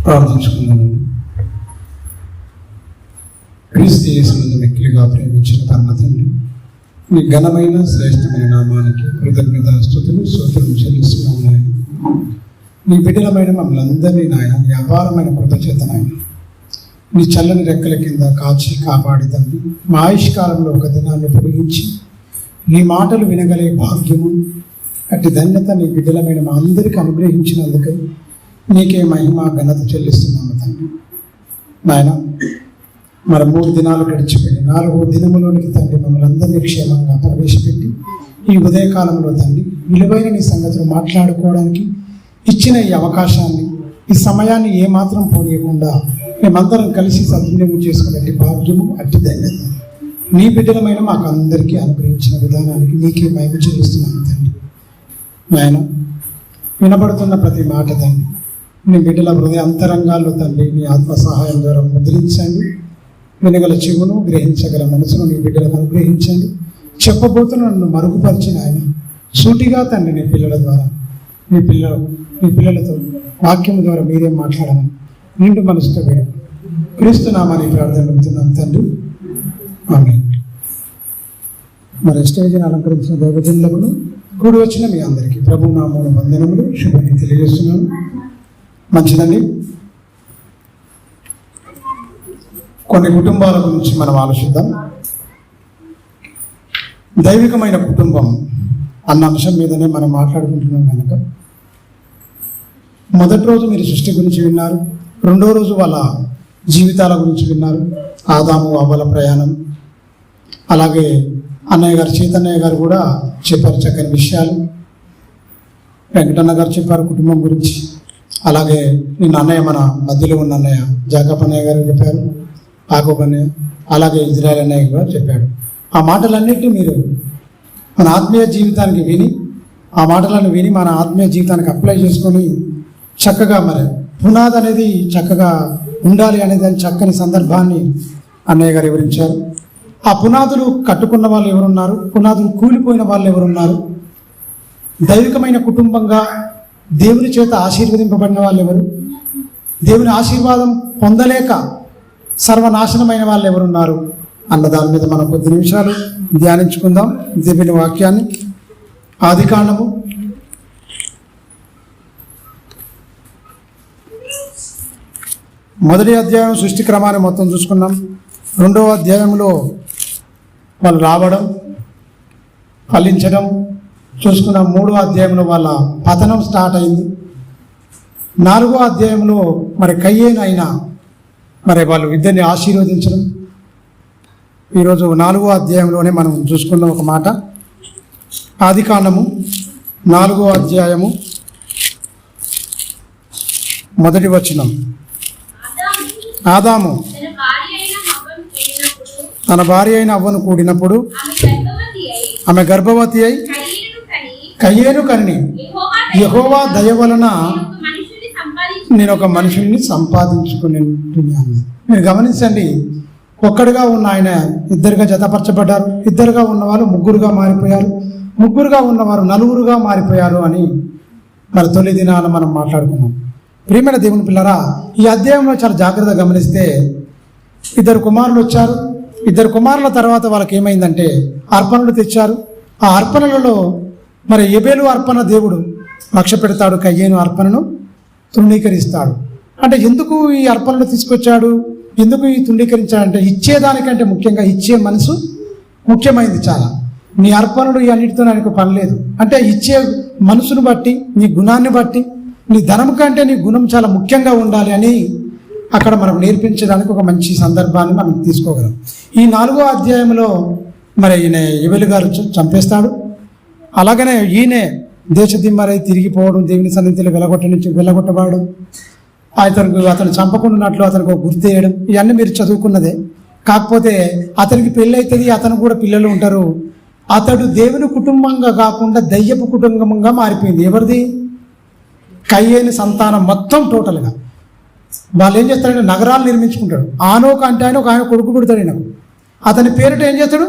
ప్రార్థించుకున్నాను. క్రీస్తు యేసునందు మిక్కిలిగా ప్రేమించిన పరమ తండ్రి, మీ ఘనమైన శ్రేష్టమైన నామానికి కృతజ్ఞతాస్తుతులు స్తోత్రం చెల్లిస్తున్నాను నాయన. నీ బిడ్డలమైన మమ్మల్ని అందరినీ నాయన నీ అపారమైన కృప చేత నాయన నీ చల్లని రెక్కల కింద కాచి కాపాడి తండ్రి, మా ఆయుష్కాలంలో ఒక దినాన్ని పొడిగించి నీ మాటలు వినగలే భాగ్యము అట్టి ధన్యత నీ బిడ్డలమైన మా అందరికీ అనుగ్రహించినందుకు నీకే మహిమ ఘనత చెల్లిస్తున్నాము తండ్రి. నాయన మరి 3 దినాలు గడిచిపోయి 4వ దినములోనికి తండ్రి మమ్మల్ని అందరినీ క్షేమంగా ప్రవేశపెట్టి ఈ ఉదయకాలంలో తండ్రి విలువైన నీ సంగతులు మాట్లాడుకోవడానికి ఇచ్చిన ఈ అవకాశాన్ని, ఈ సమయాన్ని ఏమాత్రం పోనీయకుండా మేమందరం కలిసి సద్వినియోగం చేసుకునే భాగ్యము అట్టి ధన్యత నీ బిడ్డలమైన మాకు అందరికీ అనుగ్రహించిన విధానానికి నీకే మహిమ చెల్లిస్తున్నాను తండ్రి. నాయన వినబడుతున్న ప్రతి మాట తండ్రి నీ బిడ్డల హృదయ అంతరంగాల్లో తండ్రి నీ ఆత్మ సహాయం ద్వారా ముద్రించండి. వినగల చెవును, గ్రహించగల మనసును నీ బిడ్డలకు అనుగ్రహించండి. చెప్పబోతున్న నన్ను మరుగుపరిచిన ఆయన సూటిగా తండ్రి నీ పిల్లల ద్వారా మీ పిల్లలతో వాక్యం ద్వారా మీరేం మాట్లాడమని నిండు మనసుతో వేడు క్రీస్తు నామాన్ని ప్రార్థన పెడుతున్నాం తండ్రి, ఆమేన్. మరి స్టేజ్ని అలంకరించిన దైవజనులకు కూడి వచ్చిన మీ అందరికీ ప్రభు నామమున వందనములు, శుభాన్ని తెలియజేస్తున్నాను. మంచిదండి. కొన్ని కుటుంబాల గురించి మనం ఆలోచిద్దాం. దైవికమైన కుటుంబం అన్న అంశం మీదనే మనం మాట్లాడుకుంటున్నాం కనుక మొదటి రోజు మీరు సృష్టి గురించి విన్నారు, 2వ రోజు వాళ్ళ జీవితాల గురించి విన్నారు, ఆదాము అవ్వల ప్రయాణం. అలాగే అన్నయ్య గారు చైతన్య గారు కూడా చెప్పారు చక్కని విషయాలు. వెంకటన్న గారు చెప్పారు కుటుంబం గురించి. అలాగే నిన్న అన్నయ్య మన మధ్యలో ఉన్న అన్నయ్య జాకబ్ అన్నయ్య గారు చెప్పారు, యాకోబు అన్నయ్య, అలాగే ఇజ్రాయెల్ అన్నయ్య కూడా చెప్పాడు. ఆ మాటలన్నింటినీ మీరు మన ఆత్మీయ జీవితానికి విని, ఆ మాటలను విని మన ఆత్మీయ జీవితానికి అప్లై చేసుకొని చక్కగా మరి పునాది అనేది చక్కగా ఉండాలి అనే దాని చక్కని సందర్భాన్ని అన్నయ్య గారు వివరించారు. ఆ పునాదులు కట్టుకున్న వాళ్ళు ఎవరున్నారు, పునాదులు కూలిపోయిన వాళ్ళు ఎవరున్నారు, దైవికమైన కుటుంబంగా దేవుని చేత ఆశీర్వదింపబడిన వాళ్ళు ఎవరు, దేవుని ఆశీర్వాదం పొందలేక సర్వనాశనమైన వాళ్ళు ఎవరున్నారు అన్న దాని మీద మనం కొద్ది నిమిషాలు ధ్యానించుకుందాం దేవుని వాక్యాన్ని. ఆదికాండము 1వ అధ్యాయం సృష్టి క్రమాన్ని మొత్తం చూసుకున్నాం. 2వ అధ్యాయంలో వాళ్ళు రావడం, ఫలించడం చూసుకున్నాం. 3వ అధ్యాయంలో వాళ్ళ పతనం స్టార్ట్ అయింది. 4వ అధ్యాయంలో మరి కయ్యేను అయినా మరి వాళ్ళు ఇద్దరిని ఆశీర్వదించడం. ఈరోజు 4వ అధ్యాయంలోనే మనం చూసుకున్న ఒక మాట. ఆదికాండము 4వ అధ్యాయము 1వ వచనం. ఆదాము తన భార్య అయిన హవ్వను కూడినప్పుడు ఆమె గర్భవతి అయి కయ్యేను కని, యెహోవా దయ వలన నేను ఒక మనుషుడిని సంపాదించుకుని. మీరు గమనించండి, ఒక్కడిగా ఉన్న ఆయన ఇద్దరుగా జతపరచబడ్డారు, ఇద్దరుగా ఉన్నవారు 3గా మారిపోయారు, 3గా ఉన్నవారు 4గా మారిపోయారు అని మరి తొలి దినాన మనం మాట్లాడుకున్నాం. ప్రియమైన దేవుని పిల్లరా, ఈ అధ్యాయంలో చాలా జాగ్రత్తగా గమనిస్తే 2 కుమారులు వచ్చారు. 2 కుమారుల తర్వాత వాళ్ళకి ఏమైందంటే అర్పణలు తెచ్చారు. ఆ అర్పణలలో మరి ఎబేలు అర్పణ దేవుడు లక్ష్య పెడతాడు, కయ్యేను అర్పణను తృణీకరిస్తాడు. అంటే ఎందుకు ఈ అర్పణలు తీసుకొచ్చాడు, ఎందుకు ఈ తృణీకరించాడంటే ఇచ్చేదానికంటే ముఖ్యంగా ఇచ్చే మనసు ముఖ్యమైనది చాలా. నీ అర్పణలు ఈ అన్నిటితో నాకు పని లేదు. అంటే ఇచ్చే మనసును బట్టి, నీ గుణాన్ని బట్టి, నీ ధనం కంటే నీ గుణం చాలా ముఖ్యంగా ఉండాలి అని అక్కడ మనకు నేర్పించడానికి ఒక మంచి సందర్భాన్ని మనం తీసుకోగలం. ఈ 4వ అధ్యాయంలో మరి ఈయన ఎబేలు గారు చంపేస్తాడు. అలాగనే ఈయనే దేశదిమ్మరై తిరిగిపోవడం, దేవుని సన్నిధిలో వెళ్ళగొట్టబడడం, అతను చంపకుండాన్నట్లు అతనికి ఒక గుర్తు వేయడం, ఇవన్నీ మీరు చదువుకున్నదే. కాకపోతే అతనికి పెళ్ళి అవుతుంది, అతను కూడా పిల్లలు ఉంటారు. అతడు దేవుని కుటుంబంగా కాకుండా దయ్యపు కుటుంబంగా మారిపోయింది. ఎవరిది? కయ్యేని సంతానం మొత్తం టోటల్గా. వాళ్ళు ఏం చేస్తాడంటే నగరాలు నిర్మించుకుంటాడు. ఆనోక అంటే ఆయన కొడుకు పుడతాడు. ఈయనకు అతని పేరిట ఏం చేస్తాడు,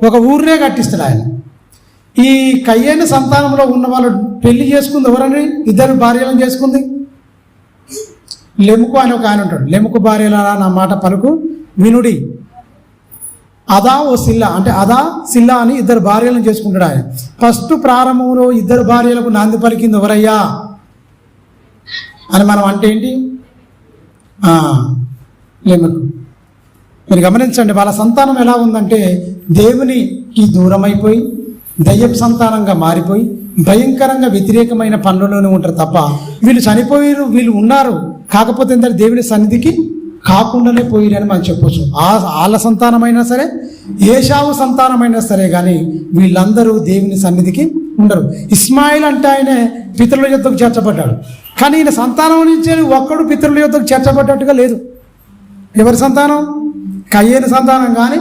ఒక ఊరినే కట్టిస్తాడు ఆయన. ఈ కయ్యేని సంతానంలో ఉన్న వాళ్ళు పెళ్లి చేసుకుంది ఎవరని? 2 భార్యలను చేసుకుంది. లెముకు అని ఒక ఆయన ఉంటాడు. లెముకు భార్యలారా నా మాట పలుకు వినుడి. అదా ఓ సిల్లా, అంటే అదా సిల్లా అని ఇద్దరు భార్యలను చేసుకుంటాడు ఆయన. ఫస్ట్ ప్రారంభంలో ఇద్దరు భార్యలకు నాంది పలికింది ఎవరయ్యా అని మనం అంటే ఏంటి? లెముకు. మీరు గమనించండి, వాళ్ళ సంతానం ఎలా ఉందంటే దేవునికి దూరమైపోయి దయ్యపు సంతానంగా మారిపోయి భయంకరంగా వ్యతిరేకమైన పనులలోనే ఉంటారు తప్ప వీళ్ళు చనిపోయారు, వీళ్ళు ఉన్నారు, కాకపోతే ఏంటంటే దేవుని సన్నిధికి కాకుండానే పోయిరని మనం చెప్పొచ్చు. వాళ్ళ సంతానమైనా సరే, ఏశావు సంతానమైనా సరే, కానీ వీళ్ళందరూ దేవుని సన్నిధికి ఉండరు. ఇస్మాయిల్ అంటే ఆయన పితరుల యొద్దకు చేర్చబడ్డాడు, కానీ ఈయన సంతానం నుంచి ఒక్కడు పితరుల యొద్దకు చేర్చబడ్డట్టుగా లేదు. ఎవరి సంతానం? కయ్యేను సంతానం కానీ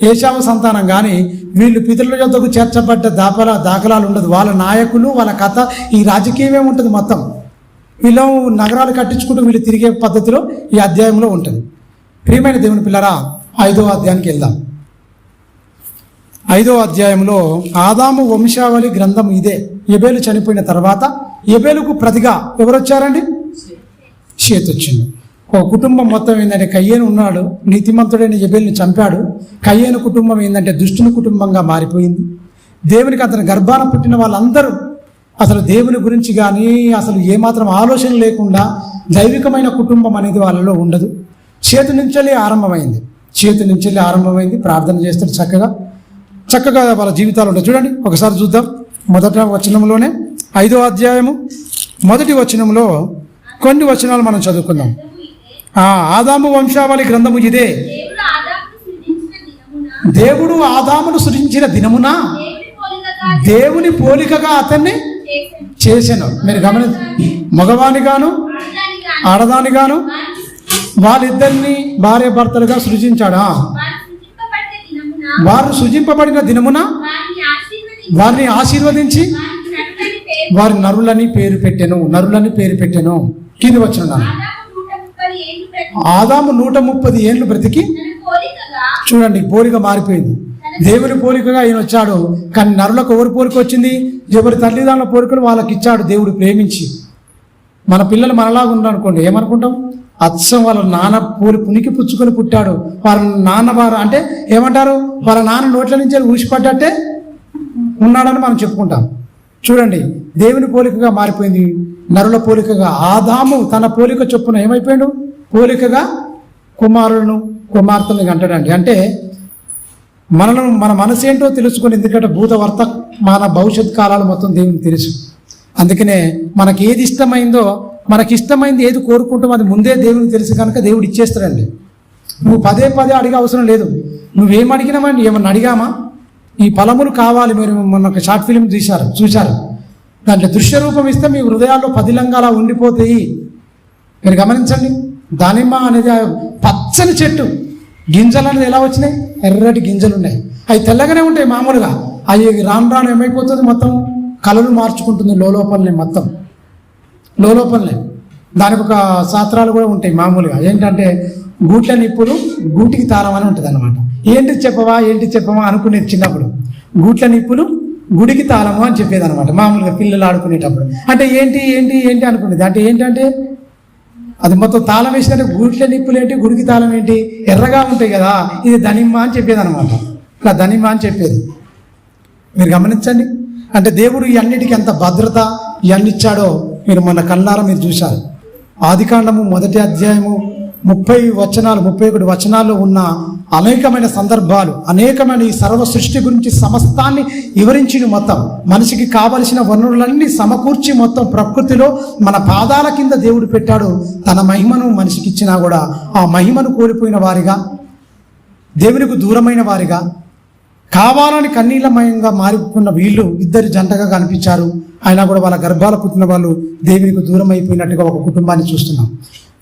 ఏశావు సంతానం కానీ వీళ్ళు పితరుల యొద్దకు చేర్చబడ్డ దాఖలాలు ఉండదు. వాళ్ళ నాయకులు, వాళ్ళ కథ, ఈ రాజకీయమే ఉంటుంది మొత్తం. వీళ్ళు నగరాలు కట్టించుకుంటూ వీళ్ళు తిరిగే పద్ధతిలో ఈ అధ్యాయంలో ఉంటుంది. ప్రియమైన దేవుని పిల్లరా, 5వ అధ్యాయానికి వెళ్దాం. 5వ అధ్యాయంలో ఆదాము వంశావళి గ్రంథం ఇదే. యెబేలు చనిపోయిన తర్వాత యెబేలుకు ప్రతిగా ఎవరు వచ్చారండి? షేతు వచ్చింది. ఒక కుటుంబం మొత్తం ఏంటంటే కయ్యేను ఉన్నాడు, నీతిమంతుడైన యెబేలుని చంపాడు. కయ్యేను కుటుంబం ఏంటంటే దుష్టుని కుటుంబంగా మారిపోయింది. దేవునికి అతని గర్భాన పుట్టిన వాళ్ళందరూ అసలు దేవుని గురించి కానీ అసలు ఏమాత్రం ఆలోచన లేకుండా దైవికమైన కుటుంబం అనేది వాళ్ళలో ఉండదు. చేతు నుంచెల్లి ఆరంభమైంది. ప్రార్థన చేస్తారు చక్కగా వాళ్ళ జీవితాలు ఉంటాయి. చూడండి ఒకసారి చూద్దాం. మొదటి వచనంలోనే 5వ అధ్యాయము మొదటి వచనంలో కొన్ని వచనాలు మనం చదువుకుందాం. ఆదాము వంశావళి గ్రంథము ఇదే. దేవుడు ఆదామును సృజించిన దినమున దేవుని పోలికగా అతన్ని చేశాను. మీరు గమనించండి, మగవానిగాను ఆడదానిగాను వాళ్ళిద్దరిని భార్య భర్తలుగా సృజించాడా. వారు సృజింపబడిన దినమున వారిని ఆశీర్వదించి వారి నరులని పేరు పెట్టెను. కింది వచ్చిన ఆదాము 130 ఏండ్లు బ్రతికి, చూడండి పోలిక మారిపోయింది. దేవుని పోలికగా ఈయన వచ్చాడు, కానీ నరులకు ఎవరి పోలిక వచ్చింది? ఎవరి తల్లిదండ్రుల పోలికలు వాళ్ళకి ఇచ్చాడు దేవుడు ప్రేమించి. మన పిల్లలు మనలాగా ఉన్నారనుకోండి, ఏమనుకుంటాం? అచ్చం వాళ్ళ నాన్న పునికి పుచ్చుకొని పుట్టాడు, వాళ్ళ నాన్న వారు అంటే ఏమంటారు? వాళ్ళ నాన్న నోట్ల నుంచి ఊసిపడ్డట్టే ఉన్నాడని మనం చెప్పుకుంటాం. చూడండి, దేవుని పోలికగా మారిపోయింది. నరుల పోలికగా ఆదాము తన పోలిక చొప్పున ఏమైపోయాడు? పోలికగా కుమార్తెలను కంటాడండి. అంటే మన మనసు ఏంటో తెలుసుకొని, ఎందుకంటే భూత వర్తమాన భవిష్యత్ కాలాలు మొత్తం దేవునికి తెలుసు. అందుకనే మనకి ఏది ఇష్టమైందో, మనకి ఇష్టమైంది ఏది కోరుకుంటామో అది ముందే దేవునికి తెలుసు కనుక దేవుడు ఇచ్చేస్తాడండి. నువ్వు పదే అడిగే అవసరం లేదు. నువ్వేం అడిగినామండి? ఏమన్నా అడిగామా? ఈ ఫలములు కావాలి. మీరు మొన్న ఒక షార్ట్ ఫిలిం చూశారు. దాంట్లో దృశ్య రూపం ఇస్తే మీ హృదయాల్లో పదిలంగా అలా ఉండిపోతాయి. మీరు గమనించండి, దానిమ్మ అనేది పచ్చని చెట్టు, గింజలు అనేది ఎలా వచ్చినాయి? ఎర్రటి గింజలు ఉన్నాయి. అవి తెల్లగానే ఉంటాయి మామూలుగా. అవి రాను ఏమైపోతుంది? మొత్తం కలలు మార్చుకుంటుంది లోపలనే. దానికి ఒక శాస్త్రాలు కూడా ఉంటాయి మామూలుగా. ఏంటంటే గూట్ల నిప్పులు గూటికి తాళం అని ఉంటుంది అనమాట. ఏంటి చెప్పవా అనుకునేది చిన్నప్పుడు. గూట్ల నిప్పులు గుడికి తాళము అని చెప్పేది అనమాట మామూలుగా పిల్లలు ఆడుకునేటప్పుడు. అంటే ఏంటి అనుకునేది. అంటే ఏంటంటే అది మొత్తం తాళం వేసినట్టు గూట్ల నిప్పులు ఏంటి, గుడికి తాళం ఏంటి, ఎర్రగా ఉంటాయి కదా, ఇది ధనిమ్మ అని చెప్పేది అనమాట. ఇట్లా ధనిమ్మ అని చెప్పేది. మీరు గమనించండి, అంటే దేవుడు ఇవన్నిటికీ ఎంత భద్రత ఇవన్నీ ఇచ్చాడో మీరు మన కళ్ళారా మీరు చూశారు. ఆదికాండము 1వ అధ్యాయము 31 వచనాల్లో ఉన్న అనేకమైన సందర్భాలు, అనేకమైన ఈ సర్వ సృష్టి గురించి సమస్తాన్ని వివరించి మొత్తం మనిషికి కావలసిన వనరులన్నీ సమకూర్చి మొత్తం ప్రకృతిలో మన పాదాల కింద దేవుడు పెట్టాడు. తన మహిమను మనిషికి ఇచ్చినా కూడా ఆ మహిమను కోల్పోయిన వారిగా, దేవునికి దూరమైన వారిగా, కావాలని కన్నీలమయంగా మారిపోయిన వీళ్ళు ఇద్దరు జంటగా కనిపించారు. అయినా కూడా వాళ్ళ గర్భాల పుట్టిన వాళ్ళు దేవునికి దూరం అయిపోయినట్టుగా ఒక కుటుంబాన్ని చూస్తున్నాం.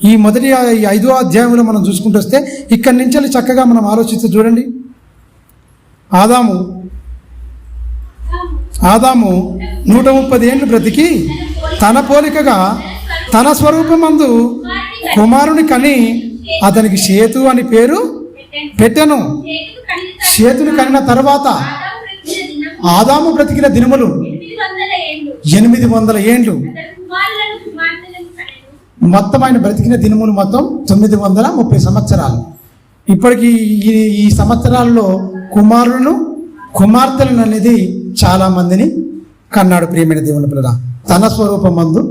ఈ 5వ అధ్యాయంలో మనం చూసుకుంటూ వస్తే ఇక్కడి నుంచి చక్కగా మనం ఆలోచిస్తే చూడండి, ఆదాము 130 ఏండ్లు బ్రతికి తన పోలికగా తన స్వరూపమందు కుమారుని కని అతనికి షేతు అని పేరు పెట్టెను. షేతుని కనిన తర్వాత ఆదాము బ్రతికిన దినములు 800 ఏండ్లు. మొత్తం ఆయన బ్రతికిన దినములు మొత్తం 930 సంవత్సరాలు. ఇప్పటికీ ఈ సంవత్సరాల్లో కుమారులను కుమార్తెలను అనేది చాలా మందిని కన్నాడు. ప్రియమైన దేవుని పిల్లల, తన స్వరూపమందు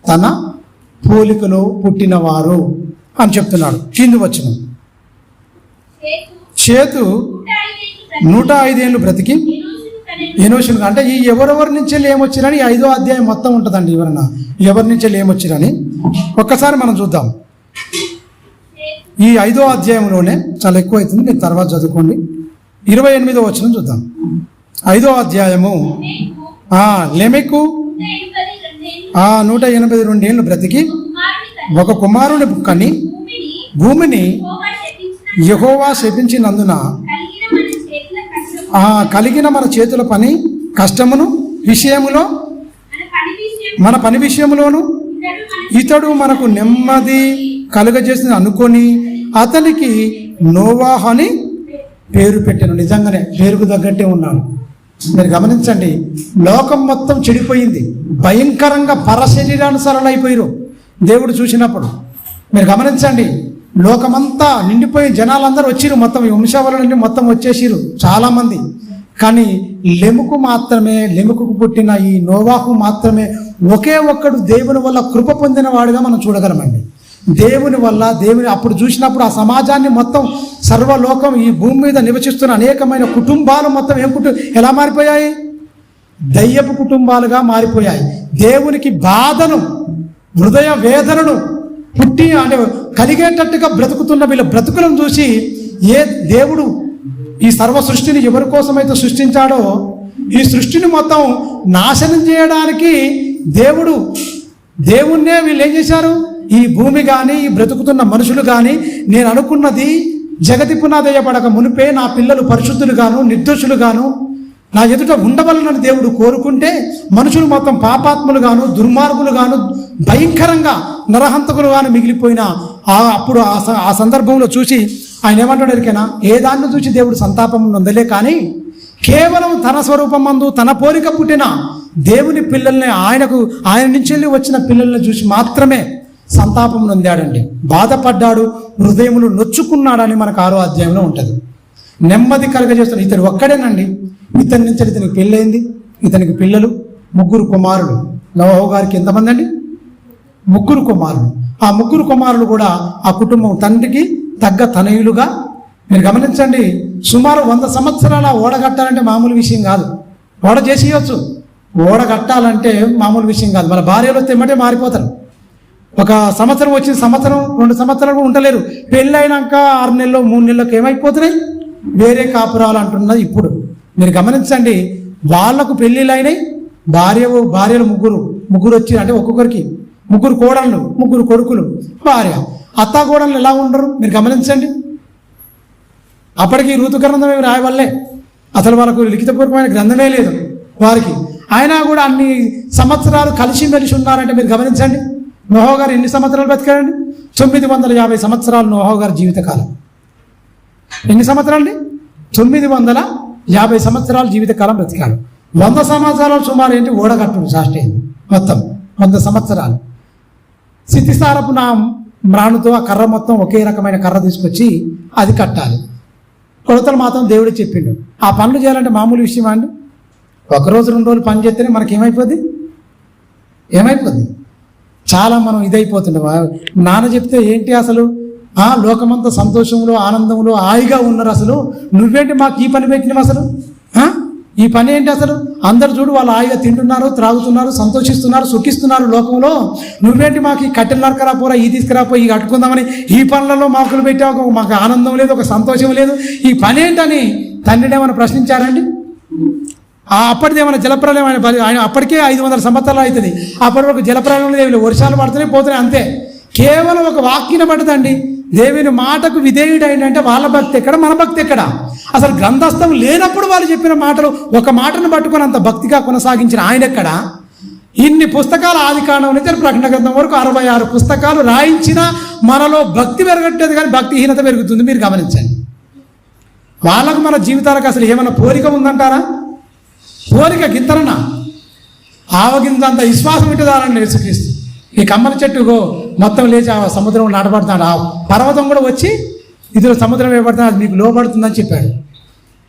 తన పోలికలో పుట్టినవారు అని చెప్తున్నాడు. కింది వచ్చిన చేతు 105 ఏళ్ళు బ్రతికి ఎనోషును, అంటే ఈ ఎవరెవరి నుంచి ఏమొచ్చిరని 5వ అధ్యాయం మొత్తం ఉంటుందండి. ఎవరి నుంచి ఏమొచ్చిరని ఒక్కసారి మనం చూద్దాం. ఈ 5వ అధ్యాయంలోనే చాలా ఎక్కువ అవుతుంది, మీరు తర్వాత చదువుకోండి. 28వ వచనం చూద్దాం. 5వ అధ్యాయము. లెమెకు 182 ఏళ్ళు బ్రతికి ఒక కుమారుని కని భూమిని యెహోవా శపించినందున కలిగిన మన చేతుల పని కష్టమును విషయములో మన పని విషయంలోను ఇతడు మనకు నెమ్మది కలుగజేసింది అనుకొని అతనికి నోవాహు అని పేరు పెట్టాను. నిజంగానే పేరుకు తగ్గట్టే ఉన్నాడు. మీరు గమనించండి, లోకం మొత్తం చెడిపోయింది, భయంకరంగా పరశరీరానుసారాలు అయిపోయారు. దేవుడు చూసినప్పుడు మీరు గమనించండి, లోకమంతా నిండిపోయి జనాలందరూ వచ్చిరు, మొత్తం వంశావళి నుండి మొత్తం వచ్చేసిరు చాలామంది. కానీ లెముకు పుట్టిన ఈ నోవాహు మాత్రమే ఒకే ఒక్కడు దేవుని వల్ల కృప పొందిన వాడుగా మనం చూడగలమండి. దేవుని వల్ల అప్పుడు చూసినప్పుడు ఆ సమాజాన్ని మొత్తం సర్వలోకం ఈ భూమి మీద నివసిస్తున్న అనేకమైన కుటుంబాలు మొత్తం ఎలా మారిపోయాయి? దయ్యపు కుటుంబాలుగా మారిపోయాయి. దేవునికి బాధను, హృదయ వేదనను పుట్టి అంటే కలిగేటట్టుగా బ్రతుకుతున్న వీళ్ళ బ్రతుకులను చూసి దేవుడు ఈ సర్వ సృష్టిని ఎవరి కోసమైతే సృష్టించాడో ఈ సృష్టిని మొత్తం నాశనం చేయడానికి దేవుణ్ణే వీళ్ళు ఏం చేశారు? ఈ భూమి కానీ ఈ బ్రతుకుతున్న మనుషులు కానీ నేను అనుకున్నది జగతి పునాదయ్యపడక మునిపే నా పిల్లలు పరిశుద్ధులు గాను నిర్దోషులు గాను నా ఎదుట ఉండవలనని దేవుడు కోరుకుంటే మనుషులు మొత్తం పాపాత్ములు గాను దుర్మార్గులు గాను భయంకరంగా నరహంతకులు గాను మిగిలిపోయిన అప్పుడు ఆ సందర్భంలో చూసి ఆయన ఏమంటాడు ఎరికైనా? ఏ దాన్ని చూసి దేవుడు సంతాపం నొందలే కానీ కేవలం తన స్వరూపమందు తన పోలిక పుట్టిన దేవుని పిల్లల్ని ఆయన నుంచి వెళ్ళి వచ్చిన పిల్లల్ని చూసి మాత్రమే సంతాపం నొందాడండి, బాధపడ్డాడు, హృదయములు నొచ్చుకున్నాడని మనకు 6వ అధ్యాయంలో ఉంటుంది. నెమ్మది కలగజేస్తాడు. ఇతడు ఒక్కడేనండి, ఇతని నుంచి ఇతనికి పెళ్ళైంది, ఇతనికి పిల్లలు 3 కుమారులు. నోవాహు గారికి ఎంతమంది అండి? 3 కుమారులు. ఆ 3 కుమారులు కూడా ఆ కుటుంబం తండ్రికి తగ్గ తనయులుగా. మీరు గమనించండి, సుమారు 100 సంవత్సరాల ఓడగట్టాలంటే మామూలు విషయం కాదు. ఓడ చేసేయచ్చు, ఓడగట్టాలంటే మామూలు విషయం కాదు. మన భార్యలు వస్తే ఏమంటే మారిపోతారు. ఒక సంవత్సరం వచ్చిన సంవత్సరం 2 సంవత్సరాలు కూడా ఉండలేరు. పెళ్ళైనాక 6 నెలలు 3 నెలలకు ఏమైపోతున్నాయి? వేరే కాపురాలు అంటున్నది. ఇప్పుడు మీరు గమనించండి, వాళ్లకు పెళ్ళిళ్ళు అయినాయి, భార్యలు ముగ్గురు వచ్చి, అంటే ఒక్కొక్కరికి 3 కోడళ్ళు 3 కొడుకులు, భార్య. అత్తాకోడళ్ళు ఎలా ఉండరు మీరు గమనించండి. అప్పటికి ఋతు గ్రంథం ఏమి రాయవల్లే, అసలు వాళ్ళకు లిఖితపూర్వకమైన గ్రంథమే లేదు వారికి. అయినా కూడా అన్ని సంవత్సరాలు కలిసిమెలిసి ఉన్నారంటే మీరు గమనించండి. నోవాహు గారు ఎన్ని సంవత్సరాలు బతికారండి? 950 సంవత్సరాలు నోవాహు గారి జీవితకాలం. ఎన్ని సంవత్సరాలు అండి? 950 సంవత్సరాలు జీవితకాలం బ్రతికాడు. 100 సంవత్సరాలు సుమారు ఏంటి? ఓడగట్టుడు సాస్ట్ అయింది మొత్తం 100 సంవత్సరాలు. సితిసారపు నా మ్రాణుతో ఆ కర్ర మొత్తం ఒకే రకమైన కర్ర తీసుకొచ్చి అది కట్టాలి. కొలతలు మాత్రం దేవుడు చెప్పిండు. ఆ పనులు చేయాలంటే మామూలు విషయమా అండి? 1 రోజు 2 రోజులు పని చేస్తేనే మనకి ఏమైపోద్ది? చాలా మనం ఇదైపోతుండే. నాన్న చెప్తే ఏంటి అసలు లోకమంతా సంతోషంలో ఆనందంలో హాయిగా ఉన్నారు, అసలు నువ్వేంటి మాకు ఈ పని పెట్టినవి? అసలు ఈ పని ఏంటి? అసలు అందరు చూడు వాళ్ళు హాయిగా తింటున్నారు, త్రాగుతున్నారు, సంతోషిస్తున్నారు, సుఖిస్తున్నారు లోకంలో. నువ్వేంటి మాకు ఈ కట్టెలు నరకరాపోరా, ఈ తీసుకురాపో, ఈ కట్టుకుందామని ఈ పనులలో మాకులు పెట్టావు, మాకు ఆనందం లేదు, ఒక సంతోషం లేదు, ఈ పని ఏంటని తండ్రిని ఏమైనా ప్రశ్నించారండి? అప్పటిది ఏమైనా జలప్రలయం ఆయన అప్పటికే 500 సంవత్సరాలు అవుతుంది. అప్పటి వరకు జలప్రలయం లేదు, వర్షాలు పడుతున్నాయి పోతున్నాయి అంతే. కేవలం ఒక వాక్యన పడుతుందండి. దేవుని మాటకు విధేయుడైందంటే వాళ్ళ భక్తి ఎక్కడ, మన భక్తి ఎక్కడ? అసలు గ్రంథస్థం లేనప్పుడు వాళ్ళు చెప్పిన మాటలు ఒక మాటను పట్టుకొని అంత భక్తిగా కొనసాగించిన ఆయన ఎక్కడ? ఇన్ని పుస్తకాలు ఆదికాండం నుంచి ప్రకటన గ్రంథం వరకు 66 పుస్తకాలు రాయించినా మనలో భక్తి పెరగట్లేదు, కానీ భక్తిహీనత పెరుగుతుంది. మీరు గమనించండి. వాళ్ళకు మన జీవితాలకు అసలు ఏమైనా పోలిక ఉందంటారా? పోలిక గింతలనా? ఆవగింత అంత విశ్వాసం ఇట్టుదారని నేర్చుక్రీస్తు. ఈ కమ్మల చెట్టుగో మొత్తం లేచి ఆ సముద్రం నాటబడుతున్నాడు. ఆ పర్వతం కూడా వచ్చి ఇది సముద్రం ఏర్పడుతుంది, అది మీకు లోపడుతుందని చెప్పాడు.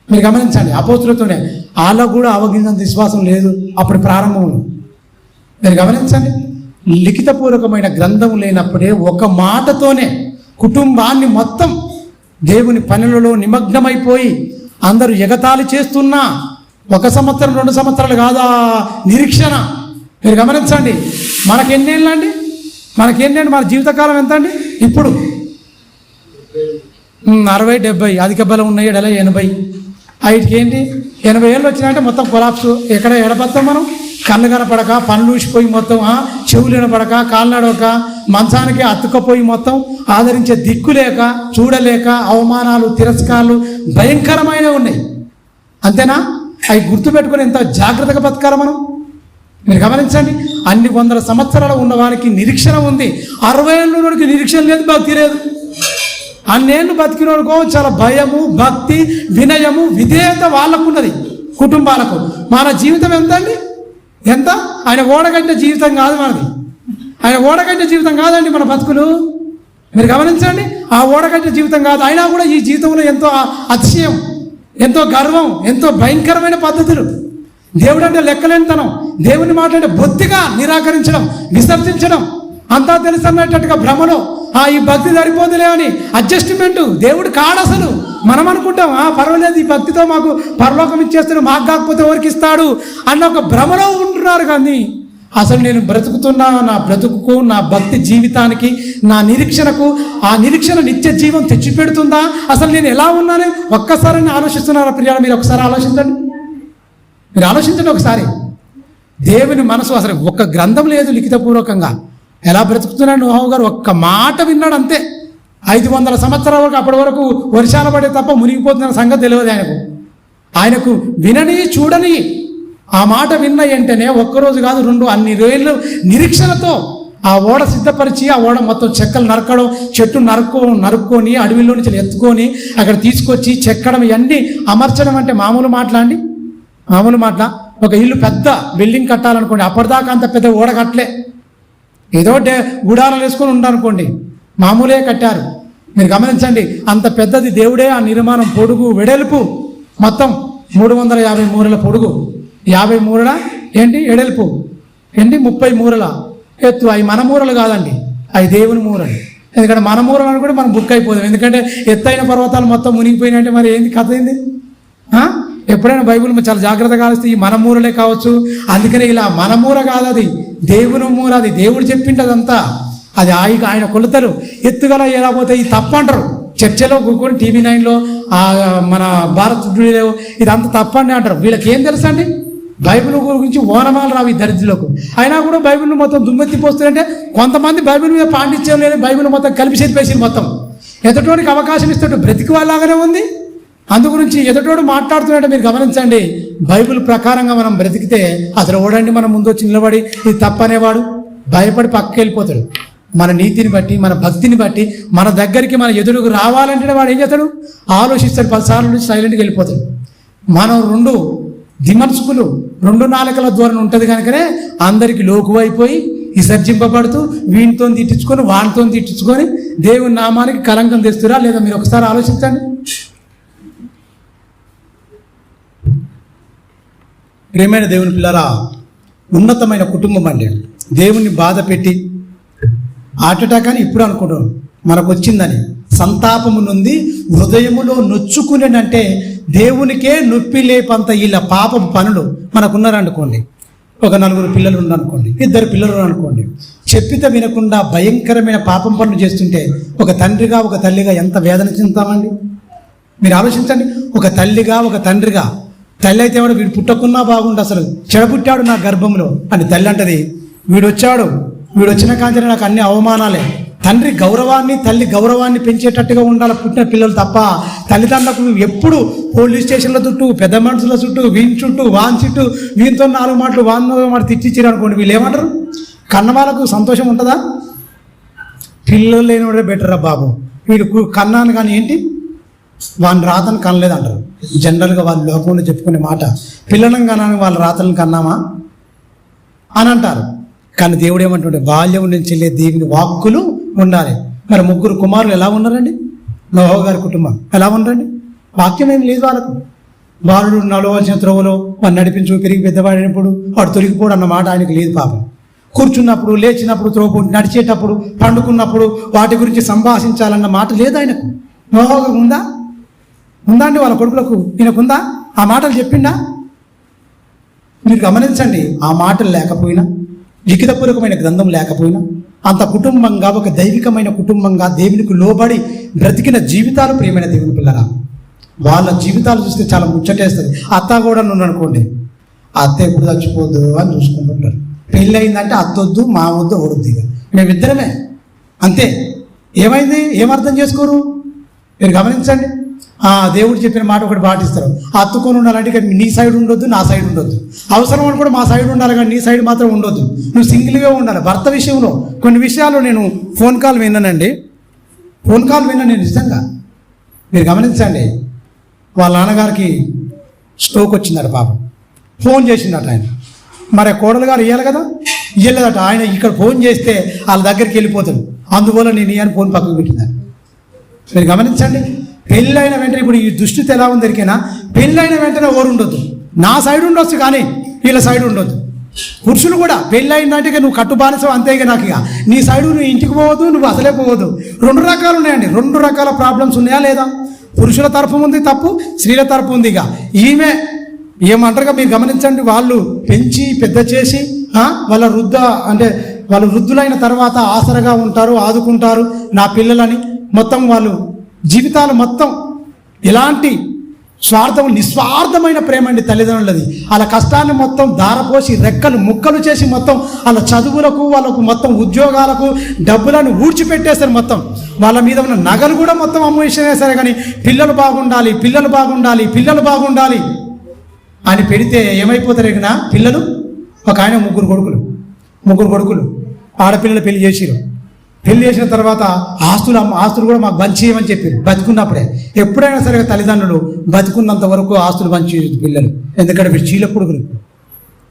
మీరు గమనించండి, అపోస్తులతోనే వాళ్ళకు కూడా అవగించంత విశ్వాసం లేదు అప్పుడు ప్రారంభంలో. మీరు గమనించండి, లిఖితపూర్వకమైన గ్రంథం లేనప్పుడే ఒక మాటతోనే కుటుంబాన్ని మొత్తం దేవుని పనులలో నిమగ్నమైపోయి అందరూ ఎగతాళి చేస్తున్నా 1 సంవత్సరం 2 సంవత్సరాలు కాదా నిరీక్షణ. మీరు గమనించండి, మనకెన్నేళ్ళు అండి, మన జీవితకాలం ఎంత అండి? ఇప్పుడు 60 70 అధిక బలం ఉన్నాయి, 80 ఐటికి ఏంటి 80 ఏళ్ళు వచ్చినాయంటే మొత్తం కొలాప్స్. ఎక్కడ ఎడబడతాం మనం? కళ్ళు కనపడక, పనులు ఊసిపోయి మొత్తం, చెవులు వినపడక, కాళ్ళు నడవక, మంచానికి అతుక్కపోయి మొత్తం ఆదరించే దిక్కు లేక, చూడలేక, అవమానాలు, తిరస్కారాలు భయంకరమైనవి ఉన్నాయి. అంతేనా? అవి గుర్తుపెట్టుకుని ఎంత జాగ్రత్తగా బతకాలి మనం. మీరు గమనించండి, అన్ని 100 సంవత్సరాలు ఉన్నవారికి నిరీక్షణ ఉంది. 60 ఏళ్ళు ఉన్నవాడికి నిరీక్షణ లేదు, భక్తి లేదు. అన్నేళ్ళు బతికినోడుకో చాలా భయము, భక్తి, వినయము, విధేయత వాళ్ళకున్నది కుటుంబాలకు. మన జీవితం ఎంత అండి? ఎంత? ఆయన ఓడగట్టిన జీవితం కాదు మనది. ఆయన ఓడగట్టిన జీవితం కాదండి మన బతుకులు. మీరు గమనించండి, ఆ ఓడగట్టిన జీవితం కాదు. అయినా కూడా ఈ జీవితంలో ఎంతో అతిశయం, ఎంతో గర్వం, ఎంతో భయంకరమైన పద్ధతులు. దేవుడు అంటే లెక్కలేనితనం, దేవుని మాట్లాడే బొత్తిగా నిరాకరించడం, విసర్జించడం, అంతా తెలుసు అన్నట్టుగా భ్రమలో ఈ భక్తి సరిపోదులే అని అడ్జస్ట్మెంట్. దేవుడు కాడు అసలు. మనం అనుకుంటాం పర్వాలేదు, ఈ భక్తితో మాకు పరలోకం ఇచ్చేస్తాడు, మాకు కాకపోతే ఎవరికి ఇస్తాడు అన్న ఒక భ్రమలో ఉంటున్నారు. కానీ అసలు నేను బ్రతుకుతున్నా, నా బ్రతుకుకు, నా భక్తి జీవితానికి, నా నిరీక్షణకు, ఆ నిరీక్షణ నిత్య జీవం తెచ్చిపెడుతుందా? అసలు నేను ఎలా ఉన్నానని ఒక్కసారి ఆలోచిస్తున్నారా ప్రియాలు? మీరు ఒకసారి ఆలోచించండి, మీరు ఆలోచించండి ఒకసారి. దేవుని మనసు అసలు ఒక్క గ్రంథం లేదు లిఖితపూర్వకంగా. ఎలా బ్రతుకుతున్నాడు నోహు గారు? ఒక్క మాట విన్నాడు అంతే. 500 సంవత్సరాల వరకు అప్పటి వరకు వర్షాలు పడే తప్ప మునిగిపోతున్న సంగతి తెలియదు ఆయనకు వినని చూడని ఆ మాట విన్న వెంటనే ఒక్కరోజు కాదు 2 అన్ని రోజులు నిరీక్షణతో ఆ ఓడ సిద్ధపరిచి, ఆ ఓడ మొత్తం చెక్కలు నరకడం, చెట్టు నరుక్కొని అడవిలో నుంచి ఎత్తుకొని అక్కడ తీసుకొచ్చి చెక్కడం, ఇవన్నీ అమర్చడం అంటే మామూలు మాటలా? ఒక ఇల్లు పెద్ద బిల్డింగ్ కట్టాలనుకోండి, అప్పటిదాకా అంత పెద్ద ఓడ కట్టలే, ఏదో గుడారాలు వేసుకొని ఉండనుకోండి, మామూలే కట్టారు. మీరు గమనించండి, అంత పెద్దది దేవుడే. ఆ నిర్మాణం పొడుగు వెడల్పు మొత్తం 350 మూరల పొడుగు, 50 మూరల ఎడల్పు 30 మూరల ఎత్తు. అవి మన మూరలు కాదండి, అవి దేవుని మూరలు. ఎందుకంటే మన మూరలు అని కూడా మనం బుక్ అయిపోదాం. ఎందుకంటే ఎత్తైన పర్వతాలు మొత్తం మునిగిపోయినట్టే మరి ఏంది కథ ఏంది? ఎప్పుడైనా బైబిల్ చాలా జాగ్రత్తగా ఆలోచిస్తే ఈ మన మూరలే కావచ్చు. అందుకనే ఇలా మన మూర కాదు, అది దేవుని మూర. అది దేవుడు చెప్పింటదంతా. అది ఆయన కొలతలు ఎత్తుగల ఎలా పోతే ఈ తప్పు అంటారు. చర్చలో కూర్చొని టీవీ 9లో మన భారత్ టుడేలో ఇదంతా తప్పండి అంటారు. వీళ్ళకి ఏం తెలుసా అండి? బైబిల్ గురించి ఓనమాలు రావు ఈ దరిద్రులకు. అయినా కూడా బైబిల్ని మొత్తం దుమ్మెత్తిపోస్తుందంటే కొంతమంది బైబిల్ మీద పాండిత్యం లేదు, బైబిల్ మొత్తం కలిపి చెప్పేసి మొత్తం ఎదుటోడికి అవకాశం ఇస్తాడు. బ్రతికి వాళ్ళలాగానే ఉంది. అందుగురించి ఎదుటోడు మాట్లాడుతున్నట్టు మీరు గమనించండి. బైబిల్ ప్రకారంగా మనం బ్రతికితే అసలు ఓడండి మన ముందు వచ్చి నిలబడి ఇది తప్పనేవాడు భయపడి పక్కకి వెళ్ళిపోతాడు. మన నీతిని బట్టి, మన భక్తిని బట్టి మన దగ్గరికి, మన ఎదురుకు రావాలంటే వాడు ఏం చేస్తాడు? ఆలోచిస్తాడు, 10 సార్లు సైలెంట్గా వెళ్ళిపోతాడు. మనం 2 దిమర్శకులు, 2 నాలుకల ధోరణి ఉంటుంది కనుకనే అందరికి లోకువైపోయి విసర్జింపబడుతూ వీనితో తిట్టించుకొని వానితో తిట్టించుకొని దేవుని నామానికి కలంకం తెస్తురా లేదా? మీరు ఒకసారి ఆలోచించండి. ప్రియమైన దేవుని పిల్లరా, ఉన్నతమైన కుటుంబం అండి. దేవుణ్ణి బాధ పెట్టి హార్ట్ అటాక్ అని ఇప్పుడు అనుకుంటాం మనకు వచ్చిందని, సంతాపము నుండి హృదయములో నొచ్చుకునేనంటే దేవునికే నొప్పి లేపంత ఇలా పాపపు పనులు మనకున్నారనుకోండి. ఒక 4 పిల్లలు ఉన్నారనుకోండి, 2 పిల్లలు అనుకోండి, చెప్పితే వినకుండా భయంకరమైన పాపం పనులు చేస్తుంటే ఒక తండ్రిగా, ఒక తల్లిగా ఎంత వేదన చెందుతామండి? మీరు ఆలోచించండి. ఒక తల్లిగా, ఒక తండ్రిగా, తల్లి అయితే వాడు వీడు పుట్టకున్నా బాగుండు, అసలు చెడపుట్టాడు నా గర్భంలో అని తల్లి అంటది. వీడు వచ్చిన కాంచన నాకు అన్ని అవమానాలే. తండ్రి గౌరవాన్ని, తల్లి గౌరవాన్ని పెంచేటట్టుగా ఉండాలి పుట్టిన పిల్లలు తప్ప తల్లిదండ్రులకు ఎప్పుడు పోలీస్ స్టేషన్ల చుట్టూ, పెద్ద మనుషుల చుట్టూ, వీని చుట్టూ, వాని చుట్టూ, వీనితో 4 మాటలు, వాని మాట తిట్టించారు అనుకోండి, వీళ్ళు ఏమంటారు? కన్న వాళ్ళకు సంతోషం ఉంటుందా? పిల్లలు లేనివాడే బెటరా బాబు, వీడు కన్నాను కానీ ఏంటి వాని రాతను కనలేదు అంటారు. జనరల్గా వాళ్ళ లోకంలో చెప్పుకునే మాట. పిల్లలను కన్నాను వాళ్ళ రాతలను కన్నామా అని అంటారు. కానీ దేవుడు ఏమంటుంటే బాల్యం నుంచి వెళ్ళే దేవుని వాక్కులు ఉండాలి. మరి 3 కుమారులు ఎలా ఉన్నారండి? నోహ గారి కుటుంబం ఎలా ఉన్నారండి? వాక్యం ఏం లేదు వాళ్ళకు. బాలుడు నడవలసిన త్రోవలో వాడు నడిపించు, పెరిగి పెద్దవాడినప్పుడు వాడు తొలగిపోడు అన్న మాట ఆయనకు లేదు. పాపం కూర్చున్నప్పుడు, లేచినప్పుడు, త్రోపు నడిచేటప్పుడు, పండుకున్నప్పుడు వాటి గురించి సంభాషించాలన్న మాట లేదు ఆయనకు. నోహకు ఉందా? ఉందా అండి? వాళ్ళ కొడుకులకు ఈయనకుందా? ఆ మాటలు చెప్పిండా? మీరు గమనించండి. ఆ మాటలు లేకపోయినా, లిఖితపూర్వకమైన గ్రంథం లేకపోయినా, అంత కుటుంబంగా, ఒక దైవికమైన కుటుంబంగా దేవునికి లోబడి బ్రతికిన జీవితాలు ప్రియమైన దేవుని పిల్లరా, వాళ్ళ జీవితాలు చూస్తే చాలా ముచ్చటేస్తుంది. అత్త కూడా నువ్వు అనుకోండి, అత్త ఎప్పుడు చచ్చిపోద్దు అని చూసుకుంటుంటారు. పెళ్ళి అయిందంటే అత్తొద్దు, మా వద్దు, ఓడొద్దు, ఇక మేమిద్దరమే అంతే. ఏమైంది? ఏమర్థం చేసుకోరు? మీరు గమనించండి. దేవుడు చెప్పిన మాట ఒకటి పాటిస్తారు. అత్తుకొని ఉండాలంటే ఇక నీ సైడ్ ఉండొద్దు, నా సైడ్ ఉండొద్దు. అవసరం అని కూడా మా సైడ్ ఉండాలి, కానీ నీ సైడ్ మాత్రం ఉండొద్దు. నువ్వు సింగిల్గా ఉండాలి. భర్త విషయంలో కొన్ని విషయాలు నేను ఫోన్ కాల్ విన్నానండి. ఫోన్ కాల్ విన్నా నేను నిజంగా. మీరు గమనించండి. వాళ్ళ నాన్నగారికి స్ట్రోక్ వచ్చిందట. పాపం ఫోన్ చేసిందట ఆయన. మరి కోడలు గారు ఇవ్వాలి కదా, ఇవ్వలేదట. ఆయన ఇక్కడ ఫోన్ చేస్తే వాళ్ళ దగ్గరికి వెళ్ళిపోతాడు. అందువల్ల నేను ఇయ్యని ఫోన్ పక్కకు పెట్టిందని. మీరు గమనించండి. పెళ్ళైన వెంటనే ఇప్పుడు ఈ దుస్థితి ఎలా ఉంది దొరికినా, పెళ్ళైన వెంటనే ఓరు ఉండొద్దు. నా సైడ్ ఉండొచ్చు కానీ వీళ్ళ సైడ్ ఉండొద్దు. పురుషులు కూడా పెళ్ళైందంటే నువ్వు కట్టుబానిసావు అంతే. ఇక నాకు ఇక నీ సైడు నువ్వు ఇంటికి పోవద్దు, నువ్వు అసలే పోవద్దు. 2 రకాలు ఉన్నాయండి. 2 రకాల ప్రాబ్లమ్స్ ఉన్నాయా లేదా? పురుషుల తరపు ఉంది తప్పు, స్త్రీల తరపు ఉంది. ఇక ఈమె ఏమంటారుగా మీరు గమనించండి. వాళ్ళు పెంచి పెద్ద చేసి వాళ్ళ వాళ్ళు వృద్ధులైన తర్వాత ఆసరగా ఉంటారు, ఆదుకుంటారు నా పిల్లలని. మొత్తం వాళ్ళు జీవితాలు మొత్తం ఎలాంటి స్వార్థం, నిస్వార్థమైన ప్రేమ అండి తల్లిదండ్రులది. వాళ్ళ కష్టాన్ని మొత్తం ధారపోసి రెక్కలు ముక్కలు చేసి మొత్తం వాళ్ళ చదువులకు, వాళ్ళకు మొత్తం ఉద్యోగాలకు డబ్బులను ఊడ్చిపెట్టేస్తారు. మొత్తం వాళ్ళ మీద ఉన్న నగలు కూడా మొత్తం అమ్మేసేసారు. కానీ పిల్లలు బాగుండాలి, పిల్లలు బాగుండాలి, పిల్లలు బాగుండాలి అని పెడితే ఏమైపోతారు? ఇక పిల్లలు ఒక ఆయన 3 కొడుకులు ఆడపిల్లలు పెళ్లి చేసిరు. పెళ్లి చేసిన తర్వాత ఆస్తులు కూడా మాకు పంచేయమని చెప్పారు బతుకున్నప్పుడే. ఎప్పుడైనా సరే తల్లిదండ్రులు బతుకున్నంత వరకు ఆస్తులు పంచేయదు పిల్లలు. ఎందుకంటే వీళ్ళు చీడ పురుగులు.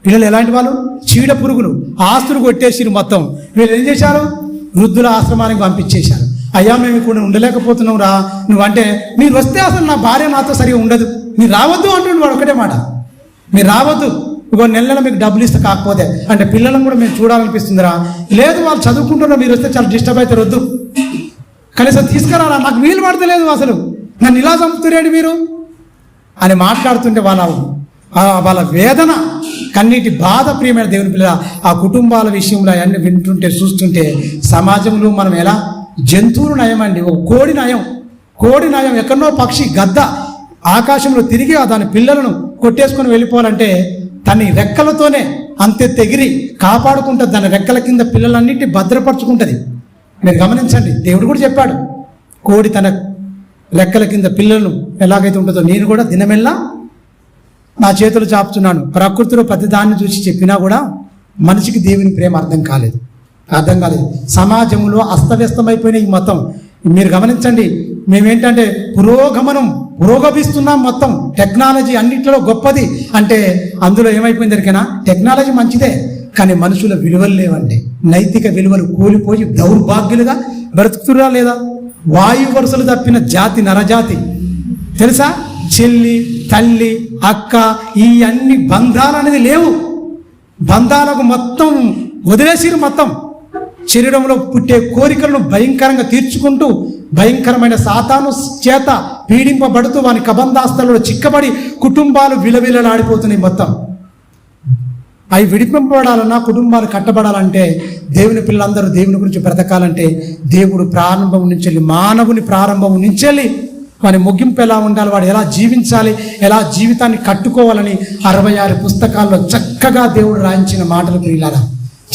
పిల్లలు ఎలాంటి వాళ్ళు? చీడ పురుగులు. ఆస్తులు కొట్టేసిరు మొత్తం. వీళ్ళు ఏం చేశారు? వృద్ధుల ఆశ్రమానికి పంపించేశారు. అయ్యా మేము ఇక్కడ ఉండలేకపోతున్నాం రా, నువ్వంటే మీరు వస్తే అసలు నా భార్య నాతో సరిగా ఉండదు, మీరు రావద్దు అంటుండే వాడు. ఒకటే మాట, మీరు రావద్దు, ఇంకో నెల మీకు డబ్బులు ఇస్తే కాకపోతే అంటే పిల్లలను కూడా మేము చూడాలనిపిస్తుందిరా. లేదు వాళ్ళు చదువుకుంటున్నా, మీరు వస్తే చాలా డిస్టర్బ్ అవుతారు, వద్దు, కనీసం తీసుకురాలా, నాకు వీలు పడతలేదు, అసలు నన్ను ఇలా చంపుతురేంటి మీరు అని మాట్లాడుతుంటే వాళ్ళ వేదన, కన్నీటి బాధ ప్రియమైన దేవుని పిల్ల. ఆ కుటుంబాల విషయంలో అవన్నీ వింటుంటే చూస్తుంటే సమాజంలో మనం ఎలా జంతువులు నయమండి. ఒక కోడి నయం. ఎక్కడో పక్షి గద్ద ఆకాశంలో తిరిగి దాని పిల్లలను కొట్టేసుకొని వెళ్ళిపోవాలంటే తన రెక్కలతోనే అంతే తెగిరి కాపాడుకుంటుంది. దాని రెక్కల కింద పిల్లలన్నింటినీ భద్రపరుచుకుంటుంది. మీరు గమనించండి. దేవుడు కూడా చెప్పాడు, కోడి తన రెక్కల కింద పిల్లలను ఎలాగైతే ఉంటుందో నేను కూడా దినమెల్లా నా చేతులు చాపుతున్నాను. ప్రకృతిలో ప్రతి దాన్ని చూసి చెప్పినా కూడా మనిషికి దేవుని ప్రేమ అర్థం కాలేదు. సమాజంలో అస్తవ్యస్తమైపోయిన ఈ మొత్తం మీరు గమనించండి. మేమేంటంటే పురోగమిస్తున్నాం. మొత్తం టెక్నాలజీ అన్నింటిలో గొప్పది అంటే అందులో ఏమైపోయింది దొరికినా టెక్నాలజీ మంచిదే, కానీ మనుషుల విలువలు లేవండి. నైతిక విలువలు కూలిపోయి దౌర్భాగ్యులుగా బ్రతుకుతురా లేదా? వాయు వరుసలు తప్పిన జాతి నరజాతి తెలుసా? చెల్లి, తల్లి, అక్క, ఈ అన్ని బంధాలు అనేది లేవు. బంధాలకు మొత్తం వదిలేసిరు. మొత్తం శరీరంలో పుట్టే కోరికలను భయంకరంగా తీర్చుకుంటూ భయంకరమైన సాతాను చేత పీడింపబడుతూ వాని కబంధాస్తలలో చిక్కబడి కుటుంబాలు విలవిలలాడిపోతున్నాయి. మొత్తం అవి విడిపింపబడాలన్నా, కుటుంబాలు కట్టబడాలంటే, దేవుని పిల్లలందరూ దేవుని గురించి బ్రతకాలంటే దేవుడు ప్రారంభం నుంచి వెళ్ళి, మానవుని ప్రారంభం నుంచి వెళ్ళి వాని ముగింపు ఎలా ఉండాలి, వాడు ఎలా జీవించాలి, ఎలా జీవితాన్ని కట్టుకోవాలని 66 పుస్తకాల్లో చక్కగా దేవుడు రాయించిన మాటలు ప్రియులారా,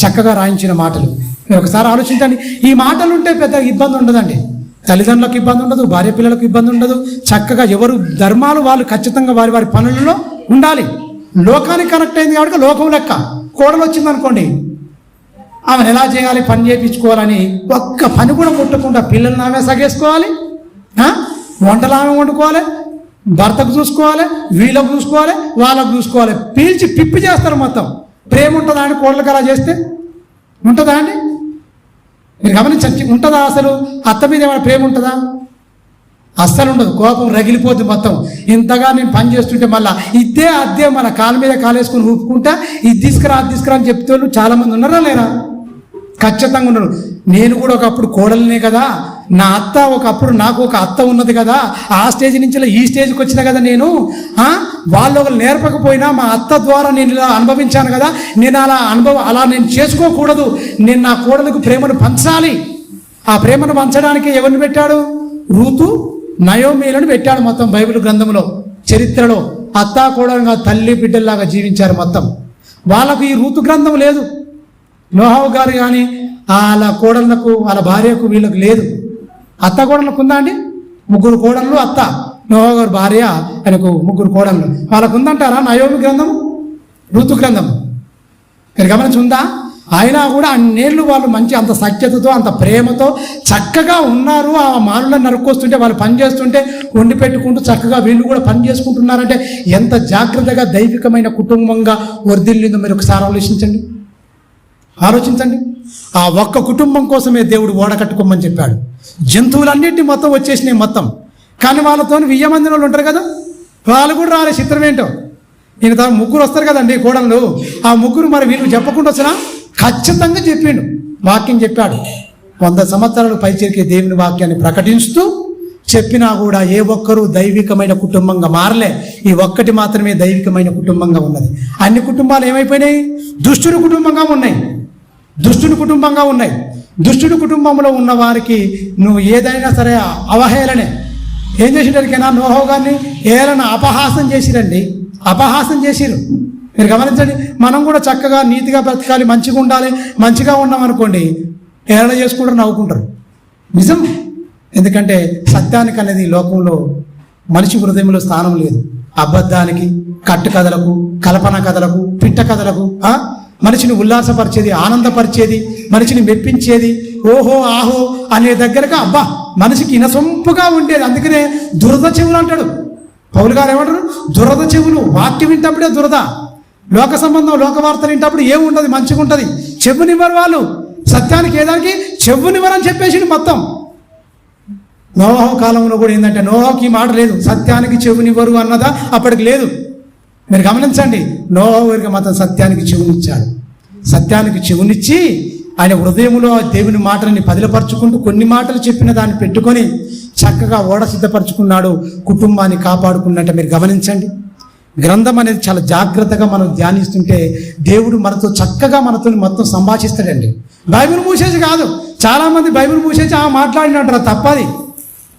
చక్కగా రాయించిన మాటలు. మీరు ఒకసారి ఆలోచించండి. ఈ మాటలు ఉంటే పెద్ద ఇబ్బంది ఉండదండి. తల్లిదండ్రులకు ఇబ్బంది ఉండదు, భార్య పిల్లలకు ఇబ్బంది ఉండదు. చక్కగా ఎవరు ధర్మాలు వాళ్ళు ఖచ్చితంగా వారి వారి పనులలో ఉండాలి. లోకానికి కనెక్ట్ అయింది కాబట్టి లోకం లెక్క. కోడలు వచ్చిందనుకోండి, ఆమెను ఎలా చేయాలి, పని చేయించుకోవాలని ఒక్క పని కూడా ముట్టకుండా పిల్లల్ని ఆమె సగేసుకోవాలి, వంటలు ఆమె వండుకోవాలి, భర్తకు చూసుకోవాలి, వీళ్ళకు చూసుకోవాలి, వాళ్ళకు చూసుకోవాలి. పీల్చి పిప్పి చేస్తారు మొత్తం. ప్రేమ ఉంటుందా అని కోడలకు అలా చేస్తే? ఉంటుందా అండి? మీరు గమనించండి, ఉంటుందా అసలు? అత్త మీద ఏమైనా ప్రేమ ఉంటుందా? అస్సలు ఉండదు. కోపం రగిలిపోద్ది మొత్తం. ఇంతగా నేను పని చేస్తుంటే మళ్ళీ అదే మన కాలు మీద కాలేసుకుని ఊపుకుంటా ఇది తీసుకురా అది తీసుకురా అని చెప్తే చాలామంది ఉన్నారా లేరా? ఖచ్చితంగా ఉన్నారు. నేను కూడా ఒకప్పుడు కోడలనే కదా, నా అత్త ఒకప్పుడు నాకు ఒక అత్త ఉన్నది కదా, ఆ స్టేజ్ నుంచి ఈ స్టేజ్కి వచ్చిన కదా నేను. వాళ్ళు ఒకరు నేర్పకపోయినా మా అత్త ద్వారా నేను ఇలా అనుభవించాను కదా, నేను అలా నేను చేసుకోకూడదు. నేను నా కోడలకు ప్రేమను పంచాలి. ఆ ప్రేమను పంచడానికి ఎవరిని పెట్టాడు? రూతు నయోమీలను పెట్టాడు. మొత్తం బైబిల్ గ్రంథంలో చరిత్రలో అత్తా కోడలుగా తల్లి బిడ్డల్లాగా జీవించారు మొత్తం. వాళ్ళకు ఈ రూతు గ్రంథం లేదు. నోహావు గారు కానీ వాళ్ళ కోడళ్ళకు వాళ్ళ భార్యకు వీళ్ళకు లేదు. అత్త కోడళ్ళకు ఉందా అండి? 3 కోడళ్ళు అత్త, నోహావు గారు భార్య, ఆయనకు 3 కోడళ్ళు. వాళ్ళకు ఉందంటారా నయోమి గ్రంథం, ఋతు గ్రంథం? మీరు గమనించి ఉందా? అయినా కూడా అన్నేళ్ళు వాళ్ళు మంచి అంత సఖ్యతతో అంత ప్రేమతో చక్కగా ఉన్నారు. ఆ మానులను నరుక్కొస్తుంటే వాళ్ళు పని చేస్తుంటే వండి పెట్టుకుంటూ చక్కగా వీళ్ళు కూడా పని చేసుకుంటున్నారంటే ఎంత జాగ్రత్తగా దైవికమైన కుటుంబంగా వర్ధిల్లిందో మీరు ఒకసారి ఆలోచించండి. ఆ ఒక్క కుటుంబం కోసమే దేవుడు ఓడ కట్టుకోమని చెప్పాడు. జంతువులన్నింటినీ మొత్తం వచ్చేసినాయి మొత్తం. కానీ వాళ్ళతో 1000 మంది వాళ్ళు ఉంటారు కదా, వాళ్ళు కూడా రాలే. చిత్రం ఏంటో, ఈయన 3 వస్తారు కదండి కోడళ్ళు. ఆ 3 మరి వీళ్ళు చెప్పకుండా వచ్చినా ఖచ్చితంగా చెప్పిండు, వాక్యం చెప్పాడు. 100 సంవత్సరాలు పైచేరికే దేవుని వాక్యాన్ని ప్రకటిస్తూ చెప్పినా కూడా ఏ ఒక్కరూ దైవికమైన కుటుంబంగా మారలే. ఈ ఒక్కటి మాత్రమే దైవికమైన కుటుంబంగా ఉన్నది. అన్ని కుటుంబాలు ఏమైపోయినాయి? దుష్టుని కుటుంబంగా ఉన్నాయి. దుష్టుని కుటుంబంలో ఉన్న వారికి నువ్వు ఏదైనా సరే అవహేళనే. ఏం చేసినారికైనా నోహో గారిని ఏలన అపహాసం చేసిరు. మీరు గమనించండి. మనం కూడా చక్కగా నీతిగా బ్రతకాలి, మంచిగా ఉండాలి, మంచిగా ఉన్నాం అనుకోండి, ఏలన చేసుకుంటారు, నవ్వుకుంటారు. నిజం. ఎందుకంటే సత్యానికి అనేది లోకంలో మనిషి హృదయంలో స్థానం లేదు. అబద్ధానికి, కట్టు కథలకు, కల్పన కథలకు, పిట్ట కథలకు మనిషిని ఉల్లాసపరిచేది, ఆనందపరిచేది, మనిషిని మెప్పించేది, ఓహో ఆహో అనే దగ్గరగా అబ్బా మనిషికి ఇనసొంపుగా ఉండేది. అందుకనే దురద చెవులు అంటాడు పౌలు గారు. ఏమంటారు? దురద చెవులు. వాక్యం వింటప్పుడే దురద. లోక సంబంధం, లోక వార్తలు వింటప్పుడు ఏముంటుంది? మంచిగా ఉంటుంది. చెవునివ్వరు వాళ్ళు. సత్యానికి ఏదానికి చెవునివ్వరని చెప్పేసి మొత్తం. నోవాహు కాలంలో కూడా ఏంటంటే నోవాహుకి ఈ మాట లేదు, సత్యానికి చెవునివ్వరు అన్నదా అప్పటికి లేదు. మీరు గమనించండి. నోవాహు గారికి మాత్రం సత్యానికి చెవునిచ్చాడు. సత్యానికి చెవునిచ్చి ఆయన హృదయంలో దేవుని మాటలని పదిలపరుచుకుంటూ కొన్ని మాటలు చెప్పిన దాన్ని పెట్టుకొని చక్కగా ఓడ సిద్ధపరచుకున్నాడు, కుటుంబాన్ని కాపాడుకున్నట్టు మీరు గమనించండి. గ్రంథం అనేది చాలా జాగ్రత్తగా మనం ధ్యానిస్తుంటే దేవుడు మనతో చక్కగా మనతో మొత్తం సంభాషిస్తాడండి. బైబిల్ మూసేసి కాదు. చాలామంది బైబిల్ మూసేసి మాట్లాడినట్టు తప్పది.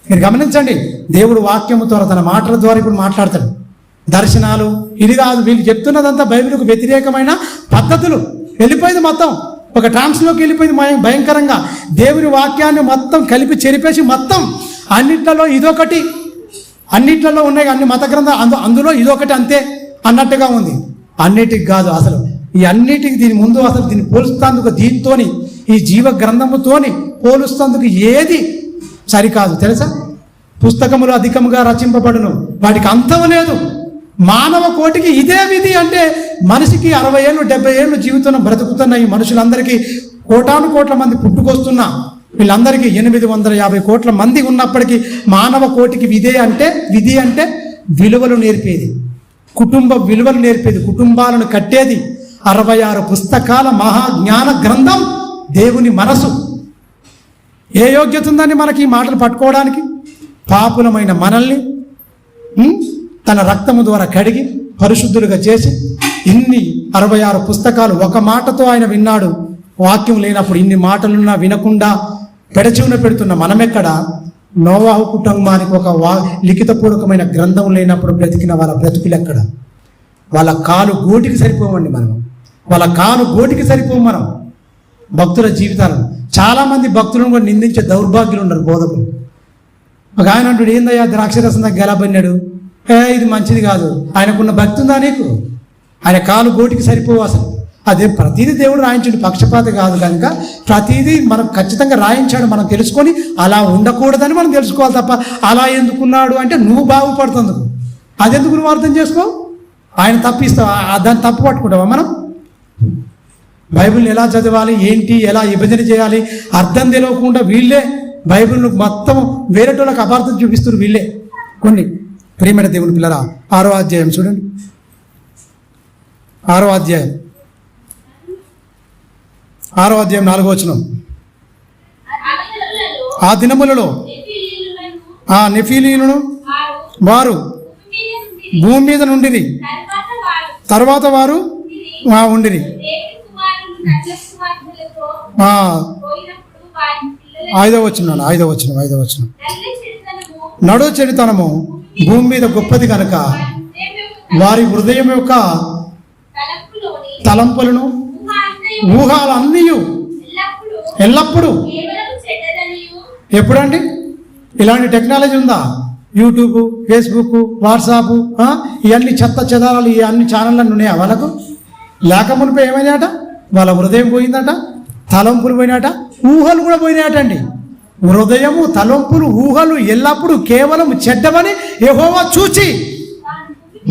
మీరు గమనించండి. దేవుడు వాక్యము ద్వారా తన మాటల ద్వారా ఇప్పుడు మాట్లాడతాడు. దర్శనాలు ఇది కాదు. వీళ్ళు చెప్తున్నదంతా బైబిల్కు వ్యతిరేకమైన పద్ధతులు. వెళ్ళిపోయింది మొత్తం, ఒక ట్రాన్స్లోకి వెళ్ళిపోయింది భయంకరంగా. దేవుని వాక్యాన్ని మొత్తం కలిపి చెరిపేసి మొత్తం అన్నిట్లలో ఇదొకటి, అన్నిట్లలో ఉన్నాయి అన్ని మత గ్రంథాలు, అందులో ఇదొకటి అంతే అన్నట్టుగా ఉంది. అన్నిటికి కాదు అసలు. ఈ అన్నిటికి దీని ముందు అసలు దీన్ని పోలుస్తందుకు, దీంతోని ఈ జీవ గ్రంథముతోని పోలుస్తందుకు ఏది సరికాదు తెలుసా? పుస్తకములు అధికముగా రచింపబడును, వాటికి అంతం లేదు. మానవ కోటికి ఇదే విధి. అంటే మనిషికి 60 ఏళ్ళు 70 ఏళ్ళు జీవితం బ్రతుకుతున్న ఈ మనుషులందరికీ కోటాను కోట్ల మంది పుట్టుకొస్తున్నా వీళ్ళందరికీ 850 కోట్ల మంది ఉన్నప్పటికీ మానవ కోటికి విధి అంటే విలువలు నేర్పేది, కుటుంబ విలువలు నేర్పేది, కుటుంబాలను కట్టేది 66 పుస్తకాల మహాజ్ఞాన గ్రంథం దేవుని మనసు. ఏ యోగ్యత ఉందని మనకి ఈ మాటలు పట్టుకోవడానికి? పాపులమైన మనల్ని తన రక్తము ద్వారా కడిగి పరిశుద్ధులుగా చేసి ఇన్ని 66 పుస్తకాలు ఒక మాటతో ఆయన విన్నాడు. వాక్యం లేనప్పుడు ఇన్ని మాటలున్నా వినకుండా పెడచెవున పెడుతున్న మనమెక్కడ? నోవాహు కుటుంబానికి ఒక లిఖితపూర్వకమైన గ్రంథం లేనప్పుడు బ్రతికిన వాళ్ళ బ్రతుకులెక్కడ? వాళ్ళ కాలు గోటికి సరిపోమండి మనం. వాళ్ళ కాలు గోటికి సరిపోము మనం. భక్తుల జీవితాలు చాలామంది భక్తులను కూడా నిందించే దౌర్భాగ్యులు ఉన్నారు బోధకులు. ఒక ఆయన అంటాడు, ఏందయ్యా ద్రాక్షరసం దగ్గర గెలబడినాడు, ఇది మంచిది కాదు. ఆయనకున్న భక్తి ఉందా నీకు? ఆయన కాలు గోటికి సరిపోవు అసలు. అదే ప్రతిదీ దేవుడు రాయించాడు, పక్షపాత కాదు కనుక ప్రతిదీ మనం ఖచ్చితంగా రాయించాడు. మనం తెలుసుకొని అలా ఉండకూడదని మనం తెలుసుకోవాలి తప్ప అలా ఎందుకున్నాడు అంటే నువ్వు బాగుపడుతుందుకు. అదెందుకు నువ్వు అర్థం చేసుకో? ఆయన తప్పిస్తావా? దాన్ని తప్పు పట్టుకుంటావా మనం? బైబిల్ని ఎలా చదవాలి, ఏంటి, ఎలా విభజన చేయాలి అర్థం తెలియకుండా వీళ్ళే బైబిల్ను మొత్తం వేరేటోళ్ళకి అపార్థం చూపిస్తారు వీళ్ళే. కొన్ని ప్రియమైన దేవుని పిల్లరా, 6వ అధ్యాయం చూడండి, 6వ అధ్యాయం 4వ వచనం. ఆ దినములలో ఆ నెఫీలీలను వారు భూమి మీద నుండిరి, తర్వాత వారు ఉండిరి. 5వ వచనం. నడు చెడుతనము భూమి మీద గొప్పది కనుక వారి హృదయం యొక్క తలంపులను ఊహాలన్నీ ఎల్లప్పుడూ. ఎప్పుడండి ఇలాంటి టెక్నాలజీ ఉందా? యూట్యూబ్, ఫేస్బుక్, వాట్సాప్, ఇవన్నీ చెత్త చెదారాలు, ఈ అన్ని ఛానళ్ళన్నీ ఉన్నాయా వాళ్ళకు? లేక మునిపై ఏమైనాయట? వాళ్ళ హృదయం పోయిందట, తలంపులు పోయినాట, ఊహలు కూడా పోయినాయట అండి. హృదయము, తలంపులు, ఊహలు ఎల్లప్పుడూ కేవలం చెడ్డమని యెహోవా చూచి,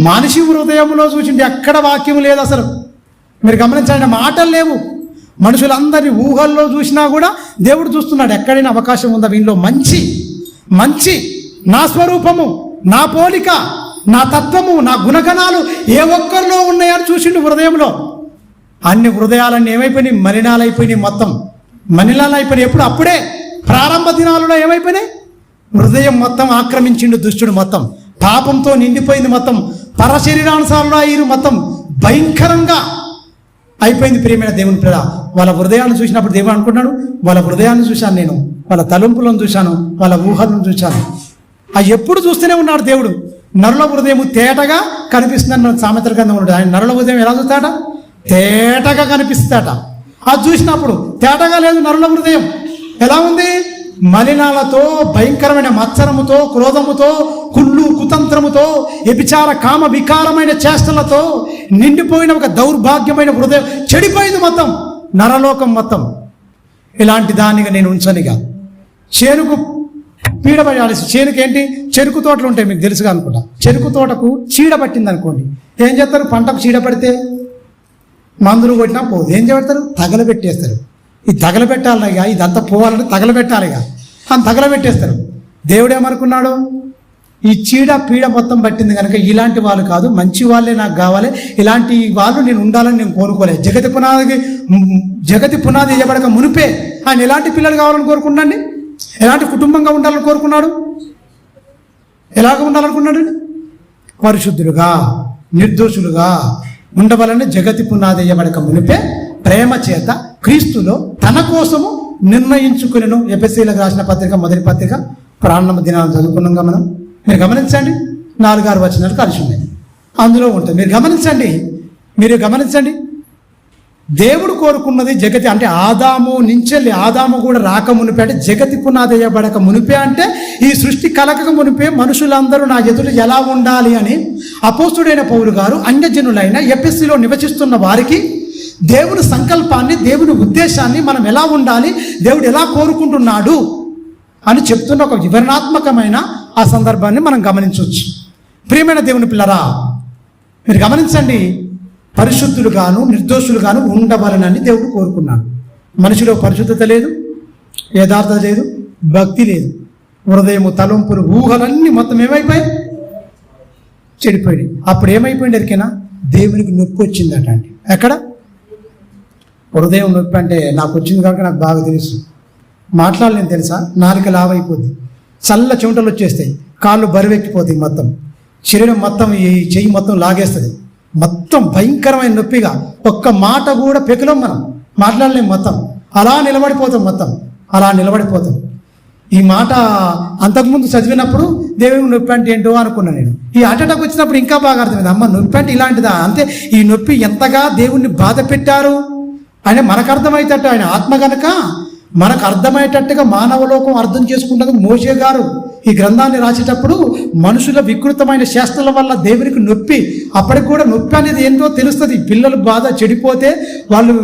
మనిషి హృదయంలో చూసిండి ఎక్కడ వాక్యం లేదు అసలు. మీరు గమనించండి, మాటలు లేవు. మనుషులందరినీ ఊహల్లో చూసినా కూడా దేవుడు చూస్తున్నాడు. ఎక్కడైనా అవకాశం ఉందా వీళ్ళలో మంచి నా స్వరూపము, నా పోలిక, నా తత్వము, నా గుణగణాలు ఏ ఒక్కరిలో ఉన్నాయని చూసిండు హృదయంలో. అన్ని హృదయాలన్నీ ఏమైపోయినాయి? మలినాలైపోయినాయి, మొత్తం మలినాలైపోయినాయి. ఎప్పుడు? అప్పుడే ప్రారంభ దినాలలో ఏమైపోయినాయి? హృదయం మొత్తం ఆక్రమించిండు దుష్టుడు, మొత్తం పాపంతో నిండిపోయింది, మొత్తం పరశరీరానుసారంలో అయ్యారు, మొత్తం భయంకరంగా అయిపోయింది. ప్రియమైన దేవుని పిల్ల, వాళ్ళ హృదయాన్ని చూసినప్పుడు దేవుడు అనుకున్నాడు, వాళ్ళ హృదయాన్ని చూశాను నేను, వాళ్ళ తలంపులను చూశాను, వాళ్ళ ఊహలను చూశాను. అవి ఎప్పుడు చూస్తూనే ఉన్నాడు దేవుడు. నరుల హృదయం తేటగా కనిపిస్తుందని మన సామెతల గ్రంథం ఉన్నాడు. ఆయన నరుల హృదయం ఎలా చూస్తాట? తేటగా కనిపిస్తాట. అది చూసినప్పుడు తేటగా లేదు నరుల హృదయం. ఎలా ఉంది? మలినాలతో, భయంకరమైన మత్సరముతో, క్రోధముతో, కుళ్ళు కుతంత్రముతో, వ్యభిచార కామ వికారమైన చేష్టలతో నిండిపోయిన ఒక దౌర్భాగ్యమైన హృదయం చెడిపోయింది మొత్తం, నరలోకం మొత్తం. ఇలాంటి దానిగా నేను ఉంచనిగా. చేనుకు పీడబడాలి. చేనుకు ఏంటి? చెరుకు తోటలు ఉంటాయి, మీకు తెలుసుగా అనుకుంటా. చెరుకు తోటకు చీడ పట్టింది అనుకోండి, ఏం చేస్తారు? పంటకు చీడ పడితే మందులు కొట్టినా పోదు, ఏం చేస్తారు? తగలబెట్టేస్తారు. ఇది తగలబెట్టాలిగా, ఇదంతా పోవాలంటే తగలబెట్టాలిగా అని తగలబెట్టేస్తారు. దేవుడు ఏమనుకున్నాడు? ఈ చీడ పీడ మొత్తం పట్టింది కనుక ఇలాంటి వాళ్ళు కాదు, మంచి వాళ్ళే నాకు కావాలి, ఇలాంటి వాళ్ళు నేను ఉండాలని నేను కోరుకోలేదు. జగతి పునాది వేయబడక మునిపే ఆయన ఎలాంటి పిల్లలు కావాలని కోరుకున్నాండి? ఎలాంటి కుటుంబంగా ఉండాలని కోరుకున్నాడు? ఎలాగ ఉండాలనుకున్నాడు? పరిశుద్ధులుగా, నిర్దోషులుగా ఉండవాలని జగతి పునాది వేయబడక మునిపే ప్రేమ చేత క్రీస్తులో తన కోసము నిర్ణయించుకునేను. ఎఫెసీయులకు రాసిన పత్రిక, మొదటి పత్రిక, ప్రారంభ దినాలను చదువుకున్నాగా మనం. మీరు గమనించండి, 4-6 వచనాలు కలిసి ఉన్నాయి, అందులో ఉంటుంది. మీరు గమనించండి. దేవుడు కోరుకున్నది జగతి అంటే ఆదాము నుంచెల్లి, ఆదాము కూడా రాక మునిపే అంటే జగతి పునాది వేయబడక మునిపే అంటే ఈ సృష్టి కలగక మునిపే మనుషులందరూ నా ఎదుట ఎలా ఉండాలి అని అపోస్తుడైన పౌలు గారు అన్యజనులైన ఎఫెసీలో నివసిస్తున్న వారికి దేవుని సంకల్పాన్ని, దేవుని ఉద్దేశాన్ని, మనం ఎలా ఉండాలి, దేవుడు ఎలా కోరుకుంటున్నాడు అని చెప్తున్న ఒక వివరణాత్మకమైన ఆ సందర్భాన్ని మనం గమనించవచ్చు. ప్రియమైన దేవుని పిల్లరా, మీరు గమనించండి, పరిశుద్ధులుగాను నిర్దోషులుగాను ఉండవాలని దేవుడు కోరుకున్నాడు. మనిషిలో పరిశుద్ధత లేదు, యథార్థత లేదు, భక్తి లేదు, హృదయము, తలంపులు, ఊహలన్నీ మొత్తం ఏమైపోయాయి? చెడిపోయాయి. అప్పుడు ఏమైపోయింది ఎరికేనా? దేవునికి నొప్పి వచ్చిందట అండి. ఎక్కడ? హృదయం నొప్పి అంటే నాకు వచ్చింది కనుక నాకు బాగా తెలుసు. మాట్లాడలేను తెలుసా? నాలుక లావైపోద్ది, చల్ల చెమటలు వచ్చేస్తాయి, కాళ్ళు బరువెక్కిపోతాయి, మొత్తం శరీరం మొత్తం, ఈ చెయ్యి మొత్తం లాగేస్తుంది, మొత్తం భయంకరమైన నొప్పిగా. ఒక్క మాట కూడా పెకులం, మనం మాట్లాడలేం, మొత్తం అలా నిలబడిపోతాం. ఈ మాట అంతకుముందు చదివినప్పుడు దేవుని నొప్పి అంటే ఏంటో అనుకున్నాను నేను. ఈ అటాక్ వచ్చినప్పుడు ఇంకా బాగా అర్థమైంది. అమ్మ, నొప్పి అంటే ఇలాంటిదా? అంతే. ఈ నొప్పి ఎంతగా దేవుణ్ణి బాధ పెట్టారు అని మనకు అర్థమయ్యేటట్టు, ఆయన ఆత్మ కనుక మనకు అర్థమయ్యేటట్టుగా మానవలోకం అర్థం చేసుకుంటుంది. మోషే గారు ఈ గ్రంథాన్ని రాసేటప్పుడు మనుషుల వికృతమైన శాస్త్రాల వల్ల దేవునికి నొప్పి, అప్పటికి కూడా నొప్పి అనేది ఏంటో తెలుస్తుంది. పిల్లలు బాధ చెడిపోతే వాళ్ళు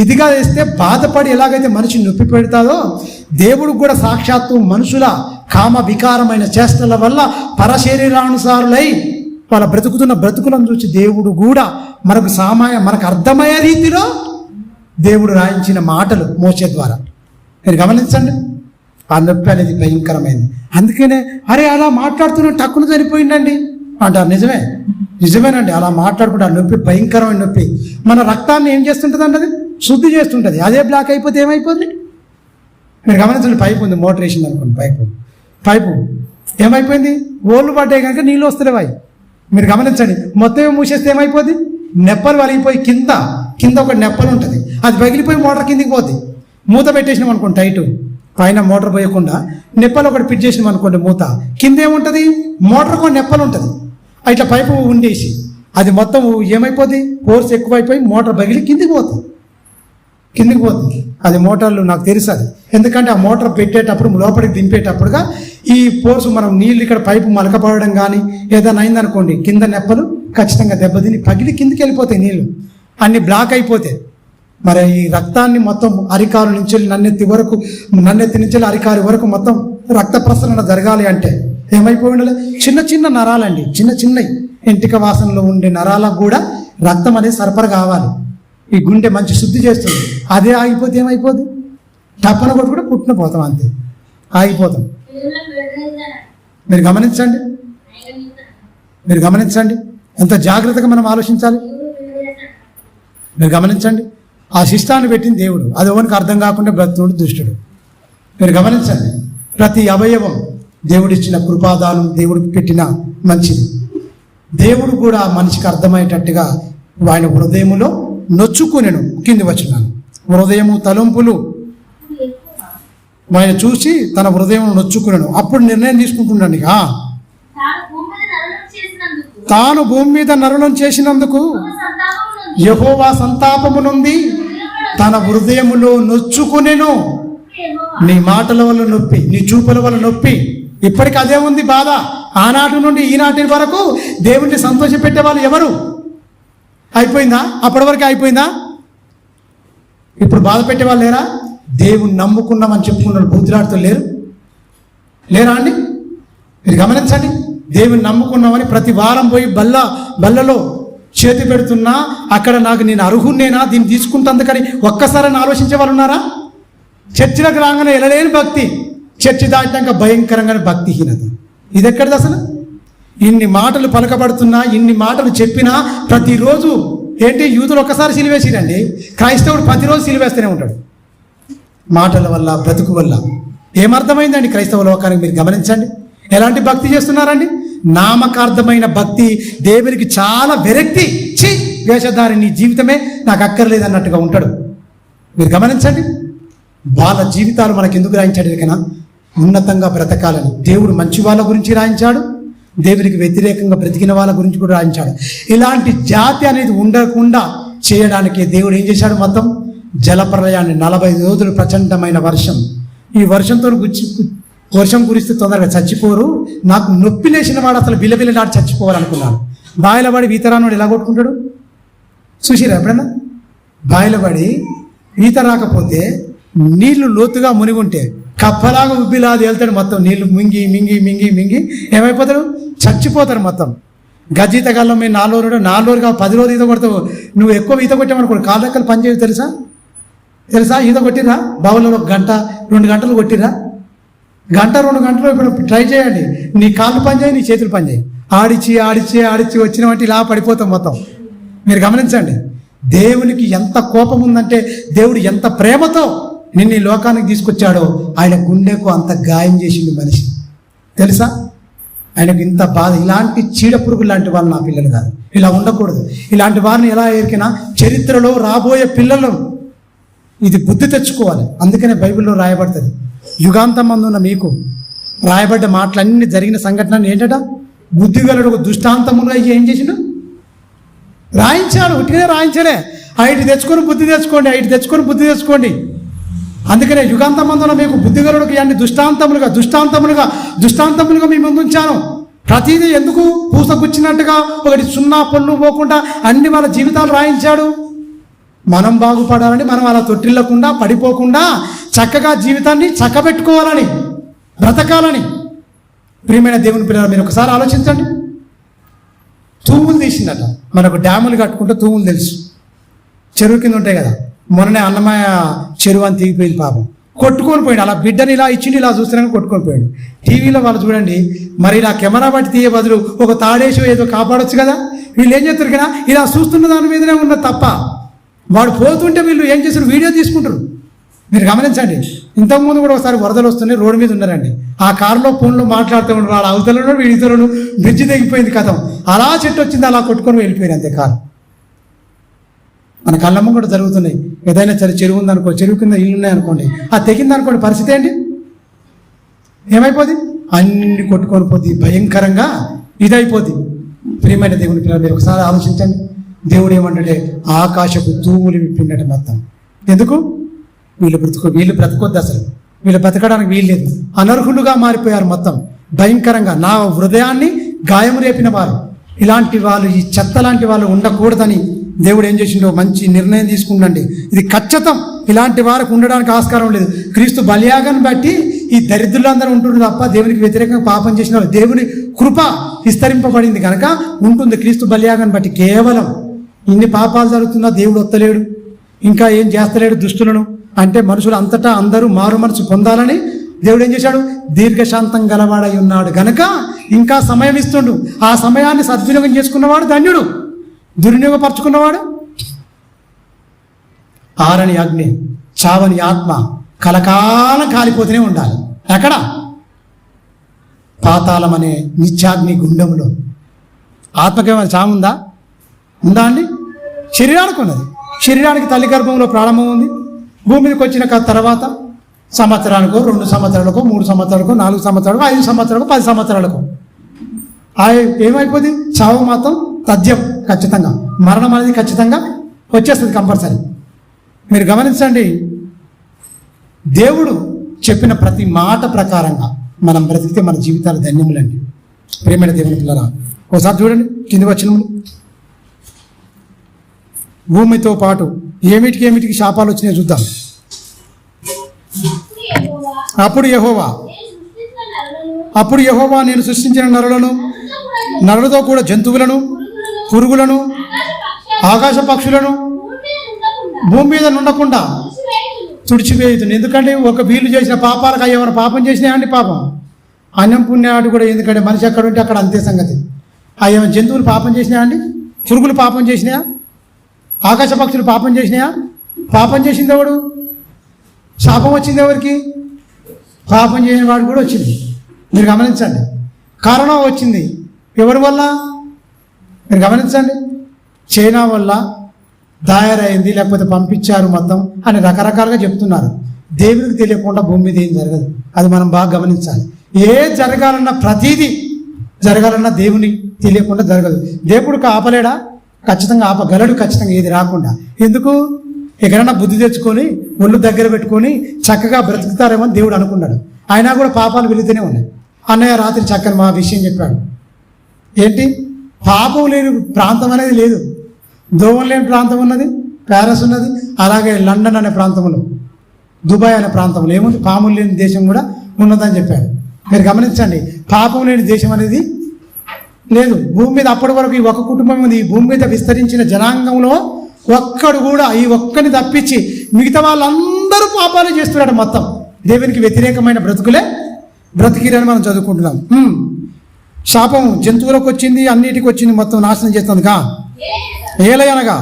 ఇదిగా వేస్తే బాధపడి ఎలాగైతే మనిషి నొప్పి పెడతాదో, దేవుడికి కూడా సాక్షాత్తు మనుషుల కామ వికారమైన చేష్టల వల్ల పరశరీరానుసారులై వాళ్ళ బ్రతుకుతున్న బ్రతుకులను చూసి దేవుడు కూడా మనకు అర్థమయ్యే రీతిలో దేవుడు రాయించిన మాటలు మోషే ద్వారా. మీరు గమనించండి, ఆ నొప్పి అనేది భయంకరమైంది. అందుకనే అరే అలా మాట్లాడుతున్న టక్కున చనిపోయిందండి అంటారు. నిజమేనండి, అలా మాట్లాడుకుంటే ఆ నొప్పి భయంకరమైన నొప్పి మన రక్తాన్ని ఏం చేస్తుంటుంది అంటే అది శుద్ధి చేస్తుంటుంది. అదే బ్లాక్ అయిపోతే ఏమైపోతుంది? మీరు గమనించండి, పైపు ఉంది, మోటార్ వేసింది అనుకోండి, పైపు ఏమైపోయింది? ఓళ్ళు పడ్డాయి కనుక నీళ్ళు వస్తలేవాయి. మీరు గమనించండి, మొత్తం మూసేస్తే ఏమైపోద్ది? నెప్పలు వలిగిపోయి కింద ఒక నెప్పలు ఉంటుంది, అది పగిలిపోయి మోటార్ కిందికి పోద్ది. మూత పెట్టేసినాం అనుకోండి టైటు, పైన మోటార్ పోయకుండా నెప్పలు ఒకటి ఫిట్ చేసినాం అనుకోండి, మూత కింద ఏముంటుంది? మోటార్కు నెప్పలు ఉంటుంది. ఇట్లా పైపు ఉండేసి అది మొత్తం ఏమైపోద్ది? ఫోర్స్ ఎక్కువైపోయి మోటార్ పగిలి కిందికి పోతుంది. అది మోటార్లు నాకు తెలుసు అది, ఎందుకంటే ఆ మోటార్ పెట్టేటప్పుడు లోపలికి దింపేటప్పుడుగా ఈ ఫోర్స్ మనం నీళ్ళు ఇక్కడ పైపు మలకపోవడం కానీ ఏదైనా అయిందనుకోండి, కింద నెప్పలు ఖచ్చితంగా దెబ్బతిని పగిలి కిందికి వెళ్ళిపోతాయి, నీళ్ళు అన్ని బ్లాక్ అయిపోతాయి. మరి ఈ రక్తాన్ని మొత్తం అరికాలు నుంచి నన్నెత్తి నుంచి అరికాలు వరకు మొత్తం రక్త ప్రసరణ జరగాలి అంటే ఏమైపోయి ఉండాలి? చిన్న నరాలండి, చిన్నవి ఎంటిక వాసనలో ఉండే నరాలకు కూడా రక్తం అనేది సరఫరా కావాలి. ఈ గుండె మంచి శుద్ధి చేస్తుంది. అదే ఆగిపోతే ఏమైపోతుంది? టప్పన కొట్టు కూడా పుట్టిన పోతాం, అంతే ఆగిపోతాం. మీరు గమనించండి ఎంత జాగ్రత్తగా మనం ఆలోచించాలి. మీరు గమనించండి, ఆ శిష్టాన్ని పెట్టిన దేవుడు, అది ఎవరికి అర్థం కాకుండా బ్రతుకుడు దుష్టుడు. మీరు గమనించండి, ప్రతి అవయవం దేవుడిచ్చిన కృపాదానం, దేవుడికి పెట్టిన మంచిది. దేవుడు కూడా మనిషికి అర్థమయ్యేటట్టుగా ఆయన హృదయములో నొచ్చుకునేను. కింది వచ్చినాను, హృదయము తలంపులు ఆయన చూసి తన హృదయం నొచ్చుకునేను. అప్పుడు నిర్ణయం తీసుకుంటున్నాను, తాను భూమి మీద నరులను చేసినందుకు యెహోవా సంతాపము నుండి తన హృదయములో నొచ్చుకునేను. నీ మాటల వల్ల నొప్పి, నీ చూపుల వల్ల నొప్పి, ఇప్పటికి అదే ఉంది బాధ. ఆనాటి నుండి ఈనాటి వరకు దేవుణ్ణి సంతోషపెట్టే వాళ్ళు ఎవరు? అయిపోయిందా? అప్పటి వరకు అయిపోయిందా? ఇప్పుడు బాధ పెట్టే వాళ్ళు లేరా? దేవుణ్ణి నమ్ముకున్నామని చెప్పుకున్న బుద్ధిలాడుతూ లేరా అండి? మీరు గమనించండి, దేవుని నమ్ముకున్నామని ప్రతి వారం పోయి బల్లలో చేతి పెడుతున్నా అక్కడ నేను అర్హున్నేనా దీన్ని తీసుకుంటందుకని ఒక్కసారి ఆలోచించే వాళ్ళు ఉన్నారా? చర్చిలకు రాగానే ఎలలేని భక్తి, చర్చి దాటాక భయంకరంగా భక్తిహీనత. ఇది ఎక్కడిది అసలు? ఇన్ని మాటలు పలకబడుతున్నా, ఇన్ని మాటలు చెప్పినా ప్రతిరోజు ఏంటి? యూదులు ఒక్కసారి సిలివేసిరండి, క్రైస్తవుడు ప్రతిరోజు సిలివేస్తూనే ఉంటాడు. మాటల వల్ల, బ్రతుకు వల్ల ఏమర్థమైందండి క్రైస్తవ లోకానికి? మీరు గమనించండి, ఎలాంటి భక్తి చేస్తున్నారండి? నామకార్థమైన భక్తి, దేవునికి చాలా విరక్తి. వేషధారి, నీ జీవితమే నాకు అక్కర్లేదు అన్నట్టుగా ఉంటాడు. మీరు గమనించండి, వాళ్ళ జీవితాలు మనకు ఎందుకు రాయించాడు? కన్నా ఉన్నతంగా బ్రతకాలని దేవుడు మంచి వాళ్ళ గురించి రాయించాడు, దేవునికి వ్యతిరేకంగా బ్రతికిన వాళ్ళ గురించి కూడా రాయించాడు. ఇలాంటి జాతి అనేది ఉండకుండా చేయడానికి దేవుడు ఏం చేశాడు? మొత్తం జలప్రలయాన్ని, 40 రోజులు ప్రచండమైన వర్షం. ఈ వర్షంతో వర్షం కురిస్తే తొందరగా చచ్చిపోరు. నాకు నొప్పి లేచిన వాడు అసలు బిలబిలలాడి చచ్చిపోవాలనుకున్నాను. బాయిల పడి ఈతరానోడు ఎలా కొట్టుకుంటాడు చూసిరా ఎప్పుడన్నా? బాయిల పడి ఈత రాకపోతే నీళ్లు లోతుగా మునిగుంటే కప్పలాగా ఉబ్బిలాది వెళ్తాడు. మొత్తం నీళ్లు మింగి మింగి మింగి మింగి ఏమైపోతాడు? చచ్చిపోతారు మొత్తం. గజ్జీత కాలం మేము 4 రోజులు 10 రోజులు ఈత కొడతావు. నువ్వు ఎక్కువ ఈత కొట్టామనుకోండి కాళ్ళ రెక్కలు పనిచేయవు. తెలుసా ఈత కొట్టిరా? బావులలో 1-2 గంటలు కొట్టిరా? 1-2 గంటలు ఇప్పుడు ట్రై చేయండి. నీ కాళ్ళు పనిచేయి, నీ చేతులు పనిచేయి. ఆడిచి వచ్చిన వంటి ఇలా పడిపోతాం మొత్తం. మీరు గమనించండి, దేవునికి ఎంత కోపం ఉందంటే, దేవుడు ఎంత ప్రేమతో నిన్ను ఈ లోకానికి తీసుకొచ్చాడో ఆయన గుండెకు అంత గాయం చేసింది మనిషి. తెలుసా? ఆయనకు ఇంత బాధ. ఇలాంటి చీడపురుగు లాంటి వాళ్ళు నా పిల్లలు కాదు, ఇలా ఉండకూడదు. ఇలాంటి వారిని ఎలా ఎరికినా చరిత్రలో రాబోయే పిల్లలు ఇది బుద్ధి తెచ్చుకోవాలి. అందుకనే బైబిల్లో రాయబడుతుంది, యుగాంతమందున్న మీకు రాయబడ్డ మాటలన్నీ జరిగిన సంఘటన ఏంటట? బుద్ధిగలుడు ఒక దృష్టాంతముగా ఏం చేసిండు? రాయించాడు. ఉట్టినే రాయించలే. ఐటి తెచ్చుకొని బుద్ధి తెచ్చుకోండి. అందుకనే యుగాంతమందున మీకు బుద్ధిగలుడికి అన్ని దృష్టాంతములుగా మీ ముందు ఉంచాను. ప్రతిదీ ఎందుకు పూసగుచ్చినట్టుగా ఒకటి 0 పొల్లు పోకుండా అన్ని వాళ్ళ జీవితాలు రాయించాడు. మనం బాగుపడాలని, మనం అలా తొట్టిల్లకుండా పడిపోకుండా చక్కగా జీవితాన్ని చక్కబెట్టుకోవాలని, బ్రతకాలని. ప్రియమైన దేవుని పిల్లలు, మీరు ఒకసారి ఆలోచించండి. తూములు తీసిందట. మనకు డ్యాములు కట్టుకుంటే తూములు తెలుసు, చెరువు కింద ఉంటాయి కదా. మొన్ననే అన్నమయ్య చెరువు అని తెగిపోయింది పాపం, కొట్టుకొని పోయాడు. అలా బిడ్డని ఇలా ఇచ్చిండి ఇలా చూస్తున్నాను కొట్టుకొని పోయాడు. టీవీలో వాళ్ళు చూడండి, మరి ఇలా కెమెరా బట్టి తీయ బదులు ఒక తాడేసి ఏదో కాపాడొచ్చు కదా. వీళ్ళు ఏం చేస్తారు కదా, ఇలా చూస్తున్న దాని మీదనే ఉన్న తప్ప వాడు పోతుంటే వీళ్ళు ఏం చేస్తారు, వీడియో తీసుకుంటారు. మీరు గమనించండి, ఇంతకుముందు కూడా ఒకసారి వరదలు వస్తున్నాయి, రోడ్డు మీద ఉన్నారండి, ఆ కారులో ఫోన్లో మాట్లాడుతూ ఉన్నారు, వాడు అవతలను వీడి ఇతరులను, బ్రిడ్జి తెగిపోయింది కథం, అలా చెట్టు వచ్చింది అలా కొట్టుకొని వెళ్ళిపోయారు అంతే కారు. మన కళ్ళమ్మ కూడా జరుగుతున్నాయి. ఏదైనా సరే చెరువు ఉందనుకో, చెరువు కింద ఇల్లు ఉన్నాయనుకోండి, ఆ తెగిందనుకోండి, పరిస్థితి ఏంటి ఏమైపోద్ది, అన్ని కొట్టుకొని పోద్ది, భయంకరంగా ఇదైపోద్ది. ప్రియమైన దేవుని పిల్లలు మీరు ఒకసారి ఆలోచించండి. దేవుడు ఏమంటే ఆకాశపు తూములు విప్పిండట మొత్తం. ఎందుకు? వీళ్ళు బ్రతకొద్దు, అసలు వీళ్ళు బ్రతకడానికి వీల్లేదు, అనర్హులుగా మారిపోయారు మొత్తం భయంకరంగా. నా హృదయాన్ని గాయం రేపిన వారు, ఇలాంటి వాళ్ళు, ఈ చెత్త లాంటి వాళ్ళు ఉండకూడదని దేవుడు ఏం చేసిండో మంచి నిర్ణయం తీసుకుండండి. ఇది ఖచ్చితం, ఇలాంటి వారికి ఉండడానికి ఆస్కారం లేదు. క్రీస్తు బలియాగాన్ని బట్టి ఈ దరిద్రులందరూ ఉంటున్నారు తప్ప దేవునికి వ్యతిరేకంగా పాపం చేసిన వాళ్ళు దేవుని కృప విస్తరింపబడింది కనుక ఉంటుంది. క్రీస్తు బలియాగాన్ని బట్టి కేవలం ఇన్ని పాపాలు జరుగుతున్నా దేవుడు ఒత్తలేడు, ఇంకా ఏం చేస్తలేడు దుష్టులను అంటే మనుషులు అంతటా అందరూ మారు మనసు పొందాలని దేవుడు ఏం చేశాడు, దీర్ఘశాంతం గలవాడై ఉన్నాడు గనక ఇంకా సమయం ఇస్తుండు. ఆ సమయాన్ని సద్వినియోగం చేసుకున్నవాడు ధన్యుడు, దుర్వినియోగపరుచుకున్నవాడు ఆరని అగ్ని, చావని ఆత్మ కలకాలం కాలిపోతూనే ఉండాలి. ఎక్కడ? పాతాళం అనే నిత్యాగ్ని గుండంలో. ఆత్మకేమైనా చావుందా? ఉందా అండి? శరీరానికి ఉన్నది. శరీరానికి తల్లి గర్భంలో ప్రారంభం ఉంది. భూమి మీదకి వచ్చిన తర్వాత సంవత్సరానికో, 2 సంవత్సరాలకో, 3 సంవత్సరాలకో, 4 సంవత్సరాలకో, 5 సంవత్సరాలకు, 10 సంవత్సరాలకు ఏమైపోద్ది? చావు మాత్రం తథ్యం, ఖచ్చితంగా మరణం అనేది ఖచ్చితంగా వచ్చేస్తుంది, కంపల్సరీ. మీరు గమనించండి, దేవుడు చెప్పిన ప్రతి మాట ప్రకారంగా మనం బ్రతికితే మన జీవితాలు ధన్యములండి. ప్రియమైన దేవుని పిల్లరా, ఒకసారి చూడండి కింది వచనములు. భూమితో పాటు ఏమిటికి శాపాలు వచ్చినాయో చూద్దాం. అప్పుడు యెహోవా నేను సృష్టించిన నరులతో కూడా జంతువులను, పురుగులను, ఆకాశ పక్షులను భూమి మీద ఉండకుండా తుడిచివేయుతుంది. ఎందుకంటే ఒక వీళ్ళు చేసిన పాపాలకు ఏమైనా పాపం చేసినాయా అండి? పాపం అన్నం పుణ్యాడు కూడా, ఎందుకంటే మనిషి ఎక్కడ ఉంటే అక్కడ అంతే సంగతి. ఏమైనా జంతువులు పాపం చేసినాయా అండి? పురుగులు పాపం చేసినాయా? ఆకాశ పక్షులు పాపం చేసినాయా? పాపం చేసింది ఎవడు? శాపం వచ్చింది ఎవరికి? పాపం చేయని వాడు కూడా వచ్చింది. మీరు గమనించండి, కారణం వచ్చింది ఎవరి వల్ల? మీరు గమనించండి, చైనా వల్ల తయారైంది, లేకపోతే పంపించారు మొత్తం అని రకరకాలుగా చెప్తున్నారు. దేవుడికి తెలియకుండా భూమి మీద ఏం జరగదు, అది మనం బాగా గమనించాలి. ఏ జరగాలన్నా, ప్రతీది జరగాలన్నా దేవుని తెలియకుండా జరగదు. దేవుడికి ఆపలేడా? ఖచ్చితంగా ఆపగలడు, ఖచ్చితంగా ఏది రాకుండా. ఎందుకు? ఎక్కడన్నా బుద్ధి తెచ్చుకొని ఒళ్ళు దగ్గర పెట్టుకొని చక్కగా బ్రతుకుతారేమో అని దేవుడు అనుకున్నాడు. అయినా కూడా పాపాలు వెళుతూనే ఉన్నాయి. అన్నయ్య రాత్రి చక్కని మా విషయం చెప్పాడు. ఏంటి? పాపం లేని ప్రాంతం అనేది లేదు. దోమం లేని ప్రాంతం ఉన్నది, ప్యారిస్ ఉన్నది. అలాగే లండన్ అనే ప్రాంతంలో, దుబాయ్ అనే ప్రాంతంలో ఏముంది? పాములు లేని దేశం కూడా ఉన్నదని చెప్పాడు. మీరు గమనించండి, పాపం లేని దేశం అనేది లేదు భూమి మీద. అప్పటి వరకు ఈ ఒక కుటుంబం ఉంది. ఈ భూమి మీద విస్తరించిన జనాంగంలో ఒక్కడు కూడా, ఈ ఒక్కని తప్పించి మిగతా వాళ్ళందరూ పాపాలు చేస్తున్నాడు. మొత్తం దేవునికి వ్యతిరేకమైన బ్రతికిరని మనం చదువుకుంటున్నాం. శాపం జంతువులకు వచ్చింది, అన్నిటికి వచ్చింది, మొత్తం నాశనం చేస్తుంది. ఏలయనగా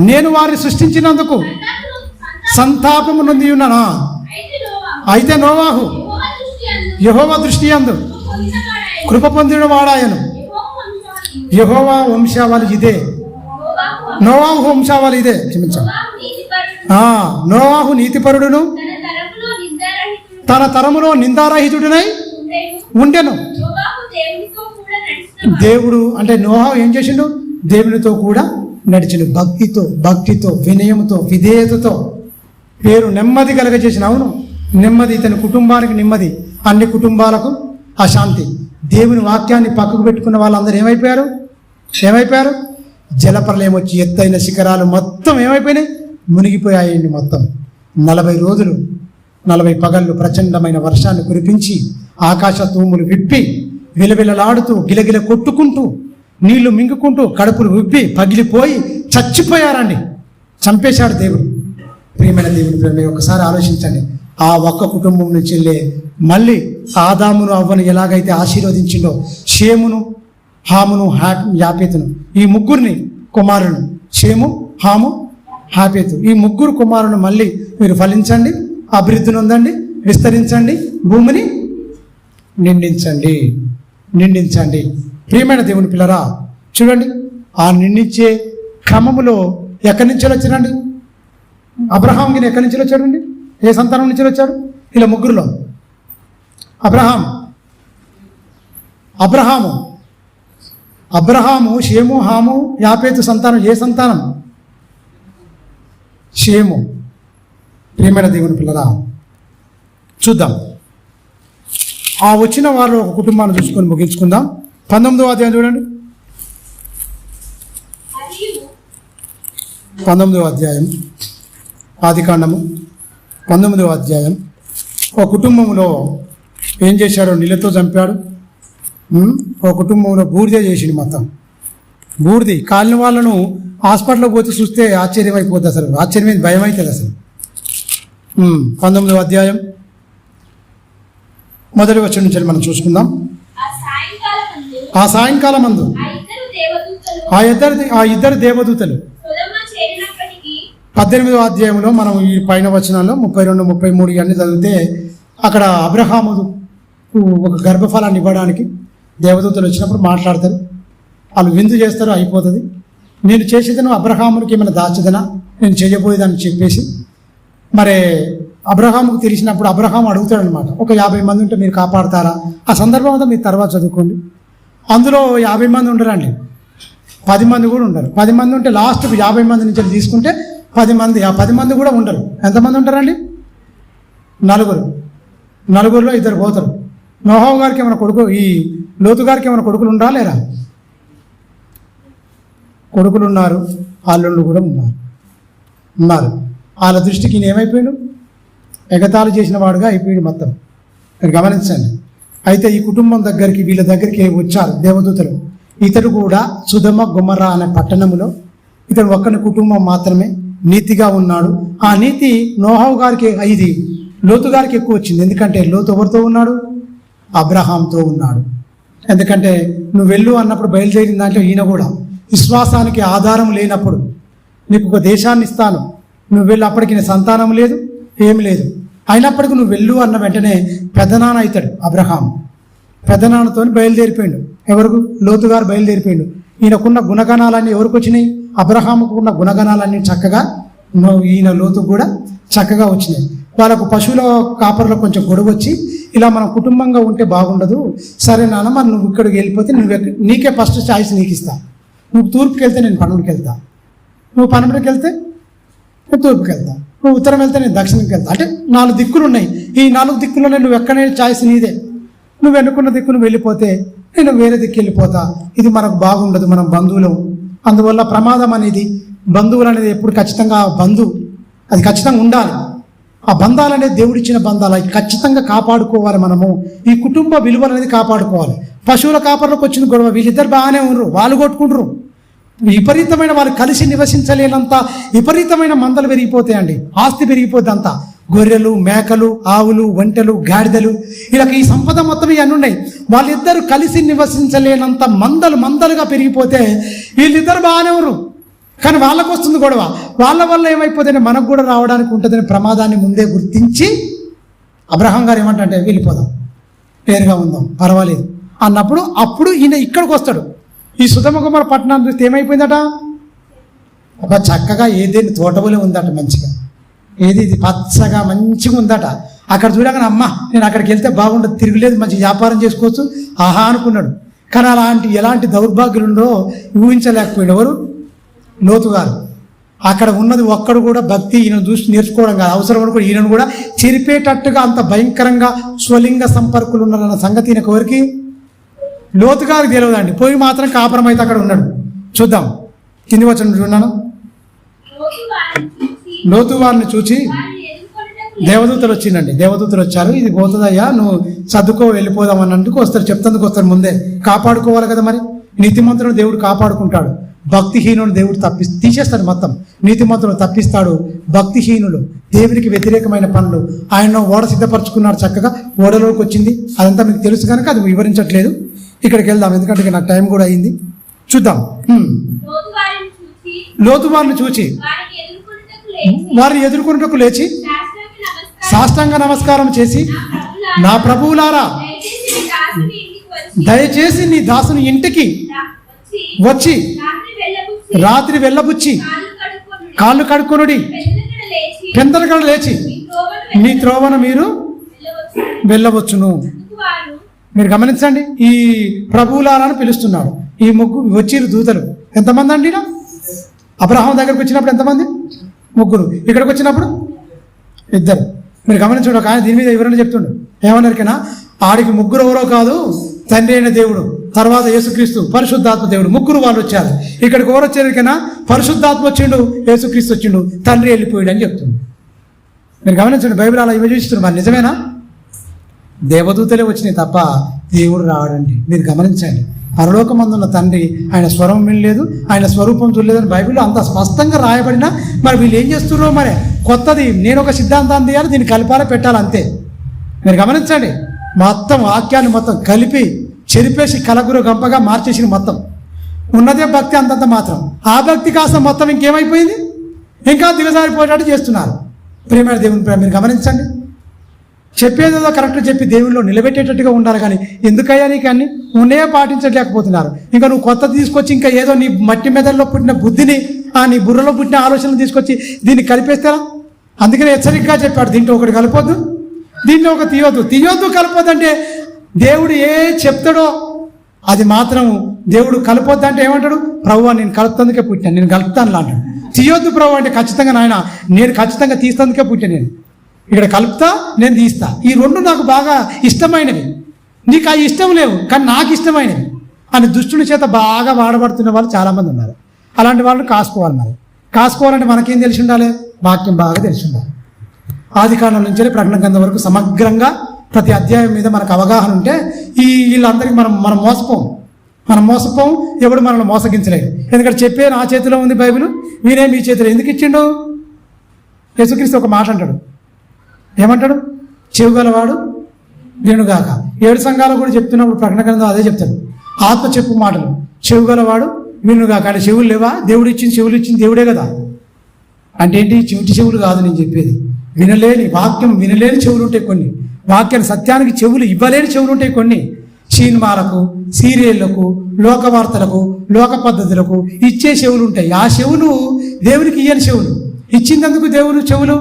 నేను వారిని సృష్టించినందుకు సంతాపము నొంది ఉన్నానా? అయితే నోవాహు యెహోవా దృష్టి యందు కృప పొందిన వాడాయను. యెహోవా వంశావళి ఇదే, నోవాహు వంశావళి ఇదే. క్షమించాం. నోవాహు నీతిపరుడును తన తరములో నిందారహితుడినై ఉండెను. దేవుడు అంటే నోవాహు ఏం చేసిండు? దేవునితో కూడా నడిచిండు. భక్తితో వినయంతో విధేయతతో పేరు నెమ్మది కలగజేసిన. అవును, నెమ్మది ఇతని కుటుంబానికి నెమ్మది, అన్ని కుటుంబాలకు అశాంతి. దేవుని వాక్యాన్ని పక్కకు పెట్టుకున్న వాళ్ళందరూ ఏమైపోయారు? జలప్రలయం వచ్చి ఎత్తైన శిఖరాలు మొత్తం ఏమైపోయినాయి? మునిగిపోయాయండి. మొత్తం 40 రోజులు 40 పగళ్ళు ప్రచండమైన వర్షాన్ని కురిపించి ఆకాశ తూములు విప్పి విలవిలలాడుతూ గిలగిల కొట్టుకుంటూ నీళ్లు మింగుకుంటూ కడుపులు విప్పి పగిలిపోయి చచ్చిపోయారండి. చంపేశాడు దేవుడు. ప్రియమైన దేవుని ప్రేమ, ఒకసారి ఆలోచించండి. ఆ ఒక్క కుటుంబం నుంచి వెళ్ళే మళ్ళీ ఆదామును అవ్వను ఎలాగైతే ఆశీర్వదించిండో, షేమును హామును యాపేతును, ఈ ముగ్గురిని కుమారులను, షేము హాము హాపేతు, ఈ ముగ్గురు కుమారులను మళ్ళీ మీరు ఫలించండి, అభివృద్ధిని ఉందండి, విస్తరించండి, భూమిని నిండించండి, నిండించండి. ప్రియమైన దేవుని పిల్లరా, చూడండి, ఆ నిండించే క్రమములో ఎక్కడి నుంచి వచ్చినండి? అబ్రహాంకి ఎక్కడి నుంచి వచ్చాడండి? ఏ సంతానం నుంచి వచ్చాడు? ఇలా ముగ్గురులో అబ్రహాము షేము హాము యాపేతు సంతానం. ఏ సంతానం? షేము. ప్రియమైన దేవుని పిల్లరా, చూద్దాం. ఆ వచ్చిన వారు ఒక కుటుంబాన్ని చూసుకొని ముగించుకుందాం. 19వ అధ్యాయం చూడండి. 19వ అధ్యాయం, ఆదికాండము 19వ అధ్యాయం. ఒక కుటుంబంలో ఏం చేశాడో నీళ్ళతో చంపాడు. ఒక కుటుంబంలో బూడిదే చేసిండు. మొత్తం బూడిది కాలిన వాళ్ళను హాస్పిటల్కి పోతే చూస్తే ఆశ్చర్యం అయిపోద్ది. అసలు ఆశ్చర్యమైంది, భయం అవుతుంది అసలు. 19వ అధ్యాయం మొదటి వచనం నుంచి మనం చూసుకుందాం. ఆ సాయంకాలం మందు ఆ ఇద్దరు దేవదూతలు 18వ అధ్యాయంలో మనం ఈ పైన వచనాల్లో 32, 33 ఇవన్నీ చదివితే అక్కడ అబ్రహాము ఒక గర్భఫలాన్ని ఇవ్వడానికి దేవదూతలు వచ్చినప్పుడు మాట్లాడతారు. వాళ్ళు విందు చేస్తారు, అయిపోతుంది. నేను చేసేదను అబ్రహామునికి ఏమైనా దాచదనా, నేను చేయబోయేదని చెప్పేసి మరి అబ్రహాముకు తెలిసినప్పుడు అబ్రహాం అడుగుతాడు అనమాట, ఒక 50 మంది ఉంటే మీరు కాపాడతారా? ఆ సందర్భం అంతా మీరు తర్వాత చదువుకోండి. అందులో 50 మంది ఉండరండి, 10 మంది కూడా ఉండరు. 10 మంది ఉంటే లాస్ట్ 50 మంది నుంచి తీసుకుంటే 10 మంది, ఆ 10 మంది కూడా ఉండరు. ఎంతమంది ఉంటారండి? 4. 4లో 2 పోతారు. నోహవు గారికి ఏమైనా కొడుకు, ఈ లోతు గారికి ఏమైనా కొడుకులు ఉండరా లేరా? కొడుకులు ఉన్నారు, అల్లుళ్ళు కూడా ఉన్నారు. వాళ్ళ దృష్టికి ఈయన ఏమైపోయాడు? ఎగతాళి చేసిన వాడుగా అయిపోయాడు మొత్తం. మీరు గమనించండి. అయితే ఈ కుటుంబం దగ్గరికి, వీళ్ళ దగ్గరికి వచ్చారు దేవదూతలు. ఇతడు కూడా సుధమ గుమర్రా అనే పట్టణంలో ఇతడు ఒక్కని కుటుంబం మాత్రమే నీతిగా ఉన్నాడు. ఆ నీతి నోహవు గారికి, ఇది లోతు గారికి ఎక్కువ వచ్చింది. ఎందుకంటే లోతు ఎవరితో ఉన్నాడు? అబ్రహాంతో ఉన్నాడు. ఎందుకంటే నువ్వు వెళ్ళు అన్నప్పుడు బయలుదేరిన దాంట్లో ఈయన కూడా విశ్వాసానికి ఆధారం లేనప్పుడు నీకు ఒక దేశాన్ని ఇస్తాను, నువ్వు వెళ్ళి, అప్పటికి నీ సంతానం లేదు, ఏమి లేదు, అయినప్పటికీ నువ్వు వెళ్ళు అన్న వెంటనే పెద్దనాన్న అవుతాడు అబ్రహాం. పెద్దనాన్నతో బయలుదేరిపోయాడు. ఎవరికి? లోతు గారు బయలుదేరిపోయాడు. ఈయనకున్న గుణగణాలన్నీ ఎవరికి వచ్చినాయి? అబ్రహాముకు ఉన్న గుణగణాలన్నీ చక్కగా ఈయన లోతు కూడా చక్కగా వచ్చినాయి. వాళ్ళకు పశువుల కాపర్లో కొంచెం గొడవ వచ్చి, ఇలా మనం కుటుంబంగా ఉంటే బాగుండదు, సరే నాన్న మరి నువ్వు ఇక్కడికి వెళ్ళిపోతే నీకే ఫస్ట్ చాయిస్ నీకు ఇస్తా. నువ్వు తూర్పుకి వెళ్తే నేను పనుడికి వెళ్తా, నువ్వు పనుడికి వెళ్తే నేను తూర్పుకి వెళ్తా, నువ్వు ఉత్తరం వెళ్తే నేను దక్షిణకి వెళ్తా. అంటే 4 దిక్కులు ఉన్నాయి. ఈ 4 దిక్కుల్లోనే నువ్వు ఎక్కడైనా చాయిస్ నీదే. నువ్వు ఎన్నుకున్న దిక్కు నువ్వు వెళ్ళిపోతే నేను వేరే దిక్కు వెళ్ళిపోతా. ఇది మనకు బాగుండదు, మనం బంధువులం. అందువల్ల ప్రమాదం అనేది, బంధువులు అనేది ఎప్పుడు ఖచ్చితంగా అది ఖచ్చితంగా ఉండాలి. ఆ బంధాలు అనేది దేవుడిచ్చిన బంధాలు, అవి ఖచ్చితంగా కాపాడుకోవాలి. మనము ఈ కుటుంబ విలువలు అనేది కాపాడుకోవాలి. పశువుల కాపర్లోకి వచ్చిన గొడవ, వీళ్ళిద్దరు బాగానే ఉండరు, వాళ్ళు కొట్టుకుంటారు. విపరీతమైన వాళ్ళు కలిసి నివసించలేనంత విపరీతమైన మందలు పెరిగిపోతాయండి, ఆస్తి పెరిగిపోద్ది అంతా. గొర్రెలు, మేకలు, ఆవులు, ఒంటెలు, గాడిదలు, ఇలా ఈ సంపద మొత్తం ఇవన్నీ ఉన్నాయి. వాళ్ళిద్దరు కలిసి నివసించలేనంత మందలుగా పెరిగిపోతే వీళ్ళిద్దరు బాగానే ఉన్నారు, కానీ వాళ్ళకు వస్తుంది గొడవ. వాళ్ళ వల్ల ఏమైపోతుందంటే మనకు కూడా రావడానికి ఉంటుందని ప్రమాదాన్ని ముందే గుర్తించి అబ్రహాం గారు ఏమంటే వెళ్ళిపోదాం, పేరుగా ఉందాం, పర్వాలేదు అన్నప్పుడు అప్పుడు ఈయన ఇక్కడికి వస్తాడు. ఈ సుధమ కుమార పట్టణాన్ని చూస్తే ఏమైపోయిందట? ఒక చక్కగా ఏదేని తోటబోలే ఉందట, మంచిగా ఇది పచ్చగా మంచిగా ఉందట. అక్కడ చూడగానే అమ్మ నేను అక్కడికి వెళ్తే బాగుండదు, తిరగలేదు, మంచి వ్యాపారం చేసుకోవచ్చు, ఆహా అనుకున్నాడు. కానీ ఎలాంటి దౌర్భాగ్యులు ఉండో ఊహించలేకపోయాడు. ఎవరు? లోతు గారు. అక్కడ ఉన్నది ఒక్కడు కూడా భక్తి ఈయన చూసి నేర్చుకోవడం కాదు, అవసరం కూడా ఈయనను కూడా చెరిపేటట్టుగా అంత భయంకరంగా స్వలింగ సంపర్కులు ఉన్నారన్న సంగతి ఈయనకు ఎవరికి? లోతు గారికి తెలియదండి. పోయి మాత్రం కాపురం అయితే అక్కడ ఉన్నాడు. చూద్దాం, కింది వచనం చూడాను. లోతు వారిని చూచి దేవదూతలు వచ్చిందండి. దేవదూతలు వచ్చారు, ఇది పోతుందయ్యా, నువ్వు చదువుకో, వెళ్ళిపోదాం అన్నందుకు వస్తారు, చెప్తందుకు వస్తారు. ముందే కాపాడుకోవాలి కదా, మరి నీతిమంతులను దేవుడు కాపాడుకుంటాడు. భక్తిహీనులు దేవుడు తీసేస్తాడు, మొత్తం నీతిమంతులు తప్పిస్తాడు. భక్తిహీనులు, దేవునికి వ్యతిరేకమైన పనులు, ఆయన ఓడ సిద్ధపరచుకున్నాడు, చక్కగా ఓడలోకి వచ్చింది. అదంతా మీకు తెలుసు కనుక అది వివరించట్లేదు. ఇక్కడికి వెళ్దాం, ఎందుకంటే నాకు టైం కూడా అయింది. చూద్దాం. లోతు వారిని చూచి వారిని ఎదుర్కొనుటకు లేచి సాష్టాంగ నమస్కారం చేసి, నా ప్రభువులారా, దయచేసి నీ దాసుని ఇంటికి వచ్చి రాత్రి వెళ్ళబుచ్చి కాళ్ళు కడుక్కొనుడి, పెందలకడ లేచి మీ త్రోవను మీరు వెళ్ళవచ్చును. మీరు గమనించండి, ఈ ప్రభువులారా అని పిలుస్తున్నాడు. ఈ వచ్చిరు దూతలు ఎంతమంది అండి? అబ్రహాం దగ్గరకు వచ్చినప్పుడు ఎంతమంది? 3. ఇక్కడికి వచ్చినప్పుడు 2. మీరు గమనించండి, ఒక ఆయన దీని మీద వివరణ చెప్తుండు. ఏమన్నారికైనా ఆడికి 3 ఎవరో కాదు, తండ్రి అయిన దేవుడు, తర్వాత యేసుక్రీస్తు, పరిశుద్ధాత్మ దేవుడు, 3 వాళ్ళు వచ్చారు. ఇక్కడికి ఎవరు వచ్చేరికైనా పరిశుద్ధాత్మ వచ్చిండు, యేసుక్రీస్తు వచ్చిండు, తండ్రి వెళ్ళిపోయాడు అని చెప్తుంది. మీరు గమనించండి, బైబిల్ అలా విభజిస్తున్నారు. మరి నిజమేనా? దేవదూతలే వచ్చినాయి తప్ప దేవుడు రావడండి. మీరు గమనించండి, పరలోకమందున్న తండ్రి ఆయన స్వరం వినలేదు, ఆయన స్వరూపం చూడలేదని బైబిల్లో అంత స్పష్టంగా రాయబడినా మరి వీళ్ళు ఏం చేస్తున్నారో మరి కొత్తది నేను ఒక సిద్ధాంతాన్ని తీయాలి, దీన్ని కలిపాలి పెట్టాలి అంతే. మీరు గమనించండి, మొత్తం వాక్యాన్ని మొత్తం కలిపి చెరిపేసి కలగురు గంపగా మార్చేసిన మొత్తం ఉన్నదే భక్తి అంతంత మాత్రం. ఆ భక్తి కాస్త మొత్తం ఇంకేమైపోయింది, ఇంకా దిగజారిపోయేటట్టు చేస్తున్నారు. ప్రేమైన దేవుని ప్రేమ మీరు గమనించండి, చెప్పేదేదో కరెక్ట్ చెప్పి దేవుల్లో నిలబెట్టేటట్టుగా ఉండాలి. కానీ ఎందుకయ్యా నీకు అన్ని ఉండే పాటించలేకపోతున్నారు. ఇంకా నువ్వు కొత్త తీసుకొచ్చి ఇంకా ఏదో నీ మట్టి మెదడులో పుట్టిన బుద్ధిని, నీ బుర్రలో పుట్టిన ఆలోచనలు తీసుకొచ్చి దీన్ని కలిపేస్తారా? అందుకనే హెచ్చరికగా చెప్పాడు, దీంట్లో ఒకటి కలపొద్దు, దీంట్లో ఒక తీయొద్దు కలపొద్దు. అంటే దేవుడు ఏ చెప్తాడో అది మాత్రం దేవుడు కలపొద్దు అంటే ఏమంటాడు? ప్రభువా నేను కలుపుతందుకే పుట్టాను, నేను కలుపుతాను అంటాడు. తీయొద్దు ప్రభు అంటే ఖచ్చితంగా నాయన నేను ఖచ్చితంగా తీస్తందుకే పుట్టాను, నేను ఇక్కడ కలుపుతా, నేను తీస్తా. ఈ 2 నాకు బాగా ఇష్టమైనవి, నీకు ఆ ఇష్టం లేవు కానీ నాకు ఇష్టమైనవి అని దుష్టుని చేత బాగా వాడబడుతున్న వాళ్ళు చాలామంది ఉన్నారు. అలాంటి వాళ్ళని కాసుకోవాలి. మరి కాసుకోవాలంటే మనకేం తెలిసి ఉండాలి? వాక్యం బాగా తెలిసి ఉండాలి. ఆదికాండం నుంచి ప్రకటన గ్రంథం వరకు సమగ్రంగా ప్రతి అధ్యాయం మీద మనకు అవగాహన ఉంటే వీళ్ళందరికీ మనం మోసపోం. ఎవడు మనల్ని మోసగించలేదు. ఎందుకంటే చెప్పే నా చేతిలో ఉంది బైబిల్, మీరే మీ చేతిలో ఎందుకు ఇచ్చిండు? యేసుక్రీస్తు ఒక మాట అంటాడు, ఏమంటాడు? చెవుగలవాడు వినుగాక. 7 సంఘాలు కూడా చెప్తున్నప్పుడు ప్రకటన గ్రంథం అదే చెప్తాడు, ఆత్మ చెప్పు మాటలు, చెవుగలవాడు వినుగాక. అంటే చెవులు లేవా? దేవుడు ఇచ్చింది, చెవులు ఇచ్చింది దేవుడే కదా. అంటే ఏంటి? చెవిటి చెవులు కాదు నేను చెప్పేది, వాక్యం వినలేని చెవులు ఉంటాయి కొన్ని, వాక్యాన్ని సత్యానికి చెవులు ఇవ్వలేని చెవులు ఉంటాయి కొన్ని. సినిమాలకు, సీరియళ్లకు, లోక వార్తలకు, లోక పద్ధతులకు ఇచ్చే చెవులు ఉంటాయి. ఆ చెవులు దేవునికి ఇయ్యని చెవులు. ఇచ్చిందందుకు దేవుడు చెవులు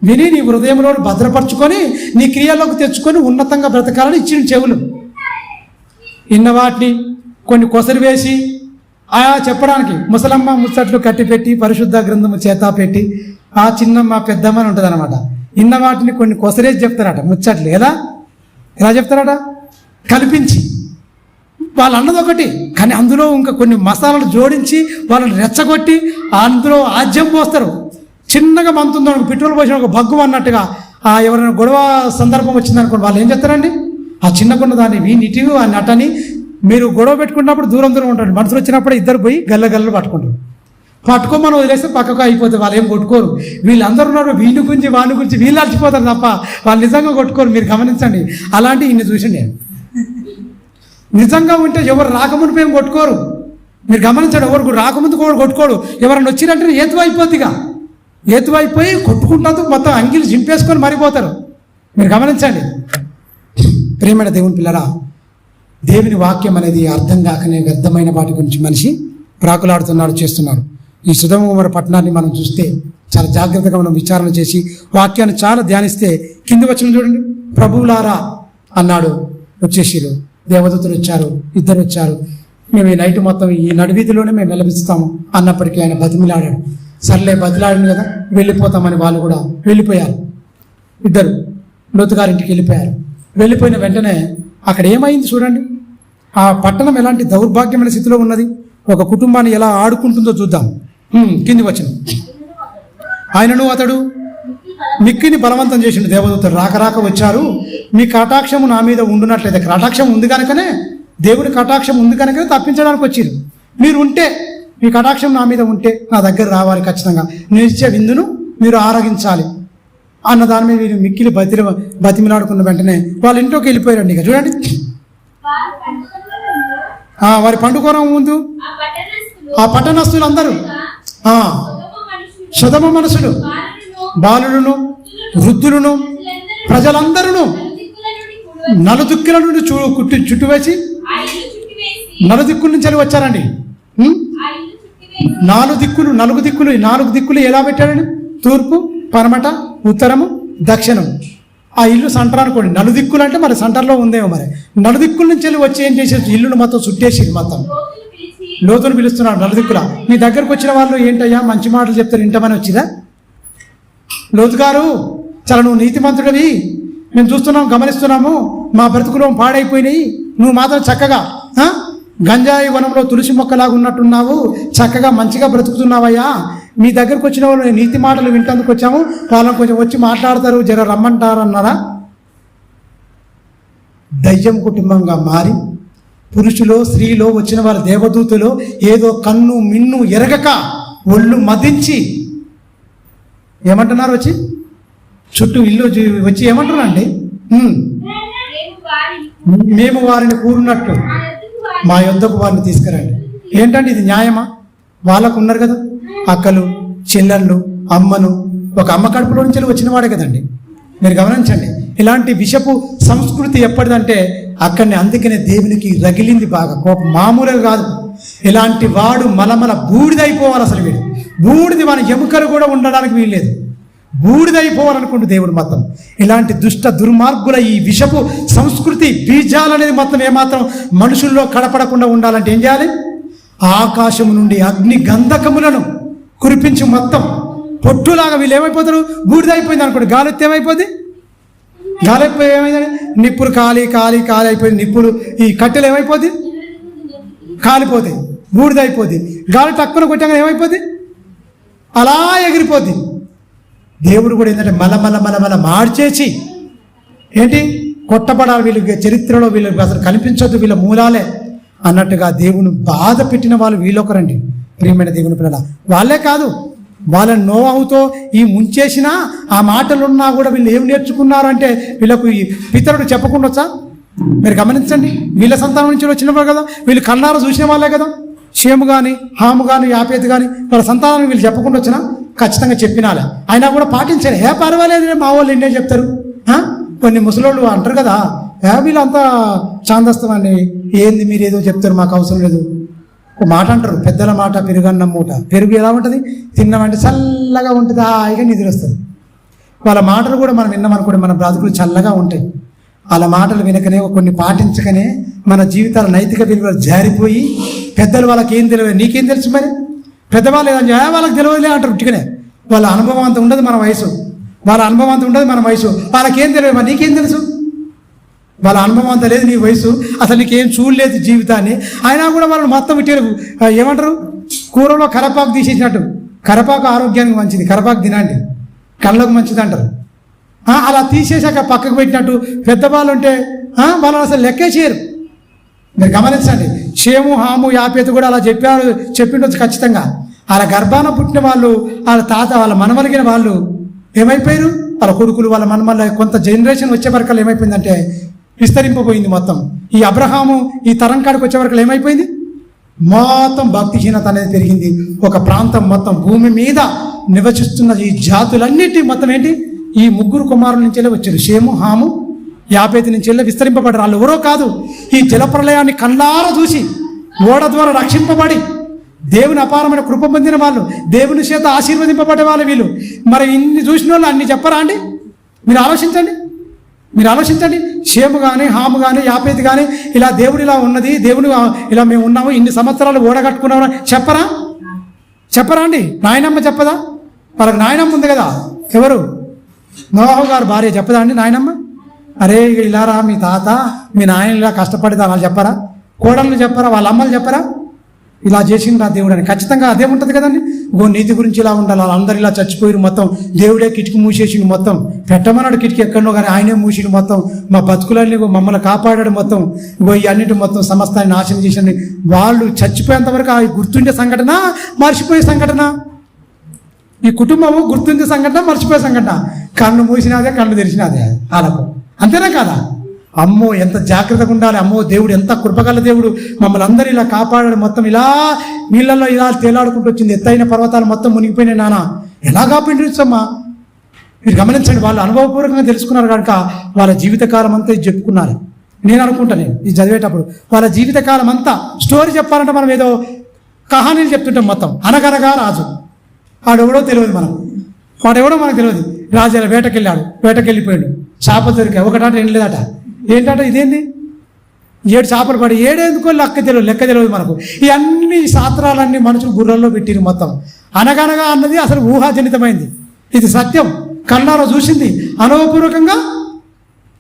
విని నీ హృదయంలో భద్రపరచుకొని నీ క్రియల్లోకి తెచ్చుకొని ఉన్నతంగా బ్రతకాలని ఇచ్చిన చెవులు. ఇన్న వాటిని కొన్ని కొసరు వేసి చెప్పడానికి ముసలమ్మ ముచ్చట్లు కట్టిపెట్టి పరిశుద్ధ గ్రంథము చేత పెట్టి ఆ చిన్నమ్మ పెద్దమ్మ అని ఉంటుంది అనమాట. ఇన్న వాటిని కొన్ని కొసరేసి చెప్తారట ముచ్చట్లు. ఎలా చెప్తారట? కల్పించి. వాళ్ళు అన్నది ఒకటి కానీ అందులో ఇంకా కొన్ని మసాలాలు జోడించి వాళ్ళని రెచ్చగొట్టి అందులో ఆజ్యం పోస్తారు. చిన్నగా మంతుందో పెట్రోల్ పోసిన ఒక భగ్గు అన్నట్టుగా ఎవరైనా గొడవ సందర్భం వచ్చిందనుకోండి, వాళ్ళు ఏం చేస్తారండి? ఆ చిన్నకున్న దాన్ని వీనిటి ఆ నటని మీరు గొడవ పెట్టుకున్నప్పుడు దూరం ఉంటారు. మనుషులు వచ్చినప్పుడు ఇద్దరు పోయి గల్లలు పట్టుకోమని వదిలేస్తే పక్కకు అయిపోతుంది. వాళ్ళు ఏం కొట్టుకోరు. వీళ్ళందరూ ఉన్నారు వీళ్ళ గురించి వాని గురించి వీళ్ళు అలసిపోతారు తప్ప వాళ్ళు నిజంగా కొట్టుకోరు. మీరు గమనించండి, అలాంటి ఇన్ని చూసి నేను నిజంగా ఉంటే ఎవరు రాకముందు ఏం కొట్టుకోరు. మీరు గమనించండి, ఎవరు రాకముందు కూడా కొట్టుకోడు. ఎవరైనా వచ్చినట్టు ఏతువైపోతుందిగా, ఏతువైపోయి కొట్టుకుంటూ మొత్తం అంగిలు చింపేసుకొని మరిపోతారు. మీరు గమనించండి. ప్రియమైన దేవుని పిల్లరా, దేవుని వాక్యం అనేది అర్థం కాకనే వ్యర్థమైన వాటి గురించి మనిషి ప్రాకులాడుతున్నాడు, చేస్తున్నాడు. ఈ సుధమ పట్టణాన్ని మనం చూస్తే చాలా జాగ్రత్తగా మనం విచారణ చేసి వాక్యాన్ని చాలా ధ్యానిస్తే కింది వచ్చిన చూడండి, ప్రభువులారా అన్నాడు, వచ్చేసిరు, దేవదూతలు వచ్చారు, ఇద్దరు వచ్చారు, మేము ఈ నైట్ మొత్తం ఈ నడివీధిలోనే మేము నిలబిస్తాము అన్నప్పటికీ ఆయన బతిమిలాడాడు. సర్లే బతిలాడింది కదా వెళ్ళిపోతామని వాళ్ళు కూడా వెళ్ళిపోయారు. ఇద్దరు లోతుగారింటికి వెళ్ళిపోయారు. వెళ్ళిపోయిన వెంటనే అక్కడ ఏమైంది చూడండి. ఆ పట్టణం ఎలాంటి దౌర్భాగ్యమైన స్థితిలో ఉన్నది, ఒక కుటుంబాన్ని ఎలా ఆడుకుంటుందో చూద్దాం. కింది వచ్చిన ఆయనను అతడు మిక్కిని బలవంతం చేసిండు. దేవదూతలు రాక వచ్చారు, మీ కటాక్షము నా మీద ఉండునట్లయితే, కటాక్షం ఉంది కనుకనే, దేవుడి కటాక్షం ఉంది కనుకనే తప్పించడానికి వచ్చింది. మీరు ఉంటే మీ కటాక్షం నా మీద ఉంటే నా దగ్గర రావాలి ఖచ్చితంగా, నేను ఇచ్చే విందును మీరు ఆరగించాలి అన్న దాని మీద వీరు మిక్కిలి బతిమిలాడుకున్న వెంటనే వాళ్ళ ఇంట్లోకి వెళ్ళిపోయారండి. ఇక చూడండి, వారి పండుగ ముందు ఆ పట్టణస్తులు అందరూ సుధమ మనసులు, బాలులను, వృద్ధులను, ప్రజలందరూ నలుదిక్కుల నుండి చుట్టువేసి, నలుదిక్కుల నుంచి వచ్చారండి. నాలుగు దిక్కులు ఎలా పెట్టారండి? తూర్పు, పడమట, ఉత్తరము, దక్షిణం. ఆ ఇల్లు సెంటర్ అనుకోండి. నలుదిక్కులు అంటే మరి సెంటర్లో ఉందేమో. మరి నలుదిక్కుల నుంచి వచ్చి ఏం చేసేది? ఇల్లును మొత్తం చుట్టేసి మొత్తం లోతును పిలుస్తున్నాడు. నలుదిక్కుల మీ దగ్గరకు వచ్చిన వాళ్ళు ఏంటయ్యా మంచి మాటలు చెప్తారు ఇంటమని వచ్చిదా? లోతు గారు, చాలా నువ్వు నీతిమంతుడివి, మేము చూస్తున్నాం, గమనిస్తున్నాము, మా బ్రతుకులో పాడైపోయినాయి, నువ్వు మాత్రం చక్కగా గంజాయి వనంలో తులసి మొక్కలాగా ఉన్నట్టున్నావు, చక్కగా మంచిగా బ్రతుకుతున్నావయ్యా, మీ దగ్గరకు వచ్చిన వాళ్ళు నీతి మాటలు వింటందుకు వచ్చాము, వాళ్ళని కొంచెం వచ్చి మాట్లాడతారు, జర రమ్మంటారు అన్నారా? దయ్యం కుటుంబంగా మారి పురుషులో స్త్రీలో వచ్చిన వాళ్ళ దేవదూతలో ఏదో కన్ను మిన్ను ఎరగక ఒళ్ళు మదించి ఏమంటున్నారు? వచ్చి చుట్టూ ఇల్లు వచ్చి ఏమంటున్నారండి? మేము వారిని కూరినట్టు మా యొద్దకు వారిని తీసుకురండి. ఏంటంటే ఇది న్యాయమా? వాళ్ళకు ఉన్నారు కదా అక్కలు, చెల్లెళ్ళు, అమ్మను. ఒక అమ్మ కడుపులో నుంచి వచ్చిన వాడే కదండి. మీరు గమనించండి, ఇలాంటి విషపు సంస్కృతి ఎప్పటిదంటే అక్కడిని. అందుకనే దేవునికి రగిలింది బాగా కోపం, మామూలుగా కాదు. ఇలాంటి వాడు మలమల బూడిదైపోవాలి. అసలు వీడు బూడిది, మన ఎముకలు కూడా ఉండడానికి వీల్లేదు, బూడిదైపోవాలనుకుంటూ దేవుడు మొత్తం. ఇలాంటి దుష్ట దుర్మార్గుల ఈ విషపు సంస్కృతి బీజాలనేది మొత్తం ఏమాత్రం మనుషుల్లో కడపడకుండా ఉండాలంటే ఏం చేయాలి? ఆకాశం నుండి అగ్ని గంధకములను కురిపించి మొత్తం పొట్టులాగా వీళ్ళు ఏమైపోతారు? బూడిదైపోయింది అనుకోండి. గాలి ఎత్తే ఏమైపోద్ది? గాలి అయిపోయి ఏమైందండి? నిప్పులు కాలి అయిపోయింది. నిప్పులు ఈ కట్టెలు ఏమైపోద్ది? కాలిపోతాయి, బూడిదైపోద్ది. గాలి తక్కువ కొట్టాక ఏమైపోద్ది? అలా ఎగిరిపోద్ది. దేవుడు కూడా ఏంటంటే మల మార్చేసి ఏంటి కొట్టబడాలి, వీళ్ళకి చరిత్రలో వీళ్ళకి అసలు కనిపించొద్దు, వీళ్ళ మూలాలే అన్నట్టుగా దేవుని బాధ పెట్టిన వాళ్ళు వీళ్ళొకరండి. ప్రియమైన దేవుని పిల్లల, వాళ్ళే కాదు, వాళ్ళని నోవాహుతో ఈ ముంచేసినా ఆ మాటలున్నా కూడా వీళ్ళు ఏం నేర్చుకున్నారంటే వీళ్ళకు ఈ పితరుడు చెప్పకుండా వచ్చా? మీరు గమనించండి, వీళ్ళ సంతానం నుంచి వచ్చినవారు కదా, వీళ్ళు కన్నారా చూసిన వాళ్ళే కదా. షేము కానీ, హాము కానీ, యాపేతు కానీ వాళ్ళ సంతానాన్ని వీళ్ళు చెప్పకుండా వచ్చినా ఖచ్చితంగా చెప్పినాలే. అయినా కూడా పాటించారు. పర్వాలేదు, మా వాళ్ళు ఎన్నే చెప్తారు. కొన్ని ముసలోళ్ళు అంటారు కదా, వీళ్ళంతా చాందస్తమని, ఏంది మీరు ఏదో చెప్తారు, మాకు అవసరం లేదు. ఒక మాట అంటారు, పెద్దల మాట పెరుగన్నం మూట. పెరుగు ఎలా ఉంటుంది? తిన్నామంటే చల్లగా ఉంటుంది, హాయిగా నిద్ర వస్తుంది. వాళ్ళ మాటలు కూడా మనం విన్నామనుకోండి, మన బ్రతుకులు చల్లగా ఉంటాయి. వాళ్ళ మాటలు వినకనే, కొన్ని పాటించకనే మన జీవితాల నైతిక విలువలు జారిపోయి, పెద్దలు వాళ్ళకి ఏం తెలియదు, నీకేం తెలుసు మరి? పెద్దవాళ్ళు ఏదైనా వాళ్ళకి తెలియదులే అంటారు ఉట్టికనే. వాళ్ళ అనుభవం అంత ఉండదు మన వయసు, వాళ్ళ అనుభవం అంత ఉండదు మన వయసు. వాళ్ళకేం తెలియదు, మరి నీకేం తెలుసు? వాళ్ళ అనుభవం అంత లేదు నీ వయసు, అసలు నీకేం చూడలేదు జీవితాన్ని. అయినా కూడా వాళ్ళు మొత్తం ఇట్టే ఏమంటారు, కూరలో కరపాకు తీసేసినట్టు. కరపాకు ఆరోగ్యానికి మంచిది, కరపాకు తినండి, కళ్ళకు మంచిది అంటారు. అలా తీసేసాక పక్కకు పెట్టినట్టు పెద్దవాళ్ళు ఉంటే వాళ్ళని అసలు లెక్కే చేయరు. మీరు గమనించండి, షేము, హాము, యాపేతు కూడా అలా చెప్పిండొచ్చు ఖచ్చితంగా. వాళ్ళ గర్భాన పుట్టిన వాళ్ళు, వాళ్ళ తాత, వాళ్ళ మనమలిగిన వాళ్ళు ఏమైపోయారు? వాళ్ళ కొడుకులు, వాళ్ళ మనమల్ల కొంత జనరేషన్ వచ్చే వరకు ఏమైపోయిందంటే విస్తరింపబోయింది మొత్తం. ఈ అబ్రహాము ఈ తరం కాడికి వచ్చే వరకు ఏమైపోయింది? మొత్తం భక్తిహీనత అనేది పెరిగింది. ఒక ప్రాంతం మొత్తం భూమి మీద నివసిస్తున్న ఈ జాతులన్నిటి మొత్తం ఏంటి? ఈ ముగ్గురు కుమారుల నుంచెల్లే వచ్చారు. షేము, హాము, యాపేతు నుంచెల్లే విస్తరింపబడ్డారు. వాళ్ళు ఎవరో కాదు, ఈ జలప్రలయాన్ని కళ్ళారా చూసి ఓడ ద్వారా రక్షింపబడి దేవుని అపారమైన కృప పొందిన వాళ్ళు, దేవుని చేత ఆశీర్వదింపబడే వాళ్ళు వీళ్ళు. మరి ఇన్ని చూసిన వాళ్ళు అన్ని చెప్పరా అండి? మీరు ఆలోచించండి. షేము కానీ, హాము కానీ, యాపేతు కానీ ఇలా దేవుడు ఇలా ఉన్నది, దేవుడు ఇలా మేము ఉన్నాము, ఇన్ని సంవత్సరాలు ఓడగట్టుకున్నాము చెప్పరా అండి? నాయనమ్మ చెప్పదా? వాళ్ళకి నాయనమ్మ ఉంది కదా. ఎవరు? నోవాహు గారు భార్య చెప్పదా అండి నాయనమ్మ? అరే ఇలా రా, మీ తాత మీ నాయన ఇలా కష్టపడితే వాళ్ళు చెప్పరా? కోడళ్ళు చెప్పరా? వాళ్ళ అమ్మలు చెప్పరా? ఇలా చేసింది నా దేవుడు అని ఖచ్చితంగా అదే ఉంటుంది కదండి. నీతి గురించి ఇలా ఉండాలి, వాళ్ళందరూ ఇలా చచ్చిపోయారు, మొత్తం దేవుడే కిటికీ మూసేసిండు, మొత్తం పెట్టమన్నాడు కిటికీ ఎక్కడనో కానీ ఆయనే మూసిండు, మొత్తం మా బతుకులన్నీ మమ్మల్ని కాపాడాడు, మొత్తం ఈ అన్నిటి మొత్తం సమస్తాన్ని నాశనం చేసింది. వాళ్ళు చచ్చిపోయేంత వరకు ఆ గుర్తుండే సంఘటన, మర్చిపోయే సంఘటన. ఈ కుటుంబము గుర్తుండే సంఘటన, మర్చిపోయే సంఘటన. కళ్ళు మూసినాదే, కళ్ళు తెరిచినాదే వాళ్ళకు, అంతేనా కాదా? అమ్మో ఎంత జాగ్రత్తగా ఉండాలి, అమ్మో దేవుడు ఎంత కృపగల దేవుడు, మమ్మల్ని అందరూ ఇలా కాపాడాడు, మొత్తం ఇలా నీళ్ళల్లో ఇలా తేలాడుకుంటూ వచ్చింది, ఎత్తైన పర్వతాలు మొత్తం మునిగిపోయినాయి, నాన్న ఎలా కాపాడించమ్మా. మీరు గమనించండి, వాళ్ళు అనుభవపూర్వకంగా తెలుసుకున్నారు కనుక వాళ్ళ జీవితకాలం అంతా ఇది చెప్పుకున్నారు. నేను అనుకుంటాను, ఇది చదివేటప్పుడు వాళ్ళ జీవితకాలం అంతా స్టోరీ చెప్పాలంటే మనం ఏదో కహానీలు చెప్తుంటాం. మొత్తం అనగనగా రాజు, వాడెవడో తెలియదు మనకు, వాడెవడో మనకు తెలియదు. రాజు వేటకెళ్ళాడు, వేటకెళ్ళిపోయాడు, చేప దొరికా, ఒకటాట ఏం లేదట, ఏంటంట ఇదేంది 7 చేపలు పడి 7 ఎందుకో లెక్క తెలియదు మనకు. ఈ అన్ని శాస్త్రాలన్నీ మనుషులు గుర్రల్లో పెట్టిరు. మొత్తం అనగనగా అన్నది అసలు ఊహాజనితమైంది, ఇది సత్యం, కళ్ళారా చూసింది, అనుభవపూర్వకంగా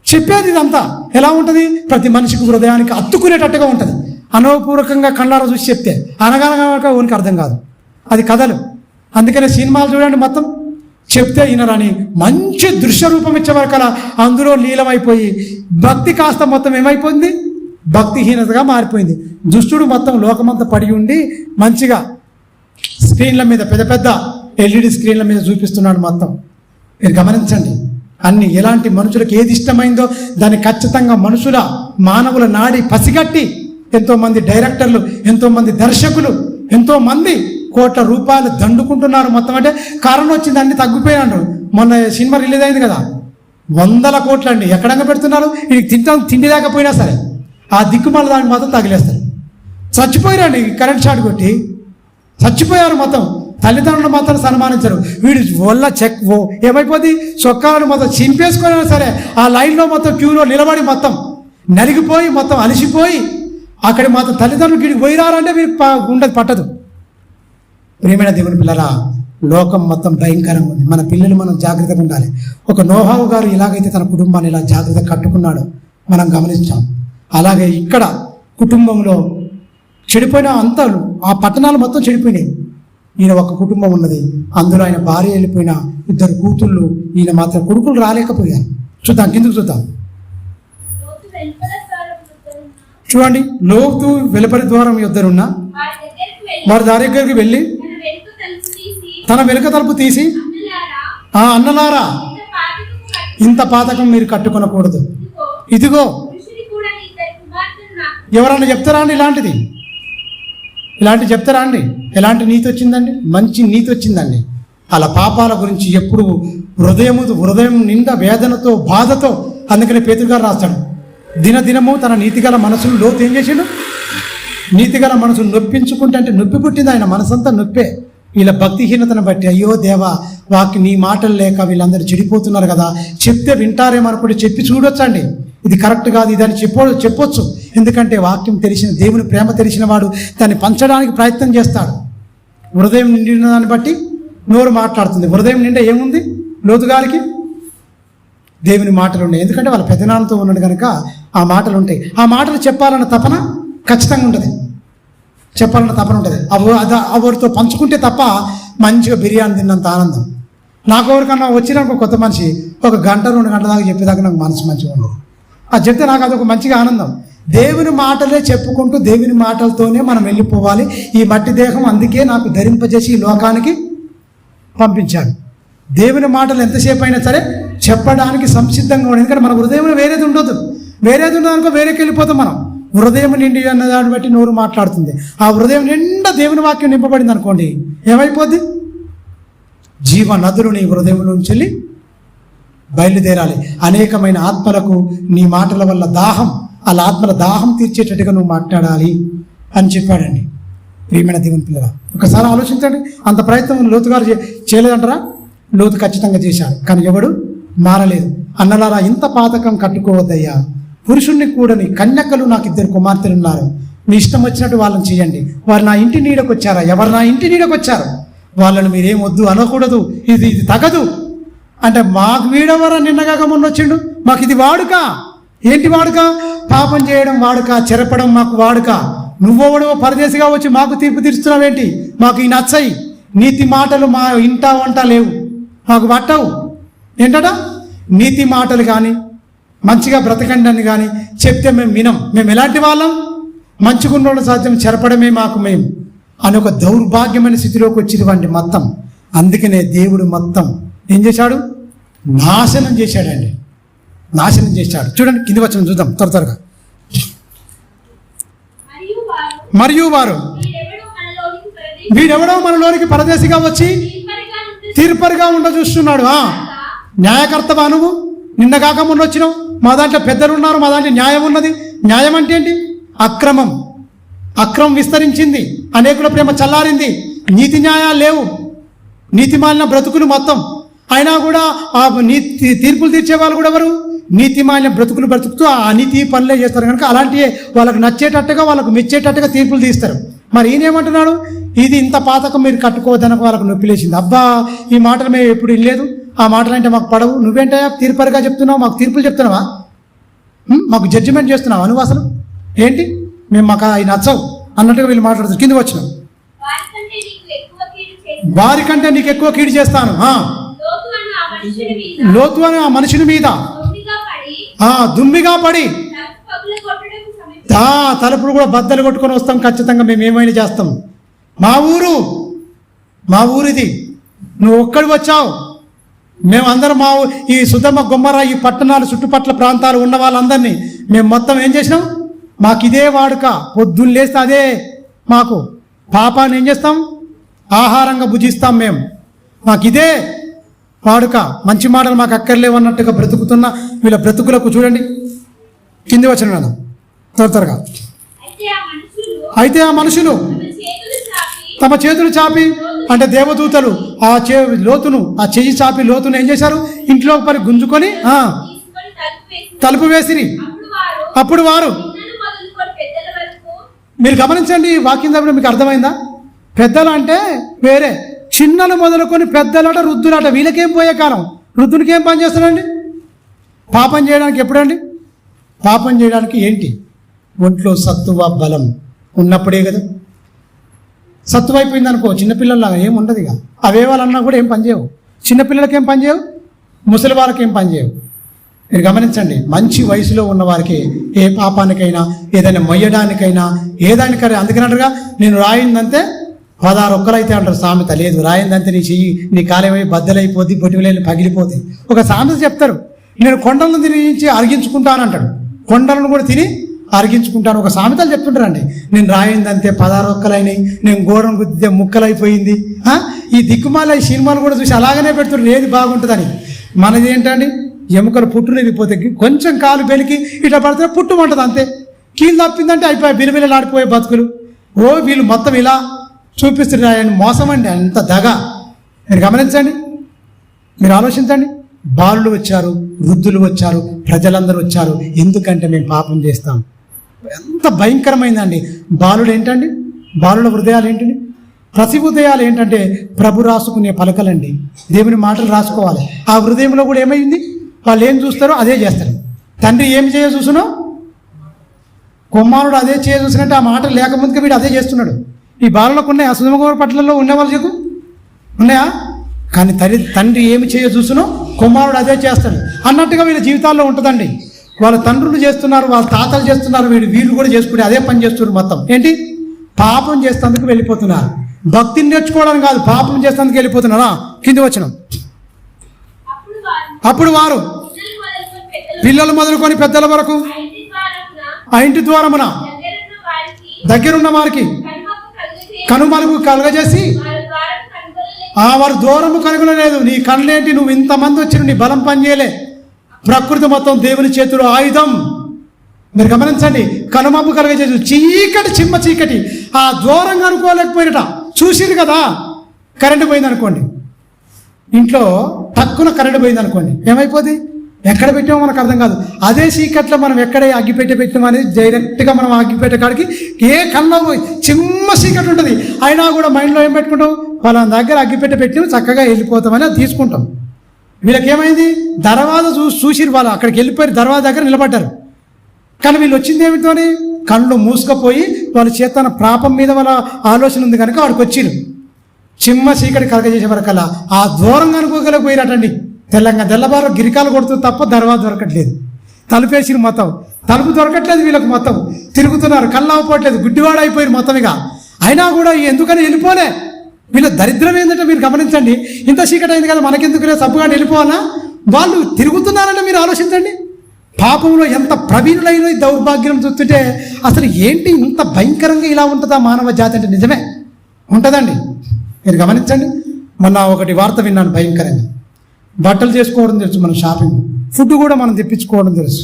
చెప్పేది. ఇదంతా ఎలా ఉంటుంది, ప్రతి మనిషికి హృదయానికి అత్తుకునేటట్టుగా ఉంటుంది. అనుభవపూర్వకంగా కళ్ళారా చూసి చెప్తే అనగనగా ఓనికి అర్థం కాదు, అది కథలు. అందుకనే సినిమాలు చూడండి, మొత్తం చెప్తే ఈయనరాని మంచి దృశ్య రూపం ఇచ్చే వరకలా అందులో లీలమైపోయి భక్తి కాస్త మొత్తం ఏమైపోయింది, భక్తిహీనతగా మారిపోయింది. దుష్టుడు మొత్తం లోకమంతా పడి ఉండి మంచిగా స్క్రీన్ల మీద, పెద్ద పెద్ద LED స్క్రీన్ల మీద చూపిస్తున్నాడు మొత్తం. మీరు గమనించండి, అన్ని ఎలాంటి మనుషులకు ఏది ఇష్టమైందో దాన్ని ఖచ్చితంగా మనుషుల మానవుల నాడి పసిగట్టి ఎంతోమంది డైరెక్టర్లు, ఎంతోమంది దర్శకులు, ఎంతోమంది కోట్ల రూపాయలు దండుకుంటున్నారు. మొత్తం అంటే కరోనా వచ్చింది, అన్ని తగ్గిపోయాడు. మొన్న సినిమా రిలీజ్ అయింది కదా, 100 కోట్లు అండి. ఎక్కడంగా పెడుతున్నారు, ఇది తిండి లేకపోయినా సరే ఆ దిక్కుమాల దానికి మాత్రం తగిలేస్తారు. చచ్చిపోయారండి, కరెంట్ షాట్ కొట్టి చచ్చిపోయారు. మొత్తం తల్లిదండ్రులు మాత్రం సన్మానించరు. వీడు వల్ల ఏమైపోద్ది, చొక్కాలను మొత్తం చింపేసుకున్నా సరే ఆ లైన్లో మొత్తం క్యూలో నిలబడి మొత్తం నలిగిపోయి మొత్తం అలసిపోయి అక్కడ మాత్రం తల్లిదండ్రులు గిడికి పోయిరారంటే మీరు ఉండదు, పట్టదు. ప్రియమైన దేవుని పిల్లరా, లోకం మొత్తం భయంకరంగా ఉంది. మన పిల్లలు మనం జాగ్రత్తగా ఉండాలి. ఒక నోహావు గారు ఎలాగైతే తన కుటుంబాన్ని ఇలా జాగ్రత్తగా కట్టుకున్నాడో మనం గమనించాం. అలాగే ఇక్కడ కుటుంబంలో చెడిపోయిన అంతాలు, ఆ పట్టణాలు మొత్తం చెడిపోయినాయి. ఈయన ఒక కుటుంబం ఉన్నది, అందులో ఆయన భార్య వెళ్ళిపోయిన 2 కూతుళ్ళు, ఈయన మాత్రం కొడుకులు రాలేకపోయారు. చూద్దాం, కిందకు చూద్దాం. చూడండి, లోతు వెలుపలి ద్వారం యొద్దనున్న వారి దగ్గరికి వెళ్ళి తన వెనుక తలుపు తీసి, అన్నలారా ఇంత పాతకం మీరు కట్టుకొనకూడదు, ఇదిగో. ఎవరన్నా చెప్తారా అండి ఇలాంటిది? ఇలాంటివి చెప్తారా అండి? ఎలాంటి నీతి వచ్చిందండి? మంచి నీతి వచ్చిందండి. అలా పాపాల గురించి ఎప్పుడు హృదయం నిండా వేదనతో, బాధతో. అందుకని పేతురు గారు రాస్తాడు, దినదినము తన నీతిగల మనసును లోతు ఏం చేసిండు, నీతిగల మనసును నొప్పించుకుంటే, అంటే నొప్పి పుట్టింది ఆయన మనసంతా నొప్పే. వీళ్ళ భక్తిహీనతను బట్టి, అయ్యో దేవా నీ మాటలు లేక వీళ్ళందరూ చెడిపోతున్నారు కదా, చెప్తే వింటారేమనుకుంటే చెప్పి చూడొచ్చండి, ఇది కరెక్ట్ కాదు ఇదని చెప్పొచ్చు. ఎందుకంటే వాక్యం తెలిసిన, దేవుని ప్రేమ తెలిసిన వాడు దాన్ని పంచడానికి ప్రయత్నం చేస్తాడు. హృదయం నిండిన దాన్ని బట్టి నోరు మాట్లాడుతుంది. హృదయం నిండా ఏముంది లోతు గారికి? దేవుని మాటలు ఉన్నాయి. ఎందుకంటే వాళ్ళ పెదనాన్నతో ఉన్నాడు కనుక ఆ మాటలు ఉంటాయి. ఆ మాటలు చెప్పాలన్న తపన ఖచ్చితంగా ఉంటుంది, చెప్పాలన్న తపన ఉంటుంది. ఎవరితో పంచుకుంటే తప్ప మంచిగా బిర్యానీ తిన్నంత ఆనందం. నాకు ఎవరికన్నా వచ్చినాక కొత్త మనిషి 1 గంట 2 గంటల దాకా చెప్పేదాకా నాకు మనసు మంచిగా ఉండదు. అది చెప్తే నాకు అదొక మంచిగా ఆనందం. దేవుని మాటలే చెప్పుకుంటూ దేవుని మాటలతోనే మనం వెళ్ళిపోవాలి. ఈ మట్టి దేహం అందుకే నాకు ధరింపజేసి ఈ లోకానికి పంపించాడు. దేవుని మాటలు ఎంతసేపు అయినా సరే చెప్పడానికి సంసిద్ధంగా ఉండదు. ఎందుకంటే మన హృదయంలో వేరేది ఉండదు. వేరేది ఉన్నదనుకో వేరేకి వెళ్ళిపోతాం మనం. హృదయం నిండి అన్న దాన్ని బట్టి నోరు మాట్లాడుతుంది. ఆ హృదయం నిండా దేవుని వాక్యం నింపబడింది అనుకోండి, ఏమైపోద్ది? జీవ నదులు నీ హృదయం నుంచి బయలుదేరాలి. అనేకమైన ఆత్మలకు నీ మాటల వల్ల దాహం, వాళ్ళ ఆత్మల దాహం తీర్చేటట్టుగా నువ్వు మాట్లాడాలి అని చెప్పాడండి. ప్రియమైన దేవుని పిల్లల, ఒకసారి ఆలోచించండి. అంత ప్రయత్నం లోతు గారు చేయలేదంటారా? లోతు ఖచ్చితంగా చేశాడు, కానీ ఎవడు మారలేదు. అన్నలారా ఇంత పాతకం కట్టుకోవద్దయ్యా, పురుషుణ్ణి కూడని కన్యకలు నాకు 2 కుమార్తెలు ఉన్నారు, మీ ఇష్టం వచ్చినట్టు వాళ్ళని చేయండి. వారు నా ఇంటి నీడకు వచ్చారా? ఎవరు నా ఇంటి నీడకు వచ్చారు? వాళ్ళని మీరేం వద్దు అనకూడదు, ఇది తగదు అంటే. మాకు వీడెవరా నిన్నగాక మొన్న వచ్చిండు, మాకు ఇది వాడుక. ఏంటి వాడుక? పాపం చేయడం వాడుక, చెరపడం మాకు వాడుక. నువ్వెవడో పరదేశిగా వచ్చి మాకు తీర్పు తీరుస్తున్నావేంటి? మాకు ఈ నచ్చయి నీతి మాటలు మా ఇంట వంట లేవు, మాకు పట్టవు. ఏంటట? నీతి మాటలు కానీ మంచిగా బ్రతకండి అని కానీ చెప్తే మేము వినం. మేము ఎలాంటి వాళ్ళం? మంచిగున్నోళ్ళ సాధ్యం చెరపడమే మాకు మేము అని ఒక దౌర్భాగ్యమైన స్థితిలోకి వచ్చినవండి మొత్తం. అందుకనే దేవుడు మొత్తం ఏం చేశాడు? నాశనం చేశాడండి, నాశనం చేశాడు. చూడండి కింది వచ్చిన చూద్దాం త్వరగా. మరియు వారు వీడెవడో మనలోనికి పరదేశిగా వచ్చి తీర్పరిగా ఉండ చూస్తున్నాడు. న్యాయకర్తవా నువ్వు? నిన్న కాక మొన్న వచ్చినావు. మా దాంట్లో పెద్దలు ఉన్నారు, మా దాంట్లో న్యాయం ఉన్నది. న్యాయం అంటే ఏంటి? అక్రమం. అక్రమం విస్తరించింది, అనేకుల ప్రేమ చల్లారింది, నీతి న్యాయాలు లేవు, నీతి మాలిన బ్రతుకులు మొత్తం. అయినా కూడా ఆ నీతి తీర్పులు తీర్చే వాళ్ళు కూడా ఎవరు? నీతి మాలిన బ్రతుకులు బ్రతుకుతూ ఆ అనీతి పనులే చేస్తారు కనుక అలాంటి వాళ్ళకు నచ్చేటట్టుగా వాళ్ళకు మెచ్చేటట్టుగా తీర్పులు తీస్తారు. మరి ఈయనేమంటున్నాడు? ఇది ఇంత పాతకం మీరు కట్టుకోవద్దనక వాళ్ళకు నొప్పిలేసింది. అబ్బా ఈ మాటలు మేము ఎప్పుడు వినలేదు, ఆ మాటలు అంటే మాకు పడవు. నువ్వేంటా తీర్పరిగా చెప్తున్నావు? మాకు తీర్పులు చెప్తున్నావా? మాకు జడ్జిమెంట్ చేస్తున్నావా నువ్వు? అసలు ఏంటి? మేము మాకు అవి నచ్చవు అన్నట్టుగా వీళ్ళు మాట్లాడుతారు. కింద వచ్చినాం. వారికంటే నీకు ఎక్కువ కీడు చేస్తాను. లోతు అని ఆ మనుషుని మీద దుమ్మిగా పడి తలుపులు కూడా బద్దలు కొట్టుకొని వస్తాం. ఖచ్చితంగా మేము ఏమైనా చేస్తాం. మా ఊరిది, నువ్వు ఒక్కడి వచ్చావు. మేమందరం ఈ సుధమ్మ గుమ్మర ఈ పట్టణాలు చుట్టుపక్కల ప్రాంతాలు ఉన్న వాళ్ళందరినీ మేము మొత్తం ఏం చేసినాం? మాకు ఇదే వాడుక. పొద్దున్న లేస్తే అదే మాకు పాపాన్ని ఏం చేస్తాం? ఆహారంగా భుజిస్తాం మేము. మాకు ఇదే వాడుక. మంచి మాటలు మాకు అక్కర్లేవు అన్నట్టుగా బ్రతుకుతున్న వీళ్ళ బ్రతుకులకు చూడండి కింది వచ్చిన త్వరగా. అయితే ఆ మనుషులు తమ చేతులు చాపి, అంటే దేవదూతలు లోతును ఆ చెయ్యి చాపి లోతును ఏం చేశారు? ఇంట్లో పరి గుంజుకొని తలుపు వేసిరి. అప్పుడు వారు, మీరు గమనించండి వాక్యం దగ్గర మీకు అర్థమైందా? పెద్దలు అంటే వేరే, చిన్నలు మొదలుకొని పెద్దలట వృద్ధులట. వీళ్ళకేం పోయే కాలం? వృద్ధునికి ఏం పని చేస్తాడండి? పాపం చేయడానికి. ఎప్పుడండి పాపం చేయడానికి? ఏంటి? ఒంట్లో సత్తువ బలం ఉన్నప్పుడే కదా. సత్తువ అయిపోయింది అనుకో, చిన్నపిల్లల్లాగా ఏం ఉండదు. ఇక అవే వాళ్ళన్నా కూడా ఏం పని చేయవు. చిన్నపిల్లలకి ఏం పని చేయవు, ముసలి వాళ్ళకి ఏం పని చేయవు. మీరు గమనించండి, మంచి వయసులో ఉన్న వారికి ఏ పాపానికైనా ఏదైనా మొయ్యడానికైనా ఏదానికైనా. అందుకనంటారుగా నేను రాయిందంతే 16 ఒక్కలైతే అంటారు సామెత. లేదు, రాయిందంతే నీ చెయ్యి నీ కాలేమై బద్దలైపోద్ది, బొటివలేని పగిలిపోద్ది. ఒక సామెత చెప్తారు, నేను కొండలను తినించి అరిగించుకుంటానంటాడు. కొండలను కూడా తిని అరిగించుకుంటాను. ఒక సామెతలు చెప్తుంటారండి. నేను రాయిందంతే 16 ఒక్కలైనాయి, నేను గోడను గుద్దితే ముక్కలైపోయింది. ఈ దిక్కుమాల ఈ సినిమాలు కూడా చూసి అలాగనే పెడుతున్నారు ఏది బాగుంటుందని. మనది ఏంటండి? ఎముకలు పుట్టుని వెళ్ళిపోతే కొంచెం కాలు బెలికి ఇట్లా పడితే పుట్టుమంటుంది అంతే. కీళ్ళు తప్పిందంటే అయిపోయి బిలబిలలాడిపోయే బతుకులు. వీళ్ళు మొత్తం ఇలా చూపిస్తున్నారని మోసం అండి, అంత దగ. మీరు గమనించండి, మీరు ఆలోచించండి. బాలులు వచ్చారు, వృద్ధులు వచ్చారు, ప్రజలందరూ వచ్చారు. ఎందుకంటే మేము పాపం చేస్తాం. ఎంత భయంకరమైందండి. బాలుడు ఏంటండి? బాలుల హృదయాలు ఏంటండి? ప్రతి హృదయాలు ఏంటంటే ప్రభు రాసుకునే పలకలండి. దేవుని మాటలు రాసుకోవాలి. ఆ హృదయంలో కూడా ఏమైంది? వాళ్ళు ఏం చూస్తారో అదే చేస్తారు. తండ్రి ఏమి చేయ చూసినో కుమారుడు అదే చేయ చూసినట్టు ఆ మాటలు లేకముందుగా వీడు అదే చేస్తున్నాడు. ఈ బాలులకు ఉన్నాయా? సుధమగోర పట్లలో ఉన్న వాళ్ళు చెప్పు ఉన్నాయా? కానీ తండ్రి ఏమి చేయ చూసినో కుమారుడు అదే చేస్తాడు అన్నట్టుగా వీళ్ళ జీవితాల్లో ఉంటుందండి. వాళ్ళ తండ్రులు చేస్తున్నారు, వాళ్ళ తాతలు చేస్తున్నారు, వీళ్ళు కూడా చేసుకుని అదే పని చేస్తున్నారు. మొత్తం ఏంటి? పాపం చేసేందుకు వెళ్ళిపోతున్నారు. భక్తిని నేర్చుకోవడానికి కాదు, పాపం చేసేందుకు వెళ్ళిపోతున్నారా? కింది వచ్చిన. అప్పుడు వారు పిల్లలు మొదలుకొని పెద్దల వరకు ఆ ఇంటి ద్వారమున దగ్గరున్న వారికి కనుమరుగు కలగజేసి వారు దూరము కనుగొనలేదు. నీ కళ్ళేంటి? నువ్వు ఇంతమంది వచ్చిన నీ బలం పనిచేయలే. ప్రకృతి మొత్తం దేవుని చేతిలో ఆయుధం. మీరు గమనించండి, కనుమబ్బు కలగజేసి చీకటి చిమ్మ చీకటి ఆ దూరంగా అనుకోలేకపోయినట. చూసిరు కదా, కరెంటు పోయింది అనుకోండి, ఇంట్లో తక్కువ కరెంటు పోయింది అనుకోండి, ఏమైపోద్ది? ఎక్కడ పెట్టామో మనకు అర్థం కాదు. అదే చీకట్లో మనం ఎక్కడ అగ్గిపెట్టె పెట్టామో అనేది డైరెక్ట్గా మనం అగ్గిపెట్టే కాడికి ఏ కన్నా చిమ్మ చీకటి ఉంటుంది. అయినా కూడా మైండ్లో ఏం పెట్టుకుంటాం? వాళ్ళ దగ్గర అగ్గిపెట్టె పెట్టి చక్కగా వెళ్ళిపోతామని అది తీసుకుంటాం. వీళ్ళకి ఏమైంది? దర్వాజా చూసిరు. వాళ్ళు అక్కడికి వెళ్ళిపోయారు, దర్వాజా దగ్గర నిలబడ్డారు. కానీ వీళ్ళు వచ్చింది ఏమిటోని? కళ్ళు మూసుకపోయి వాళ్ళ చేతన ప్రాపం మీద వాళ్ళ ఆలోచన ఉంది కనుక వాడికి వచ్చిరు. చిమ్మ చీకటి కలగజేసే వరకల్లా ఆ దూరంగా అనుకోగలిగిపోయినట్టండి. తెల్లబారు గిరికాలు కొడుతూ తప్ప దర్వాజ దొరకట్లేదు. తలుపేసిరు మొత్తం, తలుపు దొరకట్లేదు వీళ్ళకు, మొత్తం తిరుగుతున్నారు, కళ్ళు అవ్వట్లేదు, గుడ్డివాడు అయిపోయారు మొత్తం. ఇక అయినా కూడా ఎందుకని వెళ్ళిపోలే. వీళ్ళ దరిద్రం ఏంటంటే మీరు గమనించండి, ఇంత చీకటి అయింది కదా మనకెందుకు సబ్బుగా వెళ్ళిపోవాలా, వాళ్ళు తిరుగుతున్నారంటే మీరు ఆలోచించండి. పాపంలో ఎంత ప్రవీణులైన ఈ దౌర్భాగ్యం చూస్తుంటే అసలు ఏంటి ఇంత భయంకరంగా ఇలా ఉంటుందా మానవ జాతి అంటే? నిజమే ఉంటుందండి. మీరు గమనించండి, మొన్న ఒకటి వార్త విన్నాను భయంకరంగా. బట్టలు చేసుకోవడం తెలుసు, మన షాపింగ్, ఫుడ్ కూడా మనం తెప్పించుకోవడం తెలుసు.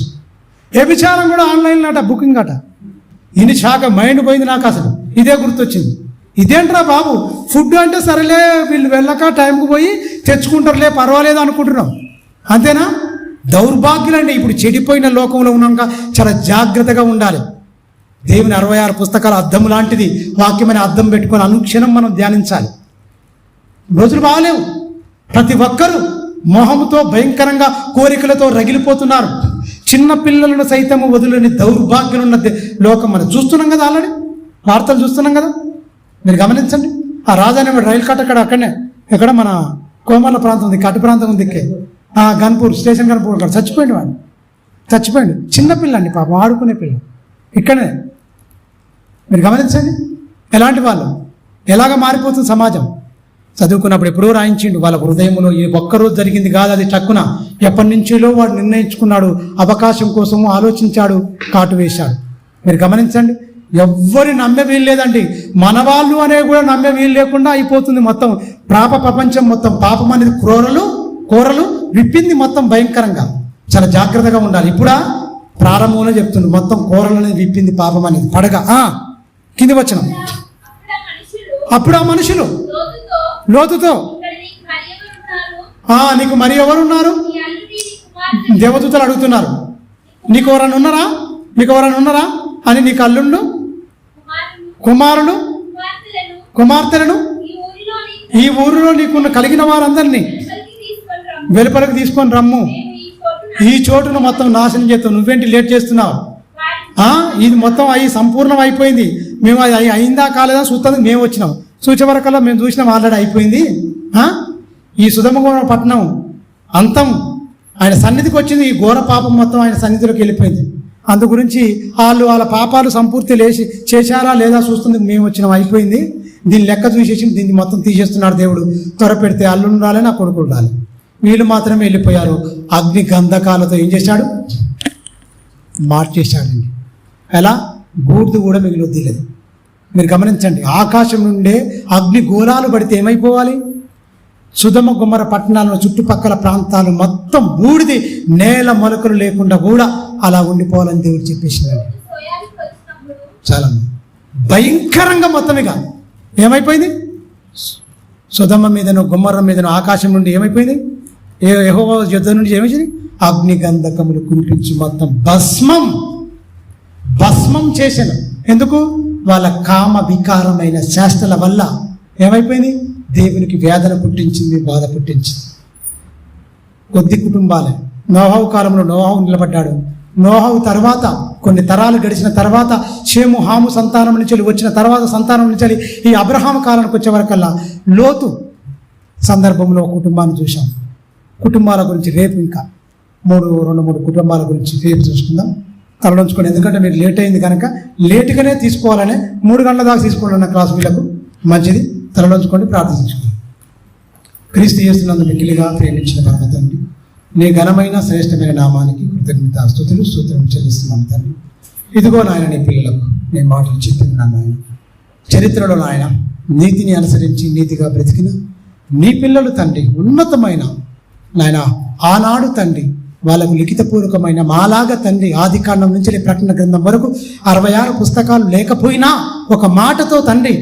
ఏ విచారం కూడా ఆన్లైన్ అట, బుకింగ్ అట. ఇన్ని శాఖ మైండ్ పోయింది నాకు. అసలు ఇదే గుర్తొచ్చింది, ఇదేంట్రా బాబు, ఫుడ్ అంటే సరేలే వీళ్ళు వెళ్ళక టైంకి పోయి తెచ్చుకుంటారులే పర్వాలేదు అనుకుంటున్నాం, అంతేనా? దౌర్భాగ్యులండి. ఇప్పుడు చెడిపోయిన లోకంలో ఉన్నాక చాలా జాగ్రత్తగా ఉండాలి. దేవుని 66 పుస్తకాల అద్దం లాంటిది వాక్యమైన అద్దం పెట్టుకొని అనుక్షణం మనం ధ్యానించాలి. రోజులు బాగలేవు. ప్రతి ఒక్కరూ మోహంతో భయంకరంగా కోరికలతో రగిలిపోతున్నారు. చిన్న పిల్లలను సైతము వదులని దౌర్భాగ్యులున్న లోకం మనం చూస్తున్నాం కదా, ఆల్రెడీ వార్తలు చూస్తున్నాం కదా. మీరు గమనించండి, ఆ రాజానేవాడు రైలు కట్ట అక్కడనే ఎక్కడ మన కోమర్ల ప్రాంతం ఉంది, కట్టు ప్రాంతం ఉంది, గన్పూర్ స్టేషన్, గన్పూర్ అక్కడ చచ్చిపోయింది వాడు, చచ్చిపోయింది. చిన్నపిల్ల అండి పాపం, ఆడుకునే పిల్ల. ఇక్కడనే మీరు గమనించండి ఎలాంటి వాళ్ళు, ఎలాగ మారిపోతుంది సమాజం. చదువుకున్నప్పుడు ఎప్పుడో రాయించిండు వాళ్ళ హృదయంలో, ఈ ఒక్కరోజు జరిగింది కాదు అది, టక్కున ఎప్పటి నుంచో వాడు నిర్ణయించుకున్నాడు, అవకాశం కోసము ఆలోచించాడు, కాటు వేశాడు. మీరు గమనించండి, ఎవ్వరి నమ్మే వీలు లేదండి. మన వాళ్ళు అనేవి కూడా నమ్మే వీలు లేకుండా అయిపోతుంది మొత్తం. పాప ప్రపంచం మొత్తం, పాపం అనేది కూరలు విప్పింది మొత్తం భయంకరంగా. చాలా జాగ్రత్తగా ఉండాలి. ఇప్పుడా ప్రారంభంలో చెప్తుంది, మొత్తం కూరలు అనేది విప్పింది పాపం అనేది. పడగ కింది వచ్చిన అప్పుడు ఆ మనుషులు లోతుతో, నీకు మరి ఎవరున్నారు? దేవదూతలు అడుగుతున్నారు, నీకు ఎవరన్నా ఉన్నారా అని. నీకు అల్లుళ్ళు, కుమారులు, కుమార్తెలను ఈ ఊరిలో నీకున్న కలిగిన వారందరినీ వెలుపలకు తీసుకొని రమ్ము, ఈ చోటును మొత్తం నాశనం చేస్తావు. నువ్వేంటి లేట్ చేస్తున్నావు? ఇది మొత్తం సంపూర్ణం అయిపోయింది. మేము అది అయిందా కాలేదా చూస్తానికి మేము వచ్చినాం. చూసే వరకల్లా మేము చూసినాం, ఆల్రెడీ అయిపోయింది. ఈ సుధమగోణ పట్టణం అంతం ఆయన సన్నిధికి వచ్చింది. ఈ ఘోర పాపం మొత్తం ఆయన సన్నిధిలోకి వెళ్ళిపోయింది. అందు గురించి వాళ్ళ పాపాలు సంపూర్తి చేశారా లేదా చూస్తుంది మేము వచ్చినాం, అయిపోయింది. దీన్ని లెక్క చూసేసి దీన్ని మొత్తం తీసేస్తున్నాడు దేవుడు. త్వర పెడితే అల్లుడు రాలే, నా కొడుకు రాలి, వీళ్ళు మాత్రమే వెళ్ళిపోయారు. అగ్ని గంధకాలతో ఏం చేశాడు? మార్చేశాడండి. ఎలా? బూడిద కూడా మిగిలి లేదు. మీరు గమనించండి, ఆకాశం నుండే అగ్ని గోళాలు పడితే ఏమైపోవాలి? సుధమ గుమ్మర పట్టణాలను చుట్టుపక్కల ప్రాంతాలు మొత్తం బూడిది, నేల మొలకలు లేకుండా కూడా అలా ఉండిపోవాలని దేవుడు చెప్పేసినాడు. చాలా భయంకరంగా మొత్తం ఇక ఏమైపోయింది? సుధమ మీదను గుమ్మరం మీదను ఆకాశం నుండి ఏమైపోయింది? యెహోవా యుద్ధం నుండి ఏమైంది? అగ్ని గంధకములు కురిపించి మొత్తం భస్మం చేశాను. ఎందుకు? వాళ్ళ కామ వికారమైన శాస్త్రాల వల్ల ఏమైపోయింది? దేవునికి వేదన పుట్టించింది, బాధ పుట్టించింది. కొద్ది కుటుంబాలే. నోహవు కాలంలో నోహవు నిలబడ్డాడు. నోహవు తర్వాత కొన్ని తరాలు గడిచిన తర్వాత షేము హాము సంతానం నుంచి వచ్చిన తర్వాత సంతానం నుంచి ఈ అబ్రహాము కాలానికి వచ్చే వరకల్లా లోతు సందర్భంలో కుటుంబాన్ని చూశాం. కుటుంబాల గురించి రేపు ఇంకా 2-3 కుటుంబాల గురించి రేపు చూసుకుందాం. తరలించుకోండి, ఎందుకంటే మీరు లేట్ అయింది కనుక లేటుగానే తీసుకోవాలని 3 గంటల దాకా తీసుకోండి క్లాస్ వీళ్ళకు మంచిది. తరలించుకోండి, ప్రార్థించుకోండి. క్రీస్తు యేసునందు మిక్కిలిగా ప్రేమించిన పరమ తండ్రి, నీ ఘనమైన శ్రేష్టమైన నామానికి కృతజ్ఞతాస్తుతులు స్తోత్రం చెల్లిస్తున్నాను తండ్రి. ఇదిగో నాయన, నీ పిల్లలకు నేను మాటలు చెప్తున్నాను నాయన. చరిత్రలో నాయన నీతిని అనుసరించి నీతిగా బ్రతికిన నీ పిల్లలు తండ్రి, ఉన్నతమైన నాయన ఆనాడు తండ్రి వాళ్ళకు లిఖితపూర్వకమైన మాలాగా తండ్రి ఆదికాండం నుంచి ప్రకటన గ్రంథం వరకు 66 పుస్తకాలు లేకపోయినా ఒక మాటతో తండ్రి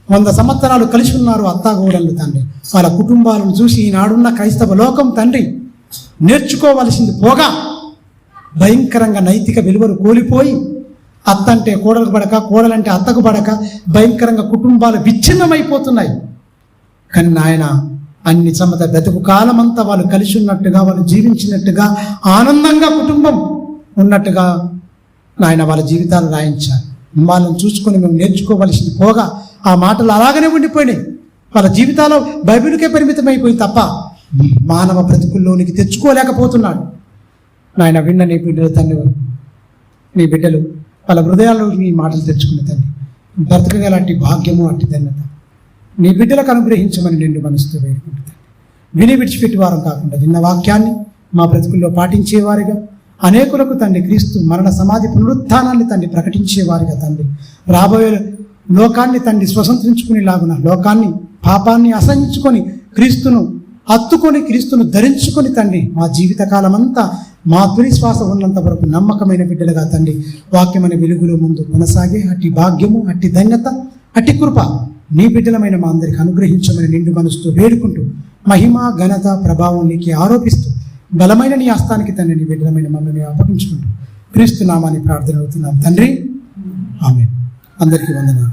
100 సంవత్సరాలు కలిసి ఉన్నారు అత్తాగోడళ్ళు తండ్రి. వాళ్ళ కుటుంబాలను చూసి ఈనాడున్న క్రైస్తవ లోకం తండ్రి నేర్చుకోవలసింది పోగా భయంకరంగా నైతిక విలువలు కోల్పోయి అత్త అంటే కోడలకు పడక, కోడలంటే అత్తకు పడక భయంకరంగా కుటుంబాలు విచ్ఛిన్నమైపోతున్నాయి. కానీ నాయన అన్ని సమత బ్రతుకు కాలమంతా వాళ్ళు కలిసి ఉన్నట్టుగా, వాళ్ళు జీవించినట్టుగా, ఆనందంగా కుటుంబం ఉన్నట్టుగా నాయన వాళ్ళ జీవితాలు రాయించాలి. వాళ్ళని చూసుకొని మేము నేర్చుకోవలసింది పోగా ఆ మాటలు అలాగనే ఉండిపోయినాయి. వాళ్ళ జీవితాలు బైబిల్కే పరిమితమైపోయి తప్ప మానవ బ్రతుకుల్లోనికి తెచ్చుకోలేకపోతున్నాడు. నాయన విన్న నీ బిడ్డలు తండ్రి, నీ బిడ్డలు వాళ్ళ హృదయాల్లో ఈ మాటలు తెచ్చుకునే తండ్రి బ్రతకగల అట్టి భాగ్యము అట్టి ధన్యత నీ బిడ్డలకు అనుగ్రహించమని నిండు మనసుతో వేడుకుంటాను. విని విడిచిపెట్టి వారం కాకుండా విన్న వాక్యాన్ని మా బ్రతుకుల్లో పాటించేవారిగా, అనేకులకు తండ్రి క్రీస్తు మరణ సమాధి పునరుత్థానాన్ని తండ్రి ప్రకటించేవారిగా తండ్రి, రాబోయే లోకాన్ని తండ్రి స్వతంత్రించుకునేలాగున లోకాన్ని పాపాన్ని అసహించుకొని క్రీస్తును హత్తుకొని క్రీస్తును ధరించుకొని తండ్రి మా జీవితకాలం అంతా మా తుది శ్వాస ఉన్నంత వరకు నమ్మకమైన బిడ్డలుగా తండ్రి వాక్యమైన వెలుగులో ముందు కొనసాగే అట్టి భాగ్యము అట్టి ధన్యత అట్టి కృప నీ బిడ్డలమైన మా అందరికి అనుగ్రహించమని నిండు మనసుతో వేడుకుంటూ మహిమ ఘనత ప్రభావం నీకే ఆరోపిస్తూ బలమైన నీ హస్తానికి తండ్రి నీ బిడ్డలమైన మమ్మల్ని అప్పగించుకుంటూ క్రీస్తు నామాన్ని ప్రార్థన అవుతున్నాం తండ్రి. ఆమేన్. అందరికీ వందనాలు.